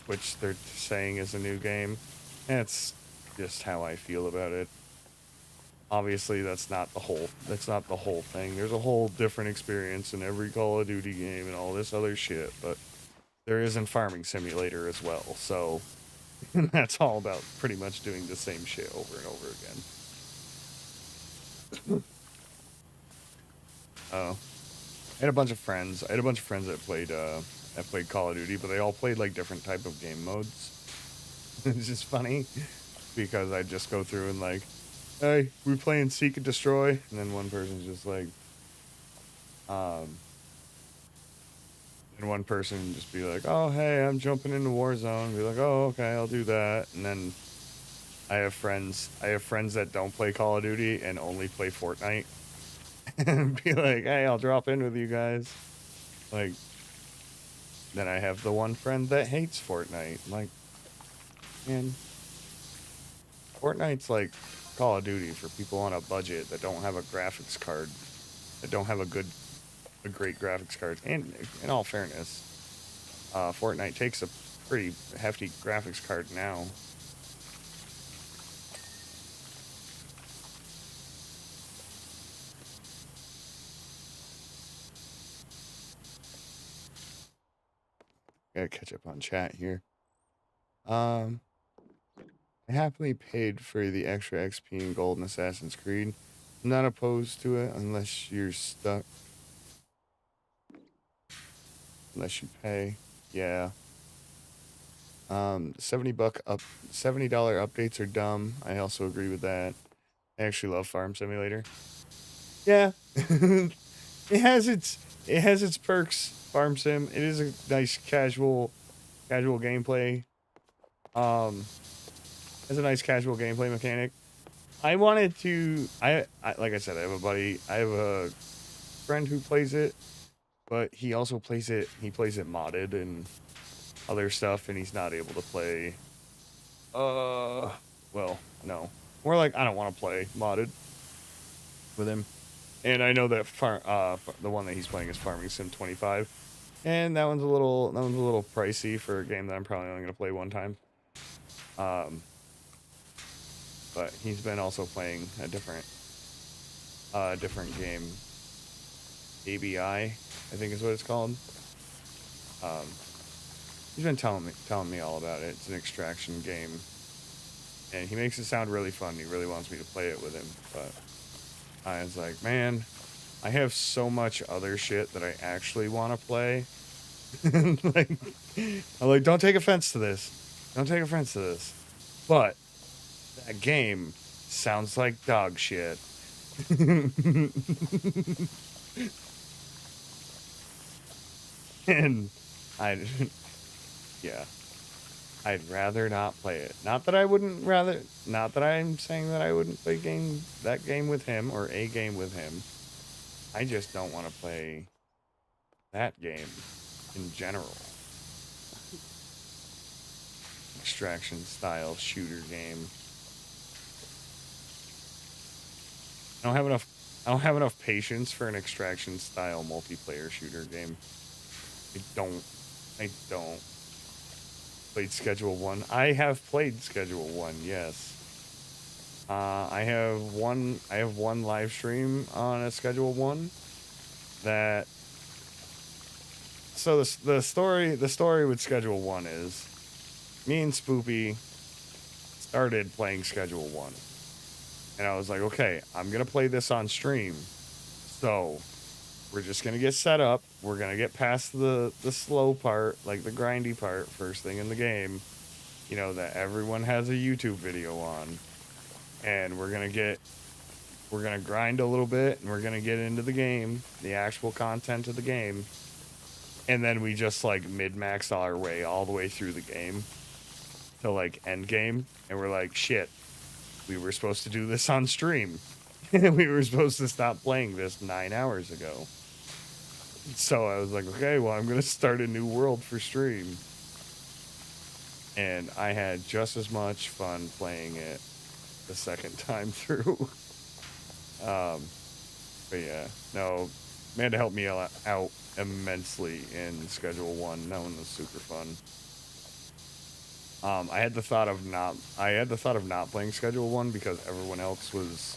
which they're saying is a new game. That's just how I feel about it. Obviously, that's not the whole thing. There's a whole different experience in every Call of Duty game and all this other shit, but there is in Farming Simulator as well, so... that's all about pretty much doing the same shit over and over again. Oh. I had a bunch of friends that played Call of Duty, but they all played like different type of game modes. It's just funny because I just go through and like, hey, we're playing Seek and Destroy, and then one person's just like, and one person just be like, oh, hey, I'm jumping into Warzone. Be like, oh, okay, I'll do that. And then I have friends that don't play Call of Duty and only play Fortnite. And be like, hey, I'll drop in with you guys. Like, then I have the one friend that hates Fortnite. I'm like, man, Fortnite's like Call of Duty for people on a budget that don't have a graphics card, that don't have a great graphics card. And in all fairness, Fortnite pretty hefty graphics card now. Gotta catch up on chat here. I happily paid for the extra XP and gold in Assassin's Creed. I'm not opposed to it unless you're stuck. Unless you pay. Yeah. $70 updates are dumb. I also agree with that. I actually love Farm Simulator. Yeah. it has its perks, Farm Sim. It is a nice casual gameplay. It's a nice casual gameplay mechanic. I wanted to I like I said, I have a friend who plays it, but he also plays it modded and other stuff, and he's not able to play well, no. More like I don't want to play modded with him. And I know that the one that he's playing is Farming Sim 25. And that one's a little pricey for a game that I'm probably only going to play one time. But he's been also playing a different game. ABI, I think is what it's called. He's been telling me all about it. It's an extraction game. And he makes it sound really fun. He really wants me to play it with him. But I was like, man, I have so much other shit that I actually want to play. I'm like, don't take offense to this. Don't take offense to this. But that game sounds like dog shit. And yeah, I'd rather not play it. Not that I'm saying that I wouldn't play that game with him or a game with him. I just don't want to play that game in general. Extraction style shooter game. I don't have enough patience for an extraction style multiplayer shooter game. I don't. Played Schedule 1. I have played Schedule 1, yes. I have one live stream on a Schedule 1 that. So the story with Schedule 1 is me and Spoopy started playing Schedule 1. And I was like, okay, I'm going to play this on stream. So we're just going to get set up. We're going to get past the slow part, like the grindy part, first thing in the game, you know, that everyone has a YouTube video on. And we're going to grind a little bit, and we're going to get into the game, the actual content of the game. And then we just, like, min-max our way all the way through the game to, like, end game. And we're like, shit, we were supposed to do this on stream. We were supposed to stop playing this 9 hours ago. So I was like, okay, well, I'm going to start a new world for stream. And I had just as much fun playing it the second time through. But yeah, no, Amanda helped me out immensely in Schedule 1. That one was super fun. I had the thought of not playing Schedule 1 because everyone else was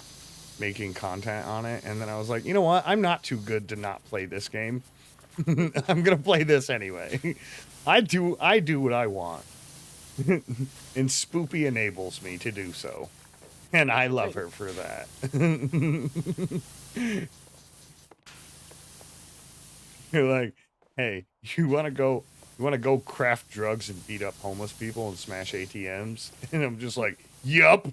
making content on it, and then I was like, you know what? I'm not too good to not play this game. I'm gonna play this anyway. I do what I want. And Spoopy enables me to do so. And I love her for that. You're like, hey, you wanna go craft drugs and beat up homeless people and smash ATMs? And I'm just like, yup.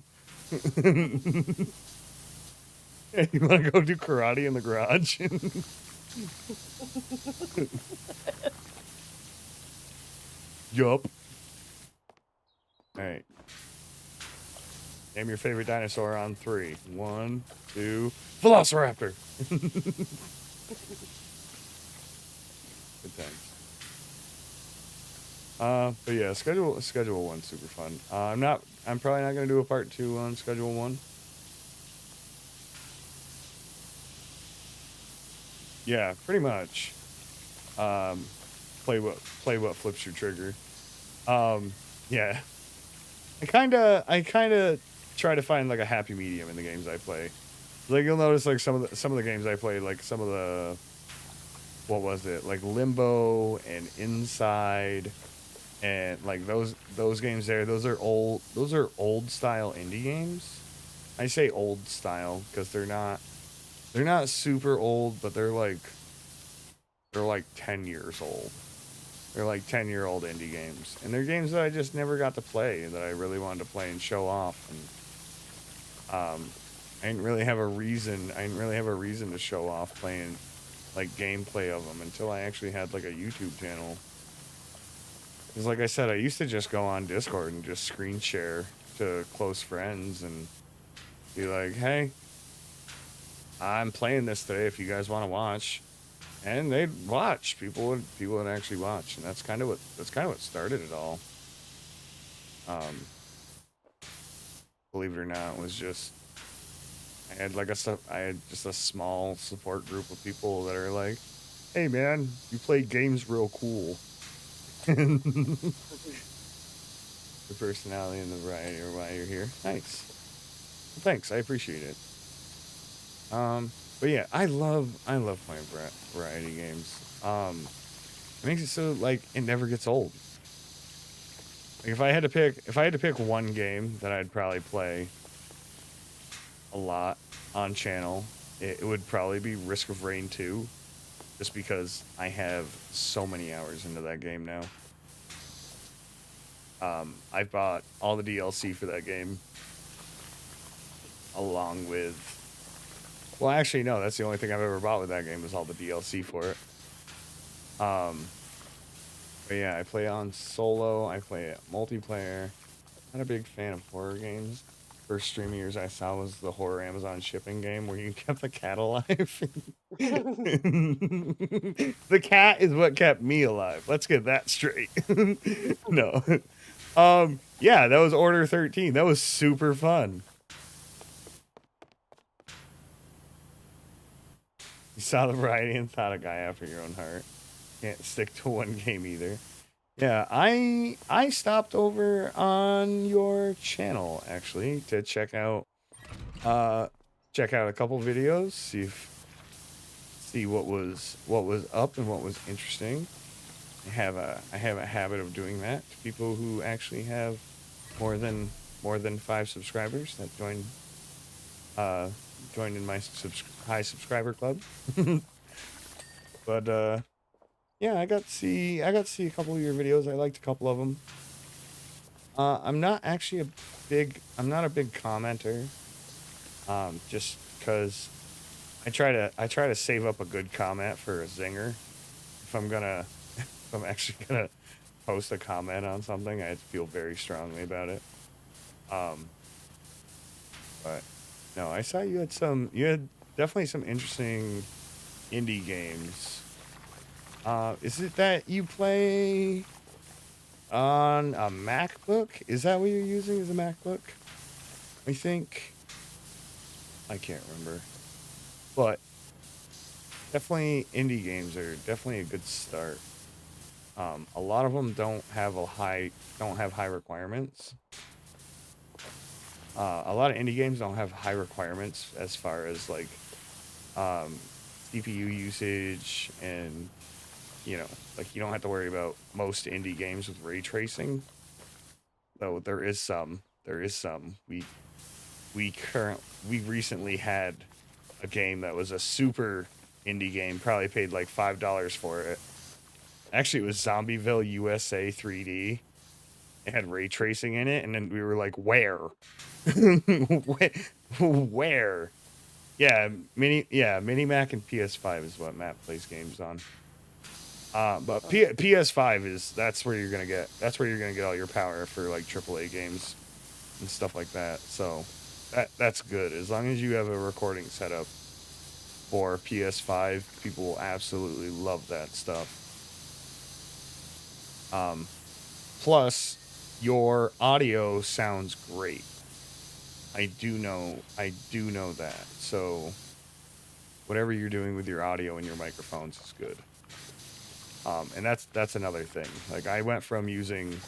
Hey, you wanna go do karate in the garage? Yup. Alright. Name your favorite dinosaur on 3. 1, 2, Velociraptor! Good times. But yeah, Schedule 1's super fun. I'm probably not gonna do a part 2 on Schedule 1. Yeah, pretty much. Play what flips your trigger. Yeah. I kinda try to find like a happy medium in the games I play. Like you'll notice like some of the games I play, like some of the what was it? Like Limbo and Inside and like those games there, those are old style indie games. I say old style because they're not super old, but they're like 10 years old. They're like 10-year-old indie games. And they're games that I just never got to play that I really wanted to play and show off. And I didn't really have a reason to show off playing like gameplay of them until I actually had like a YouTube channel. Because like I said, I used to just go on Discord and just screen share to close friends and be like, hey, I'm playing this today if you guys want to watch. And they'd watch. People would actually watch, and that's kind of what started it all. Um, believe it or not, it was just I had just a small support group of people that are like, "Hey man, you play games real cool." The personality and the variety are why you're here. Nice. Well, thanks, I appreciate it. But yeah, I love playing variety games. It makes it so like it never gets old. Like if I had to pick one game that I'd probably play a lot on channel, it would probably be Risk of Rain 2, just because I have so many hours into that game now. I bought all the DLC for that game along with. Well, actually, no. That's the only thing I've ever bought with that game was all the DLC for it. Um, but yeah, I play on solo. I play it multiplayer. Not a big fan of horror games. First stream years I saw was the horror Amazon shipping game where you kept the cat alive. The cat is what kept me alive. Let's get that straight. No. Yeah, that was Order 13. That was super fun. You saw the variety and thought a guy after your own heart. Can't stick to one game either. Yeah, I stopped over on your channel actually to uh check out a couple videos, see what was up and what was interesting. I have a habit of doing that to people who actually have more than 5 subscribers that uh joined in my high subscriber club. But yeah, I got to see a couple of your videos. I liked a couple of them. I'm not actually I'm not a big commenter. Just because I try to save up a good comment for a zinger. If I'm actually gonna post a comment on something, I have to feel very strongly about it. Um, but no, I saw you had definitely some interesting indie games. Is it that you play on a MacBook? Is that what you're using as a MacBook? I think. I can't remember. But definitely indie games are definitely a good start. A lot of them don't have high requirements. A lot of indie games don't have high requirements as far as like um, CPU usage and like you don't have to worry about most indie games with ray tracing. Though there is some. There is some. We recently had a game that was a super indie game. Probably paid like $5 for it. Actually, it was Zombieville USA 3D. It had ray tracing in it, and then we were like, "Where? Where?" Mini Mac and PS5 is what Matt plays games on. But PS5 that's where you're gonna get all your power for like AAA games and stuff like that. So that's good as long as you have a recording setup for PS5. People will absolutely love that stuff. Plus, your audio sounds great. I do know that. So whatever you're doing with your audio and your microphones is good. And that's another thing. Like I went from using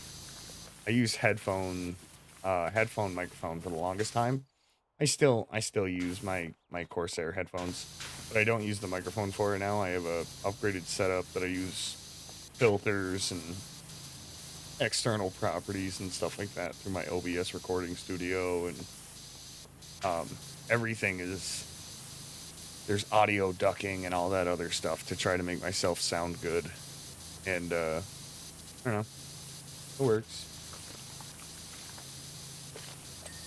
I used headphone microphone for the longest time. I still use my Corsair headphones, but I don't use the microphone for it now. I have a upgraded setup that I use filters and external properties and stuff like that through my OBS recording studio, and everything is, there's audio ducking and all that other stuff to try to make myself sound good. And I don't know, it works.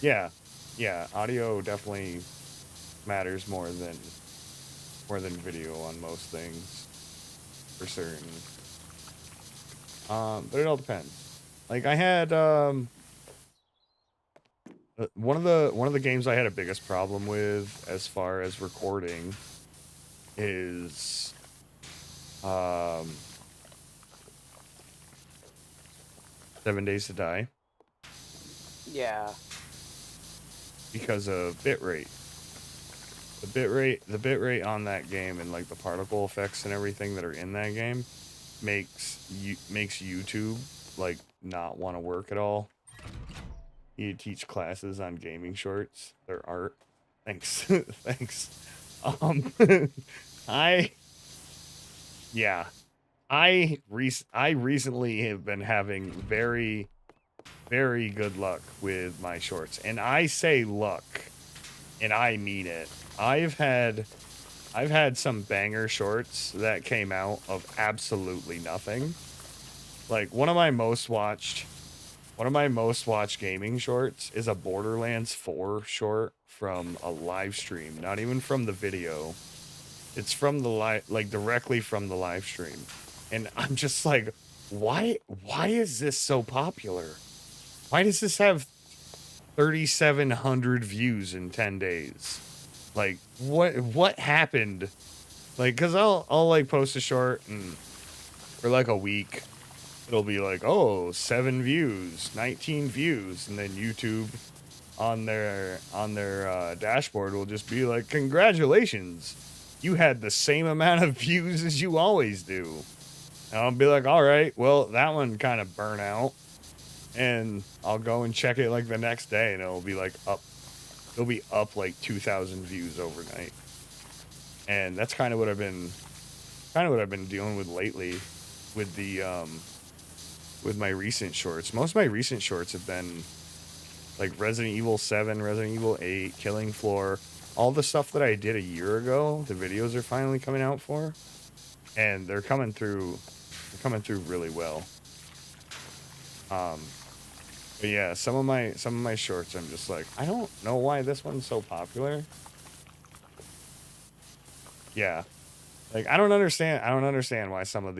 Yeah, audio definitely matters more than video on most things, for certain. But it all depends. Like I had one of the games I had a biggest problem with as far as recording is 7 Days to Die. Yeah. Because of bitrate. The bitrate on that game and like the particle effects and everything that are in that game makes YouTube like not want to work at all. You teach classes on gaming shorts. They're art. Thanks. Thanks. I recently have been having very, very good luck with my shorts. And I say luck, and I mean it. I've had some banger shorts that came out of absolutely nothing. Like one of my most watched gaming shorts is a Borderlands 4 short from a live stream, not even from the video. It's from the directly from the live stream. And I'm just like, why is this so popular? Why does this have 3,700 views in 10 days? Like, what happened? Like, cause I'll like post a short and for like a week, it'll be like, oh, 7 views, 19 views. And then YouTube on their dashboard will just be like, congratulations, you had the same amount of views as you always do. And I'll be like, all right, well, that one kind of burnt out. And I'll go and check it like the next day and it'll be like up. It'll be up like 2,000 views overnight. And that's kind of what I've been dealing with lately with the with my recent shorts. Most of my recent shorts have been like Resident Evil 7, Resident Evil 8, Killing Floor, all the stuff that I did a year ago. The videos are finally coming out for, and they're coming through really well. But yeah, some of my shorts, I'm just like, I don't know why this one's so popular. Yeah, like I don't understand why some of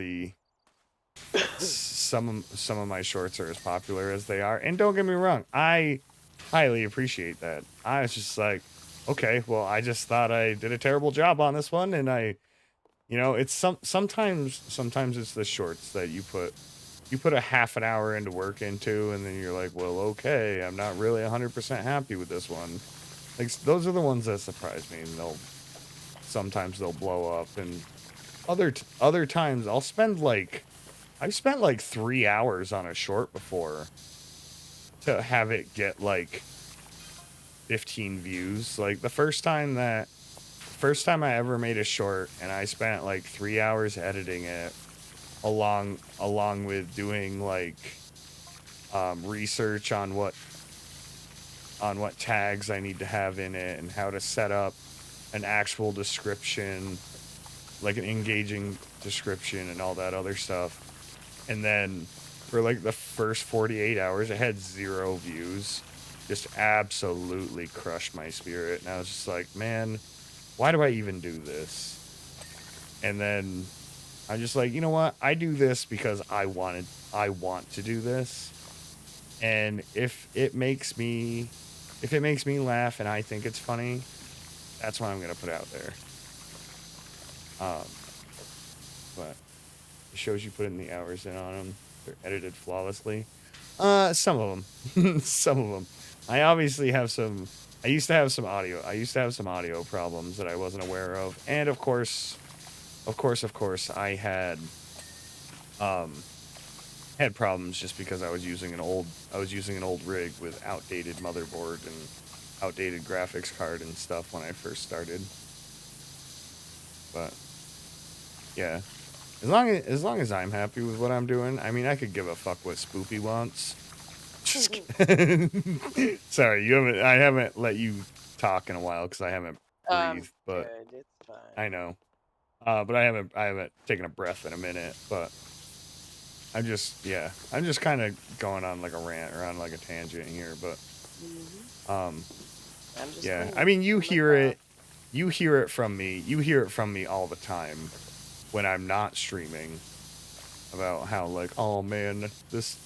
my shorts are as popular as they are. And don't get me wrong, I highly appreciate that. I was just like, okay, well, I just thought I did a terrible job on this one, and it's sometimes it's the shorts that you put a half an hour into work into, and then you're like, well, okay, I'm not really 100% happy with this one. Like, those are the ones that surprise me, and sometimes they'll blow up, and other times I've spent like 3 hours on a short before to have it get like 15 views. Like the first time I ever made a short, and I spent like 3 hours editing it, along with doing like research on what tags I need to have in it and how to set up an actual description, like an engaging description and all that other stuff. And then for like the first 48 hours, it had 0 views. Just absolutely crushed my spirit. And I was just like, man, why do I even do this? And then I'm just like, you know what? I do this because I want to do this. And if it makes me laugh and I think it's funny, that's what I'm going to put out there. But it shows you put in the hours in on them. They're edited flawlessly. Some of them. Some of them. I obviously have some. I used to have some audio problems that I wasn't aware of. And of course, I had had problems just because I was using an old rig with outdated motherboard and outdated graphics card and stuff when I first started. But yeah, as long as I'm happy with what I'm doing, I mean, I could give a fuck what Spoopy wants. Sorry, I haven't let you talk in a while because I haven't breathed. But good. It's fine. I know. But I haven't taken a breath in a minute. But I'm just kind of going on like a rant or on like a tangent here. But yeah, I mean, you hear it from me. You hear it from me all the time when I'm not streaming about how like, oh man, this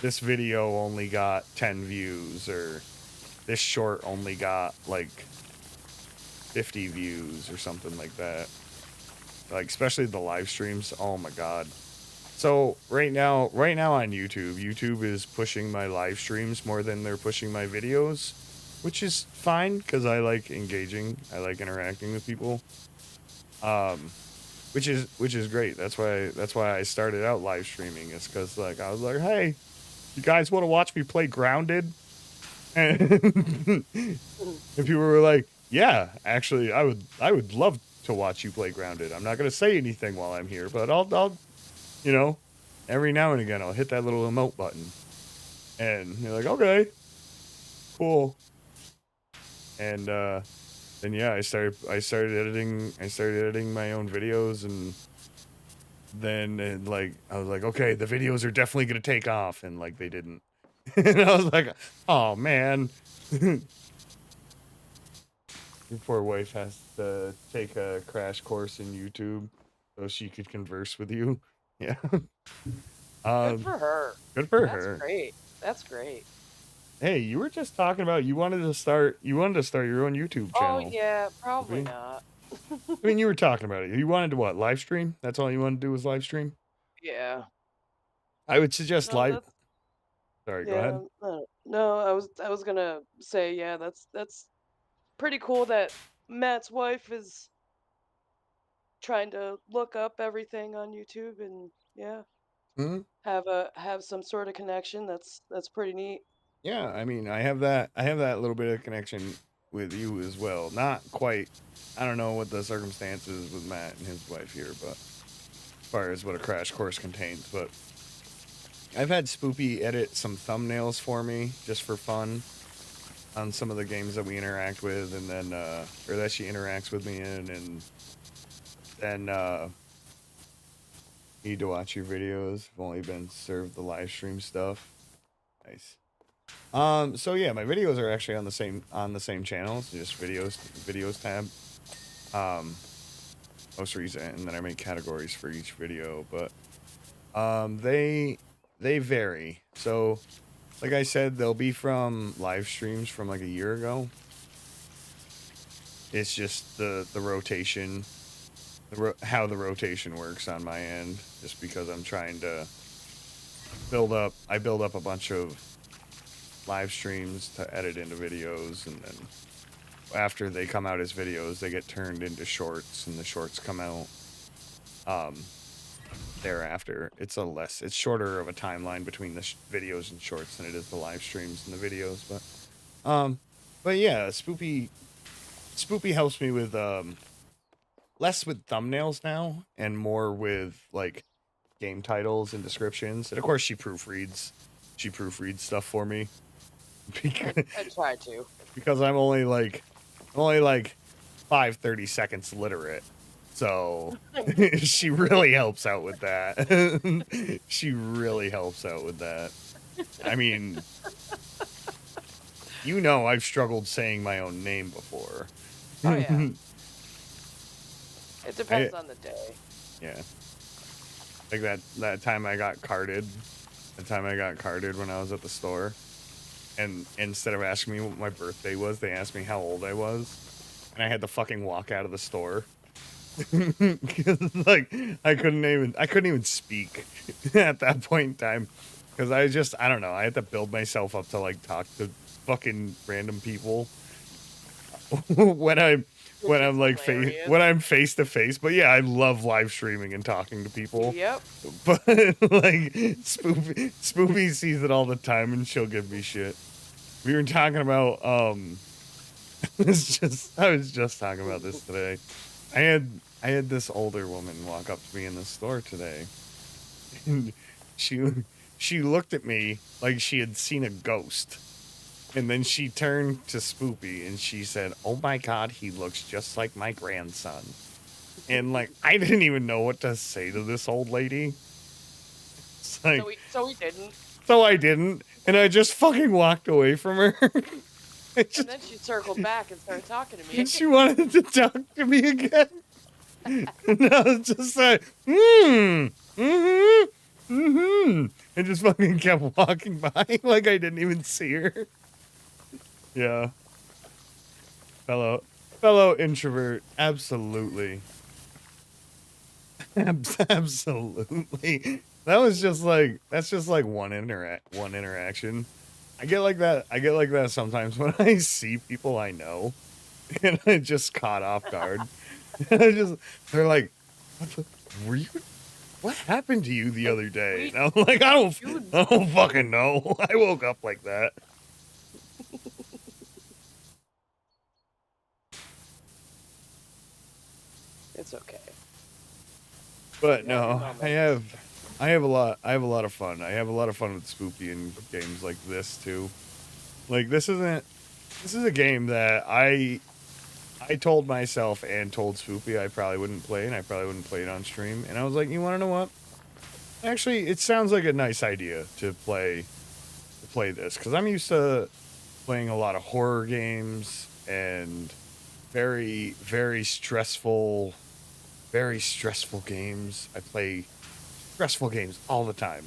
video only got 10 views, or this short only got like 50 views or something like that. Like, especially the live streams. Oh my god. So right now on YouTube is pushing my live streams more than they're pushing my videos, which is fine because I like engaging. I like interacting with people. Which is great. That's why I started out live streaming. It's because like I was like, hey, you guys want to watch me play Grounded? And people were like, yeah, actually, I would love to watch you play Grounded. I'm not gonna say anything while I'm here, but I'll you know, every now and again I'll hit that little emote button, and you're like, okay, cool. And then yeah, I started editing my own videos, and then like I was like, okay, the videos are definitely gonna take off, and like they didn't. And I was like, oh man. Your poor wife has to take a crash course in YouTube so she could converse with you. Yeah. Good for her. Good for her. That's great. That's great. Hey, you were just talking about you wanted to start your own YouTube channel. Oh yeah, probably not. I mean, you were talking about it. You wanted to what? Live stream? That's all you wanted to do was live stream? Yeah. I would suggest live. Sorry, go ahead. No, I was gonna say, yeah, that's pretty cool that Matt's wife is trying to look up everything on YouTube, and yeah, have some sort of connection. That's pretty neat. Yeah, I mean, I have that little bit of connection with you as well. Not quite. I don't know what the circumstances with Matt and his wife here, but as far as what a crash course contains, but I've had Spoopy edit some thumbnails for me just for fun on some of the games that we interact with, and then or that she interacts with me in, and then need to watch your videos. I've only been served the live stream stuff. Nice. So yeah, my videos are actually on the same channel. It's just videos tab. Most recent, and then I make categories for each video, but they vary. So like I said, they'll be from live streams from like a year ago. It's just the rotation, how the rotation works on my end, just because I'm trying to build up a bunch of live streams to edit into videos, and then after they come out as videos, they get turned into shorts, and the shorts come out thereafter. It's shorter of a timeline between the videos and shorts than it is the live streams and the videos, but yeah, Spoopy helps me with less with thumbnails now and more with like game titles and descriptions, and of course she proofreads stuff for me. I try to, because I'm only like 5-30 seconds literate, so she really helps out with that. She really helps out with that. I mean, I've struggled saying my own name before. Oh yeah. It depends on the day. Yeah. Like that time I got carded. The time I got carded when I was at the store. And instead of asking me what my birthday was, they asked me how old I was. And I had to fucking walk out of the store. Like, I couldn't even speak at that point in time. Because I don't know, I had to build myself up to, like, talk to fucking random people. when when I'm like hilarious. face to face. But yeah, I love live streaming and talking to people. Yep. But like Spoopy sees it all the time and she'll give me shit. We were talking about I was just talking about this today. I had this older woman walk up to me in the store today. And she looked at me like she had seen a ghost. And then she turned to Spoopy and she said, "Oh my God, he looks just like my grandson." And like, I didn't even know what to say to this old lady. It's like, so we didn't. So I didn't. And I just fucking walked away from her. And then she circled back and started talking to me. And she wanted to talk to me again. And I was just like, and just fucking kept walking by like I didn't even see her. Yeah. Fellow introvert, absolutely. Absolutely. That's just like one interaction. I get like that sometimes when I see people I know and I just caught off guard. They're like, what happened to you the other day? And I'm like, I don't fucking know. I woke up like that. It's okay. But no, I have a lot of fun. I have a lot of fun with Spoopy and games like this too. Like this is a game that I told myself and told Spoopy I probably wouldn't play, and I probably wouldn't play it on stream. And I was like, you want to know what? Actually, it sounds like a nice idea to play this, because I'm used to playing a lot of horror games and very, very stressful games. I play stressful games all the time.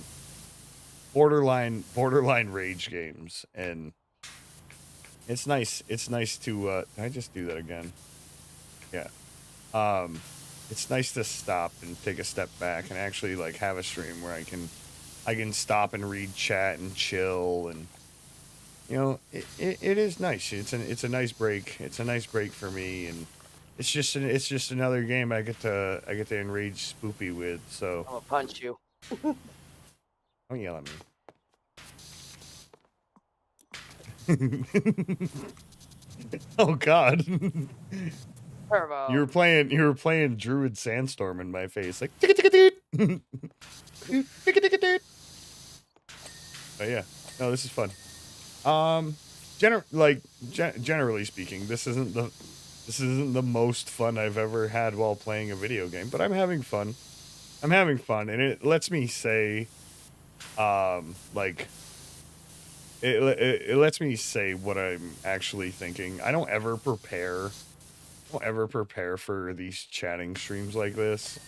Borderline rage games, and it's nice to can I just do that again? Yeah. It's nice to stop and take a step back and actually like have a stream where I can stop and read chat and chill, and you know, it is nice. It's a nice break. It's a nice break for me, and it's just another game I get to enrage Spoopy with. So I'm gonna punch you. Don't yell at me. Oh God. Turbo. You were playing Druid Sandstorm in my face, like Oh yeah. No, this is fun. Generally speaking, this isn't the most fun I've ever had while playing a video game, but I'm having fun. And it lets me say, it lets me say what I'm actually thinking. I don't ever prepare for these chatting streams like this.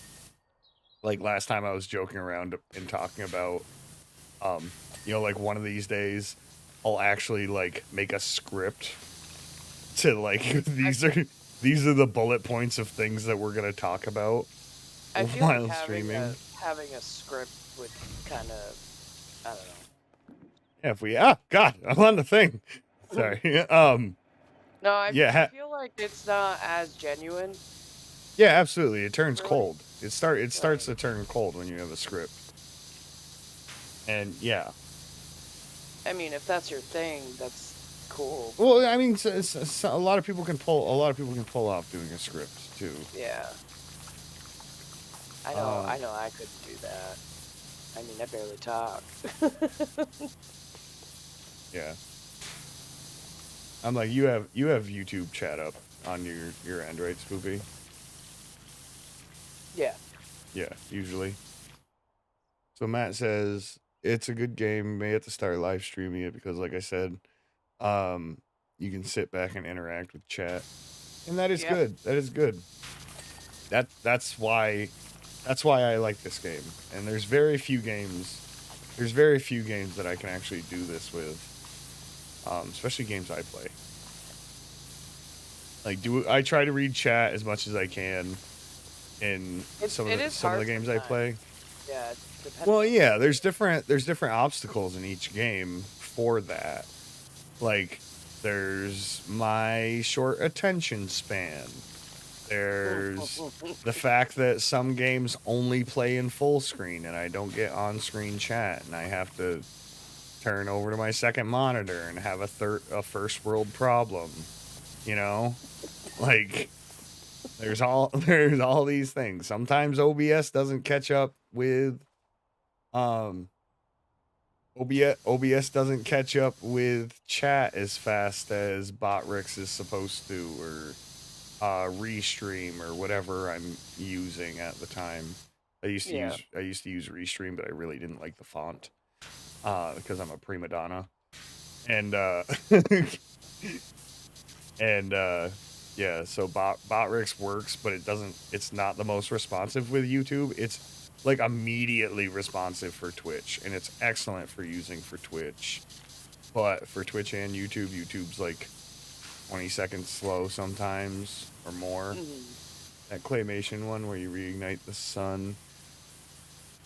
Like last time I was joking around and talking about, you know, like one of these days I'll actually like make a script to like these are the bullet points of things that we're gonna talk about while like streaming. Having a script would kind of, I don't know. Yeah, if we God, I'm on the thing. Sorry. No, I feel like it's not as genuine. Yeah, absolutely. It turns cold. It starts to turn cold when you have a script. And yeah. I mean, if that's your thing, that's cool. Well, I mean, a lot of people can pull off doing a script too. Yeah. I know I couldn't do that. I mean, I barely talk. Yeah. I'm like, you have YouTube chat up on your end, right, Spoopy? Yeah. Yeah, usually. So Matt says it's a good game. May have to start live streaming it because, like I said, you can sit back and interact with chat, and that is good. That is good. That's why I like this game. And there's very few games that I can actually do this with. Especially games I play. Like, I try to read chat as much as I can in some of the games I play. Yeah. Well, yeah, there's different obstacles in each game for that. Like, there's my short attention span. There's the fact that some games only play in full screen and I don't get on-screen chat and I have to turn over to my second monitor and have a first world problem, you know? Like there's all these things. Sometimes OBS doesn't catch up with OBS doesn't catch up with chat as fast as Botrix is supposed to, or Restream or whatever I'm using at the time. I used to use Restream, but I really didn't like the font because I'm a prima donna, and and yeah, so Botrix works, but it's not the most responsive with YouTube. It's like immediately responsive for Twitch, and it's excellent for using for Twitch. But for Twitch and YouTube, YouTube's like 20 seconds slow sometimes or more. That claymation one where you reignite the sun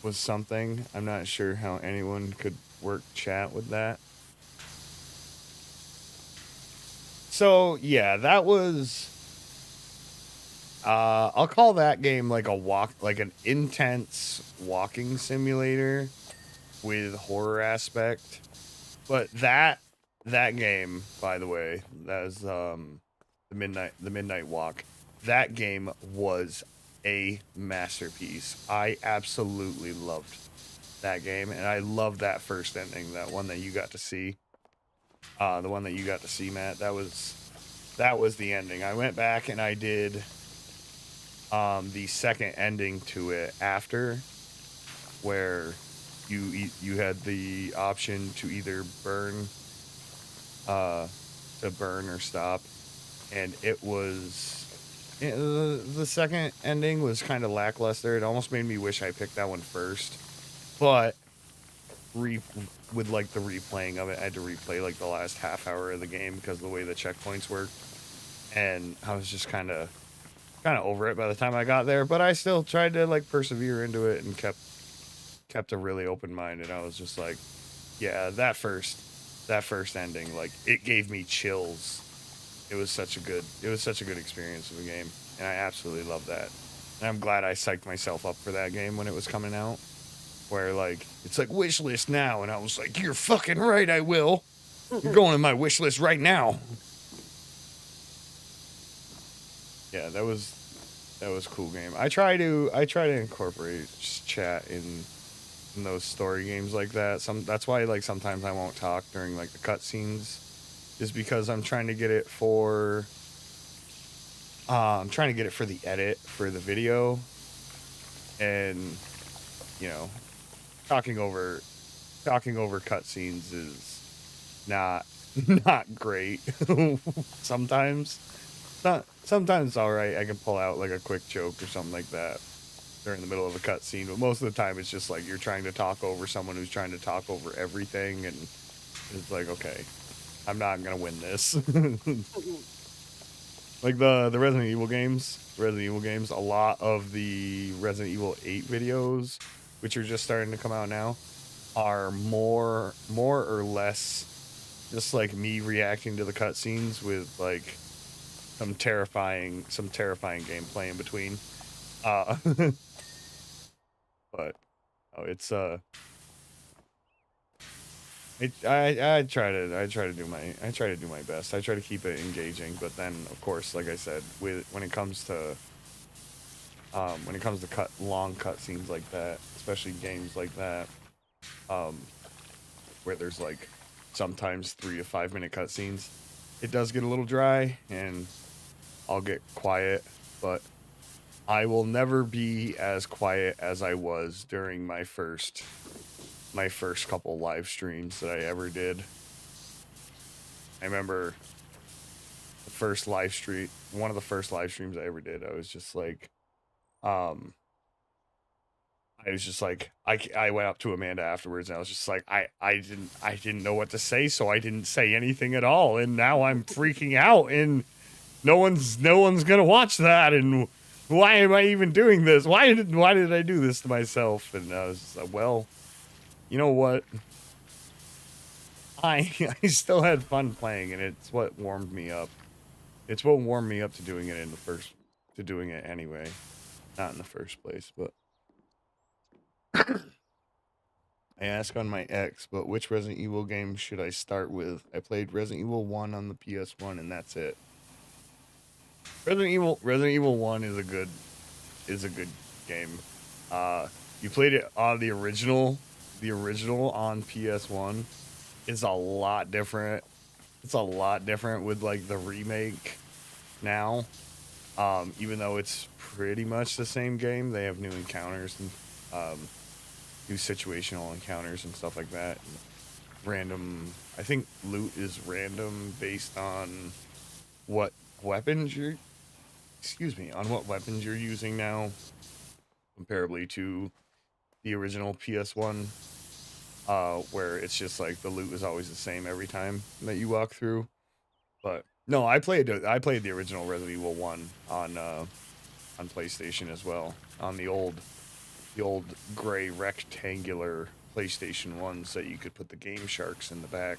was something. I'm not sure how anyone could work chat with that. So yeah, that was I'll call that game like an intense walking simulator with horror aspect. But that game, by the way, that is the Midnight Walk. That game was a masterpiece. I absolutely loved that game, and I love that first ending, that one that you got to see. The one that you got to see, Matt. That was the ending. I went back and I did the second ending to it after, where you had the option to either burn or stop, and it was the second ending was kind of lackluster. It almost made me wish I picked that one first, but with like the replaying of it, I had to replay like the last half hour of the game because of the way the checkpoints work, and I was just kind of over it by the time I got there. But I still tried to like persevere into it and kept a really open mind, and I was just like, yeah, that first ending, like, it gave me chills. It was such a good experience of a game, and I absolutely love that. And I'm glad I psyched myself up for that game when it was coming out, where like it's like wish list now, and I was like, you're fucking right, I will. You're going in my wish list right now. Yeah, that was a cool game. I try to incorporate chat in those story games like that. That's why like sometimes I won't talk during like the cutscenes, is because I'm trying to get it for the edit for the video, and you know, talking over cutscenes is not great. Sometimes it's all right. I can pull out like a quick joke or something like that during the middle of a cutscene, but most of the time it's just like you're trying to talk over someone who's trying to talk over everything, and it's like, okay, I'm not gonna win this. Like the Resident Evil games, a lot of the Resident Evil 8 videos, which are just starting to come out now, are more or less just like me reacting to the cutscenes with like some terrifying gameplay in between. But it's I try to do my best. I try to keep it engaging, but then of course, like I said, when it comes to long cutscenes like that, especially games like that, where there's like sometimes 3 to 5 minute cutscenes, it does get a little dry, and I'll get quiet, but I will never be as quiet as I was during my first couple live streams that I ever did. I remember one of the first live streams I ever did, I was just like, I went up to Amanda afterwards, and I was just like, I didn't know what to say, so I didn't say anything at all, and now I'm freaking out, and no one's gonna watch that, and why am I even doing this? Why did I do this to myself? And I was just like, well, you know what? I still had fun playing, and it's what warmed me up. It's what warmed me up to doing it in the doing it anyway. Not in the first place, but I ask on my ex, but which Resident Evil game should I start with? I played Resident Evil 1 on the PS1 and that's it. Resident Evil 1 is a good game. You played it on the original on PS1. It's a lot different. It's a lot different with like the remake now. Even though it's pretty much the same game, they have new encounters and new situational encounters and stuff like that. And random, I think loot is random based on what weapons you're using now, comparably to the original PS1, where it's just like the loot is always the same every time that you walk through. But no, I played the original Resident Evil 1 on PlayStation as well, on the old gray rectangular PlayStation 1s that you could put the Game Sharks in the back.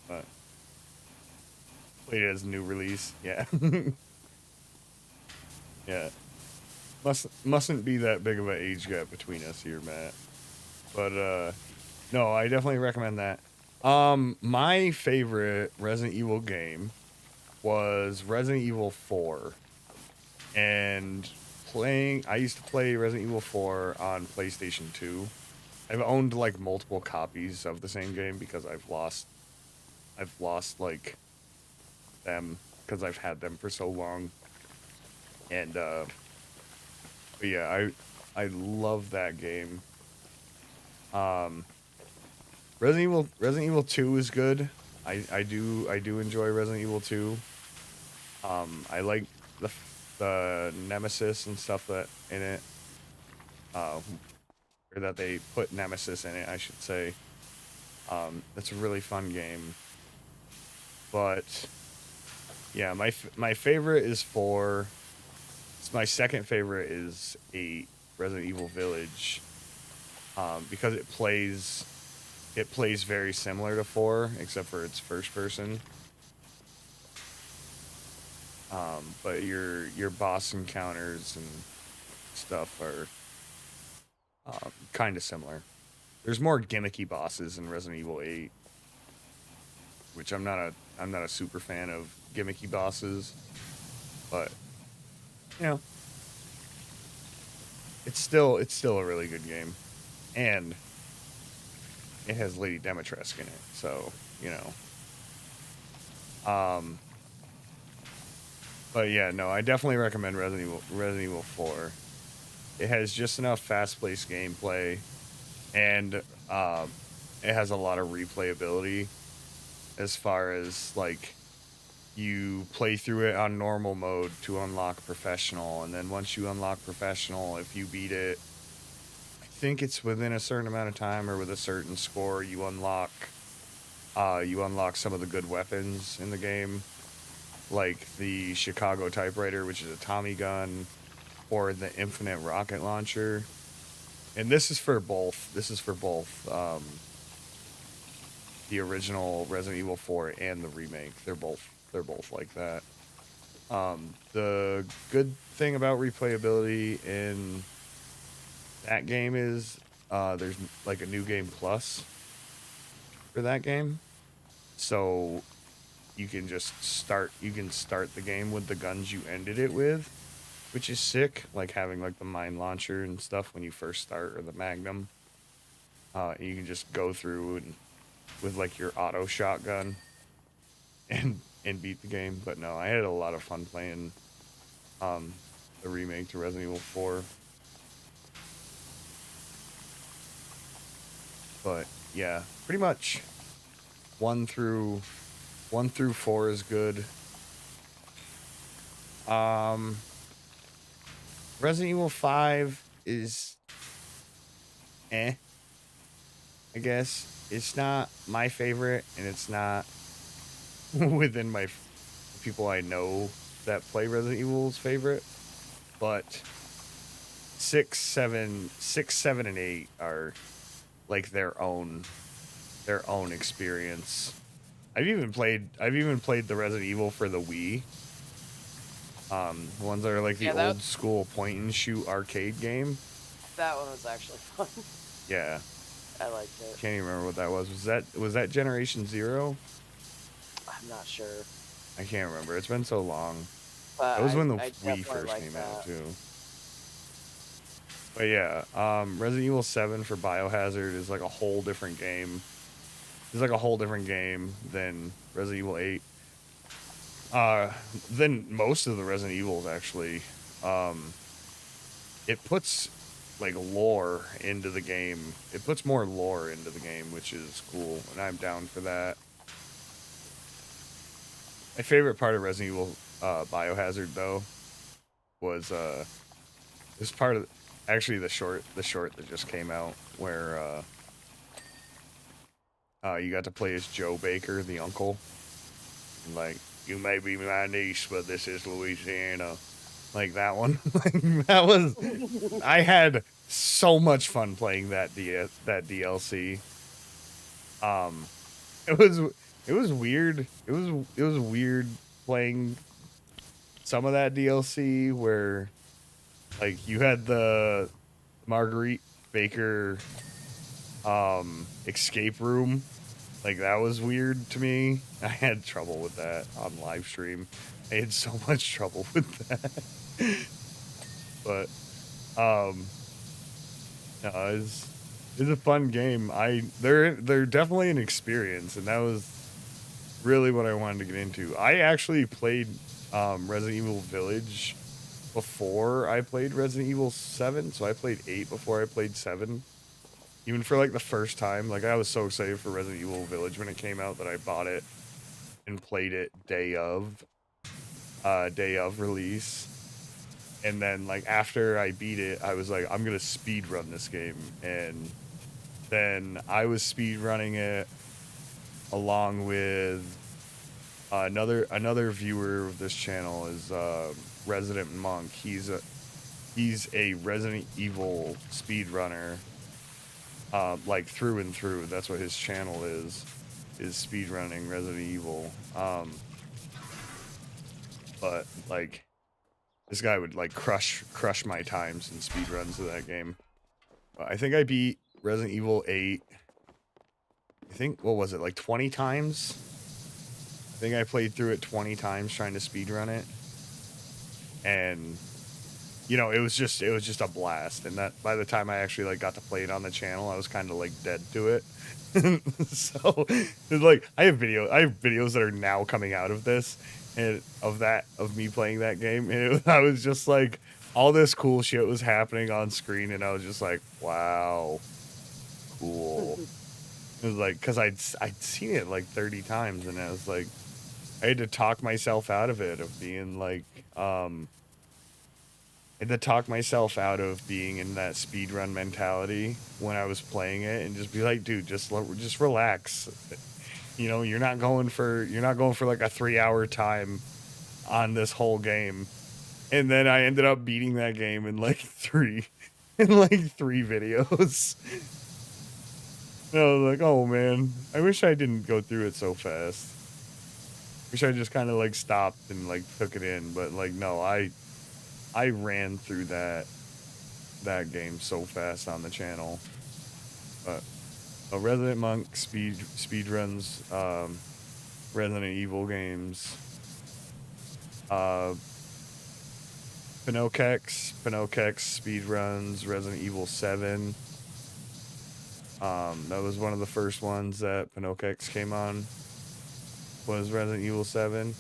But played it as a new release, yeah. Yeah. Mustn't be that big of an age gap between us here, Matt. But no, I definitely recommend that. My favorite Resident Evil game was Resident Evil 4. And I used to play Resident Evil 4 on PlayStation 2. I've owned like multiple copies of the same game because I've lost like them because I've had them for so long. And but yeah, I love that game. Resident Evil 2 is good. I do enjoy Resident Evil 2. I like the Nemesis and stuff that in it. Or that they put Nemesis in it, I should say. It's a really fun game. But yeah, my favorite is 4. My second favorite is 8, Resident Evil Village, because it plays very similar to 4, except for it's first person. But your boss encounters and stuff are kind of similar. There's more gimmicky bosses in Resident Evil 8, which I'm not a super fan of gimmicky bosses, but you know, it's still a really good game, and it has Lady Demetresque in it, so you know. But yeah, no, I definitely recommend Resident Evil 4. It has just enough fast-paced gameplay, and it has a lot of replayability as far as like you play through it on normal mode to unlock professional, and then once you unlock professional, if you beat it, I think it's within a certain amount of time or with a certain score, you unlock some of the good weapons in the game, like the Chicago typewriter, which is a Tommy gun, or the infinite rocket launcher. And this is for both the original Resident Evil 4 and the remake. They're both like that. The good thing about replayability in that game is there's like a new game plus for that game. So you can start the game with the guns you ended it with, which is sick, like having like the mine launcher and stuff when you first start, or the Magnum. And you can just go through and with like your auto shotgun and beat the game. But no, I had a lot of fun playing the remake to Resident Evil 4. But yeah, pretty much 1 through 4 is good. Resident Evil 5 is I guess. It's not my favorite, and it's not within my people I know that play Resident Evil's favorite. But 6, 7, and 8 are like their own experience. I've even played the Resident Evil for the Wii. Ones that are like the old school point and shoot arcade game. That one was actually fun. Yeah. I liked it. Can't even remember what that was. Was that Generation Zero? I'm not sure. I can't remember. It's been so long. But That was when the I Wii first came out too. But yeah, Resident Evil 7 for Biohazard is like a whole different game. It's like a whole different game than Resident Evil 8. Than most of the Resident Evils actually. It puts like lore into the game. It puts more lore into the game, which is cool, and I'm down for that. My favorite part of Resident Evil Biohazard though was this part of actually the short that just came out where you got to play as Joe Baker, the uncle. And, like, you may be my niece, but this is Louisiana. Like that one. That was I had so much fun playing that DLC. It was weird. It was weird playing some of that DLC where like you had the Marguerite Baker escape room. Like that was weird to me. I had trouble with that on Livestream. I had so much trouble with that. But no, it's a fun game. They're definitely an experience, and that was really what I wanted to get into. I actually played Resident Evil Village before I played Resident Evil 7, so I played 8 before I played 7. Even for like the first time, like I was so excited for Resident Evil Village when it came out that I bought it and played it day of release. And then like after I beat it, I was like, I'm gonna speed run this game. And then I was speed running it along with another viewer of this channel is Resident Monk. He's a Resident Evil speed runner, like through and through. That's what his channel is speed running Resident Evil. But like this guy would like crush my times in speed runs of that game. I think I beat Resident Evil 8. I think, what was it, like 20 times? I think I played through it 20 times trying to speedrun it. And, you know, it was just a blast. And that by the time I actually like got to play it on the channel, I was kind of like dead to it. So it's like I have videos that are now coming out of this and of me playing that game. And I was just like, all this cool shit was happening on screen, and I was just like, wow, cool. It was like, because I'd seen it like 30 times, and I was like, I had to talk myself out of it, of being like, I had to talk myself out of being in that speedrun mentality when I was playing it, and just be like, dude, just relax. You know, you're not going for like a 3-hour time on this whole game. And then I ended up beating that game in like three videos. And I was like, oh man, I wish I didn't go through it so fast. Wish I just kind of like stopped and like took it in. But like, no, I ran through that game so fast on the channel. But Resident Monk speed runs Resident Evil games. Pinokex speedruns Resident Evil 7. That was one of the first ones that Pinokex came on, was Resident Evil 7.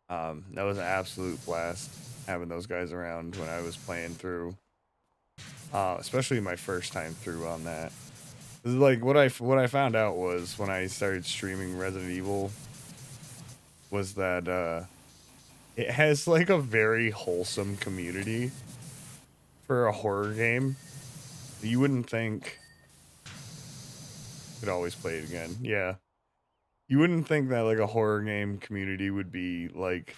That was an absolute blast having those guys around when I was playing through. Especially my first time through on that. This is like what I found out was when I started streaming Resident Evil was that it has like a very wholesome community for a horror game. You wouldn't think. Could always play it again. Yeah. You wouldn't think that like a horror game community would be like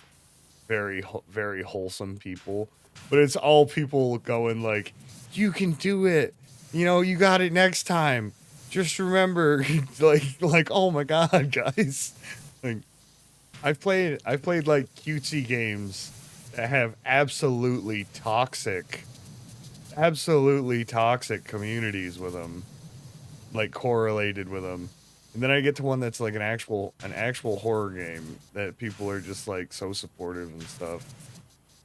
very very wholesome people, but it's all people going like, you can do it. You know, you got it next time. Just remember, like oh my god, guys. Like I've played like cutesy games that have absolutely toxic communities with them, like correlated with them. And then I get to one that's like an actual horror game that people are just like so supportive and stuff.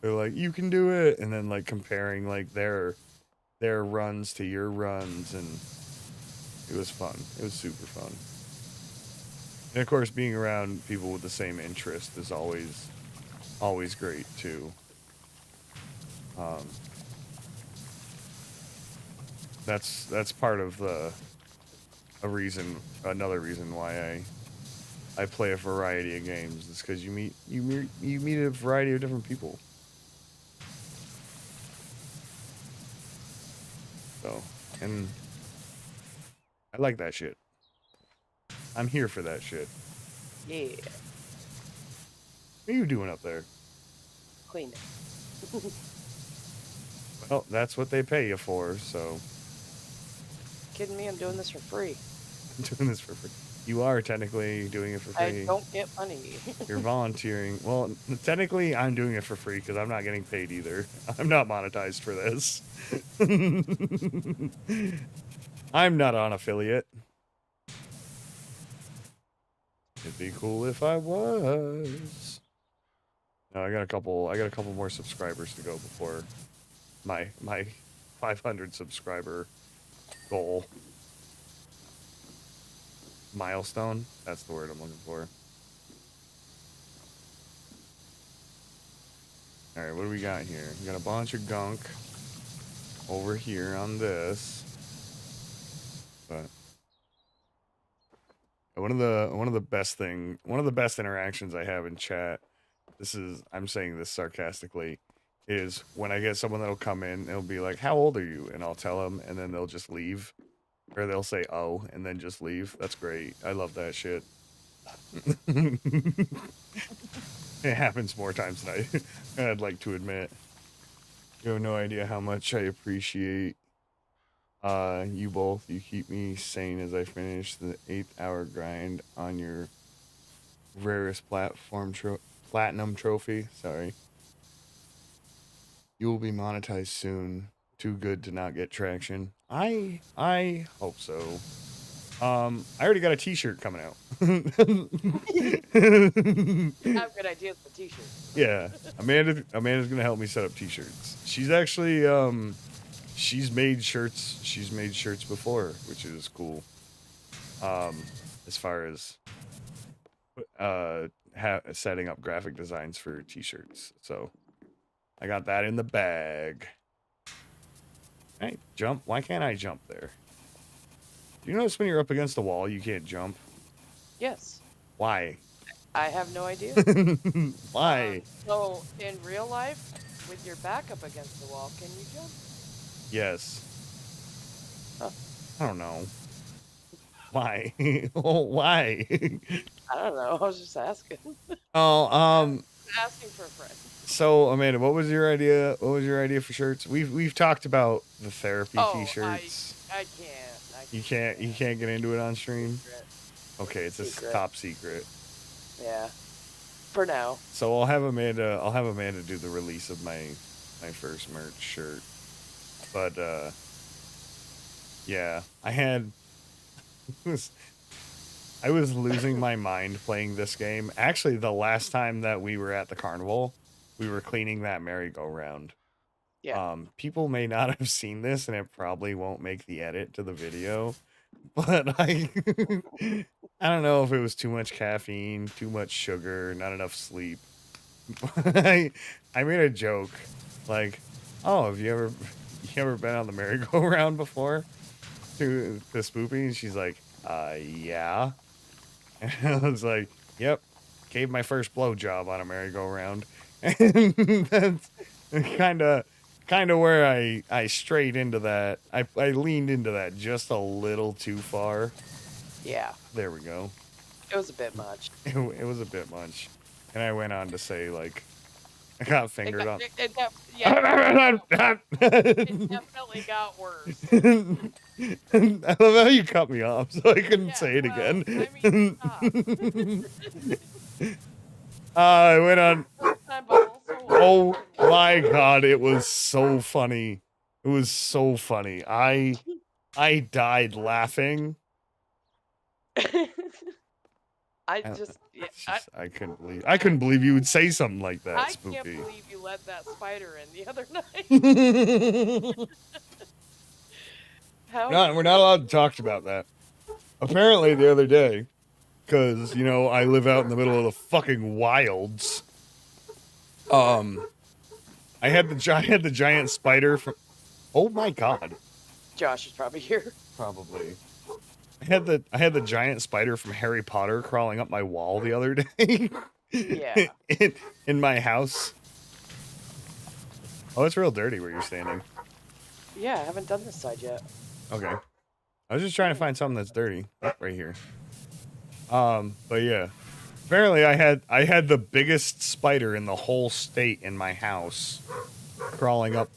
They're like, you can do it, and then like comparing like their runs to your runs, and it was fun. It was super fun. And of course, being around people with the same interest is always great too. That's part of another reason why I play a variety of games. Is because you meet a variety of different people. So, and I like that shit. I'm here for that shit. Yeah. What are you doing up there? Clean it. Well, that's what they pay you for, so. Kidding me? I'm doing this for free. I'm doing this for free. You are technically doing it for free. I don't get money. You're volunteering. Well, technically, I'm doing it for free because I'm not getting paid either. I'm not monetized for this. I'm not on affiliate. It'd be cool if I was. No, I got a couple more subscribers to go before my 500 subscriber goal. Milestone? That's the word I'm looking for. Alright, what do we got here? We got a bunch of gunk over here on this. But one of the best interactions I have in chat, I'm saying this sarcastically, is when I get someone that'll come in, they'll be like, how old are you? And I'll tell them, and then they'll just leave. Or they'll say, oh, and then just leave. That's great. I love that shit. It happens more times than I'd like to admit. You have no idea how much I appreciate you both. You keep me sane as I finish the 8-hour grind on your rarest platinum trophy. Sorry. You will be monetized soon. Too good to not get traction. I hope so. I already got a t-shirt coming out. I have good ideas for t-shirts. Yeah. Amanda's gonna help me set up t-shirts. She's actually she's made shirts before, which is cool. As far as setting up graphic designs for t-shirts. So I got that in the bag. Hey, jump. Why can't I jump there? Do you notice when you're up against the wall, you can't jump? Yes. Why? I have no idea. Why? So, in real life, with your back up against the wall, can you jump? Yes. Huh. I don't know. Why? Why? I don't know. I was just asking. Oh, Asking for a friend. So, Amanda, what was your idea? What was your idea for shirts? We've talked about the therapy t-shirts. I can't. You can't get into it on stream? Secret. Okay, it's a top secret. Yeah. For now. So I'll have Amanda do the release of my first merch shirt. But yeah, I was losing my mind playing this game. Actually, the last time that we were at the carnival, we were cleaning that merry-go-round. Yeah. People may not have seen this, and it probably won't make the edit to the video. But I don't know if it was too much caffeine, too much sugar, not enough sleep. I made a joke, like, "Oh, have you ever been on the merry-go-round before?" To Spoopy, and she's like, yeah." And I was like, "Yep, gave my first blowjob on a merry-go-round." And that's kind of where I strayed into that. I leaned into that just a little too far. Yeah. There we go. It was a bit much. It was a bit much. And I went on to say, like, I got fingered on. It definitely got worse. I love how you cut me off, so I couldn't say it again. I mean, stop. I went on. Time, but also Oh my god, it was so funny. It was so funny. I died laughing. I just, yeah, I couldn't believe you would say something like that, I can't Spoopy. believe you let that spider in the other night. How We're not allowed to talk about that. Apparently the other day, because, you know, I live out in the middle of the fucking wilds. I had the giant spider from. Oh my god. Josh is probably here. Probably. I had the giant spider from Harry Potter crawling up my wall the other day. Yeah. in my house. Oh, it's real dirty where you're standing. Yeah, I haven't done this side yet. Okay. I was just trying to find something that's dirty. Oh, right here. But yeah. Apparently I had the biggest spider in the whole state in my house crawling up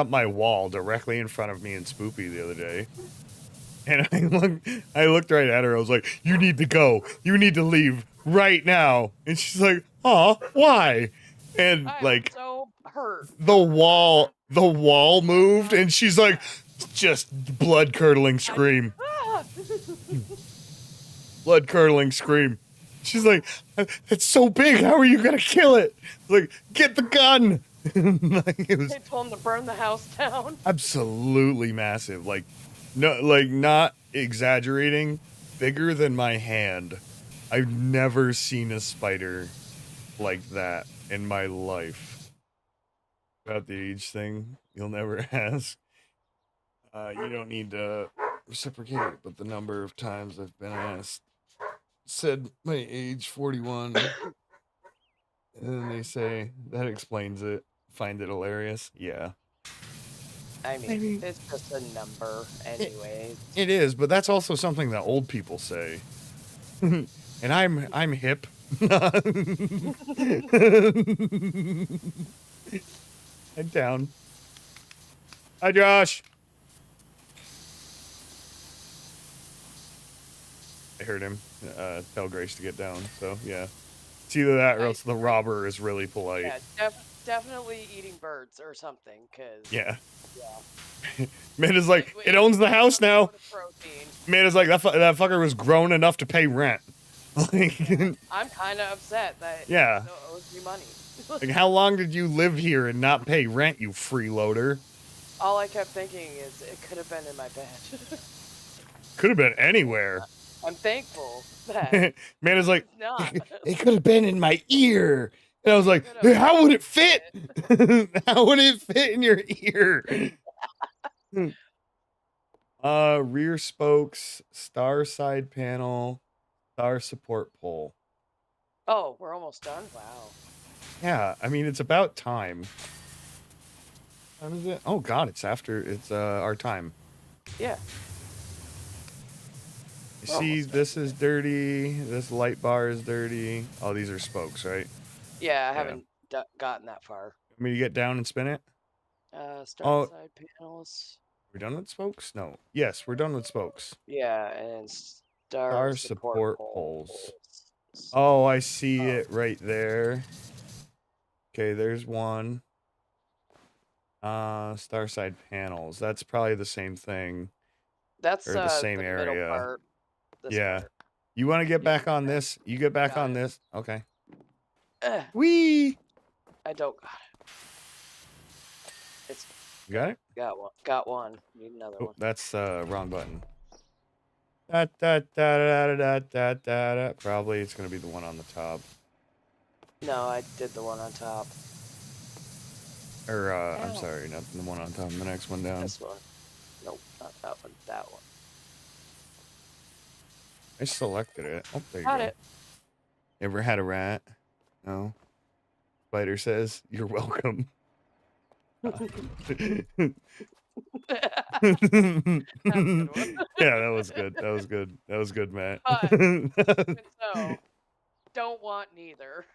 my wall directly in front of me and Spoopy the other day. And I looked right at her. I was like, "You need to go. You need to leave right now." And she's like, "Huh? Why?" And like, so hurt. the wall moved, and she's like, just blood curdling scream. Blood curdling scream. She's like, "It's so big. How are you gonna kill it?" Like, get the gun. Like, it was. They told him to burn the house down. Absolutely massive. Like, no, like, not exaggerating. Bigger than my hand. I've never seen a spider like that in my life. About the age thing, you'll never ask. You don't need to reciprocate it, but the number of times I've been asked, said my age 41, and then they say that explains it. Find it hilarious. Yeah. I mean, it's just a number anyway. It is, but that's also something that old people say. And I'm hip. Head down. Hi, Josh. I heard him tell Grace to get down. So yeah, it's either that or else the robber is really polite. Yeah, definitely eating birds or something. Cause yeah. Man is like, it owns the house now. Man is like, that fucker was grown enough to pay rent. I'm kind of upset that he owes me money. Like, how long did you live here and not pay rent, you freeloader? All I kept thinking is it could have been in my bed. Could have been anywhere. I'm thankful that Man is like, not. It could have been in my ear. And I was like, how would it fit? How would it fit in your ear? Rear spokes, star side panel, star support pole. Oh, we're almost done? Wow. Yeah, I mean, it's about time. What is it? Oh god, it's our time. Yeah. You see, this is dirty. This light bar is dirty. Oh, these are spokes, right? Yeah, I haven't gotten that far. Want me to get down and spin it? Start side panels. We're done with spokes? No. Yes, we're done with spokes. Yeah, and star support poles. Oh, I see it right there. Okay, there's one. Star side panels. That's probably the same thing. That's the same area. Middle part. Yeah. Part. You want to get back on this? You get back on this? Okay. Wee! I don't got it. It's. You got it? Got one. Got one. Need another one. That's wrong button. Da, da, da, da, da, da, da. Probably it's gonna be the one on the top. No, I did the one on top. Or I'm sorry, not the one on top. The next one down. This one. Nope, not that one. That one. I selected it. Oh, there you Got go. it. Ever had a rat? No. Spider says, "You're welcome." Yeah, that was good. That was good. That was good, Matt. So, don't want neither.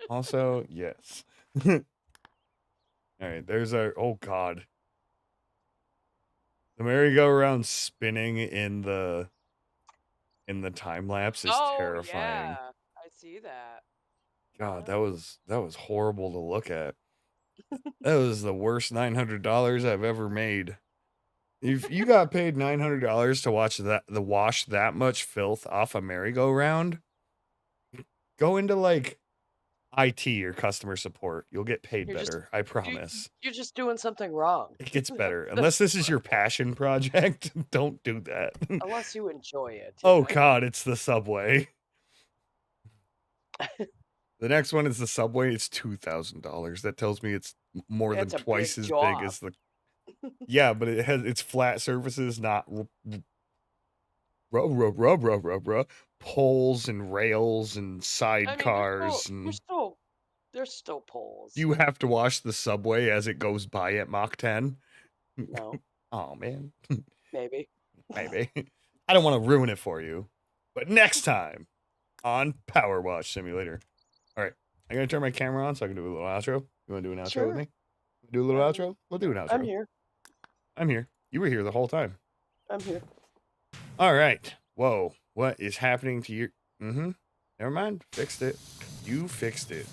Also, yes. All right, there's our. Oh God, the merry-go-round spinning in the time lapse is terrifying. Yeah, I see that. God, that was horrible to look at. That was the worst $900 I've ever made. If you got paid $900 to watch wash that much filth off a merry-go-round, go into like IT or customer support. You'll get paid better. I promise. You're just doing something wrong. It gets better. Unless this is your passion project, don't do that. Unless you enjoy it. Oh God, it's the subway. The next one is the subway. It's $2,000. That tells me it's more than twice as big as the. Yeah, but it's flat surfaces, not poles and rails and sidecars. There's still poles. You have to wash the subway as it goes by at Mach 10. No. Oh man. Maybe. I don't want to ruin it for you, but next time on PowerWash Simulator. All right, I'm gonna turn my camera on so I can do a little outro. You want to do an outro with me? Do a little outro? We'll do an outro. I'm here. You were here the whole time. I'm here. All right. Whoa. What is happening to you? Never mind. Fixed it. You fixed it.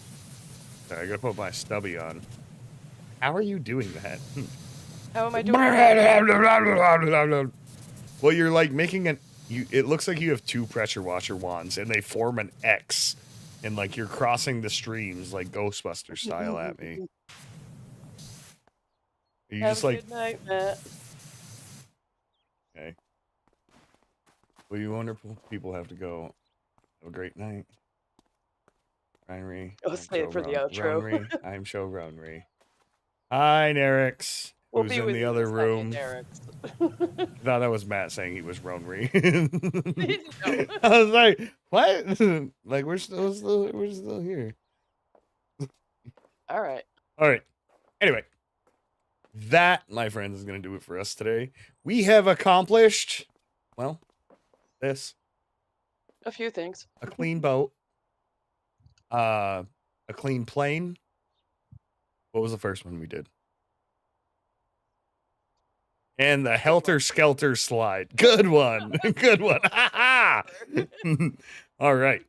Sorry, I gotta put my stubby on. How are you doing that? How am I doing that? Well, you're like making it looks like you have two pressure washer wands and they form an X. And like you're crossing the streams like Ghostbusters style at me. You Have just a like good night, Matt. Okay. Well, you wonderful people have to go. Have a great night. Ryanry. I'll stay for the outro. Rownry. I'm Show Rownry. Hi, Nerix. Who's in the other room. Thought that was Matt saying he was Rownry. I was like, what? Like we're still here. All right. Anyway, that, my friends, is going to do it for us today. We have accomplished, well, this. A few things. A clean boat. A clean plane. What was the first one we did? And the Helter Skelter slide. Good one. Good one. All right.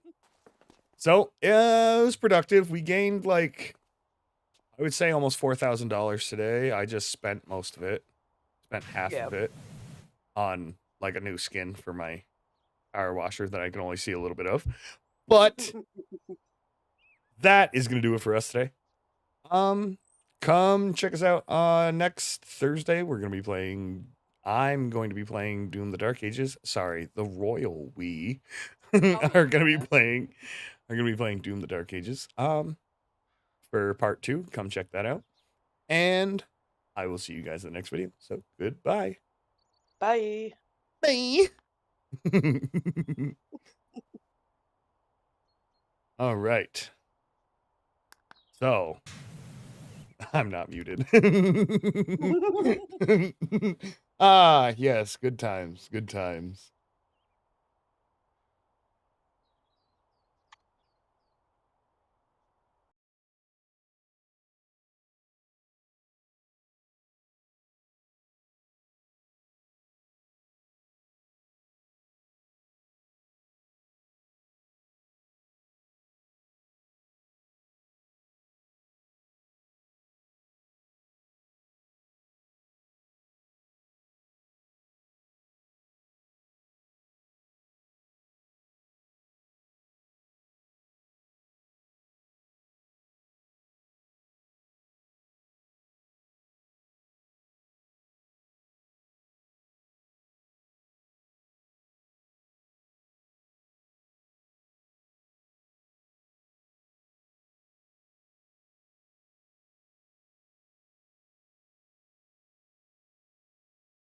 So, it was productive. We gained like, I would say almost $4,000 today. I just spent most of it. Spent half of it on like a new skin for my power washer that I can only see a little bit of. But that is going to do it for us today. Come check us out next Thursday. I'm going to be playing Doom the Dark Ages. Sorry, the Royal We are going to be playing Doom the Dark Ages. For part 2, come check that out. And I will see you guys in the next video. So goodbye. Bye. Bye. All right. So, I'm not muted. Yes, good times.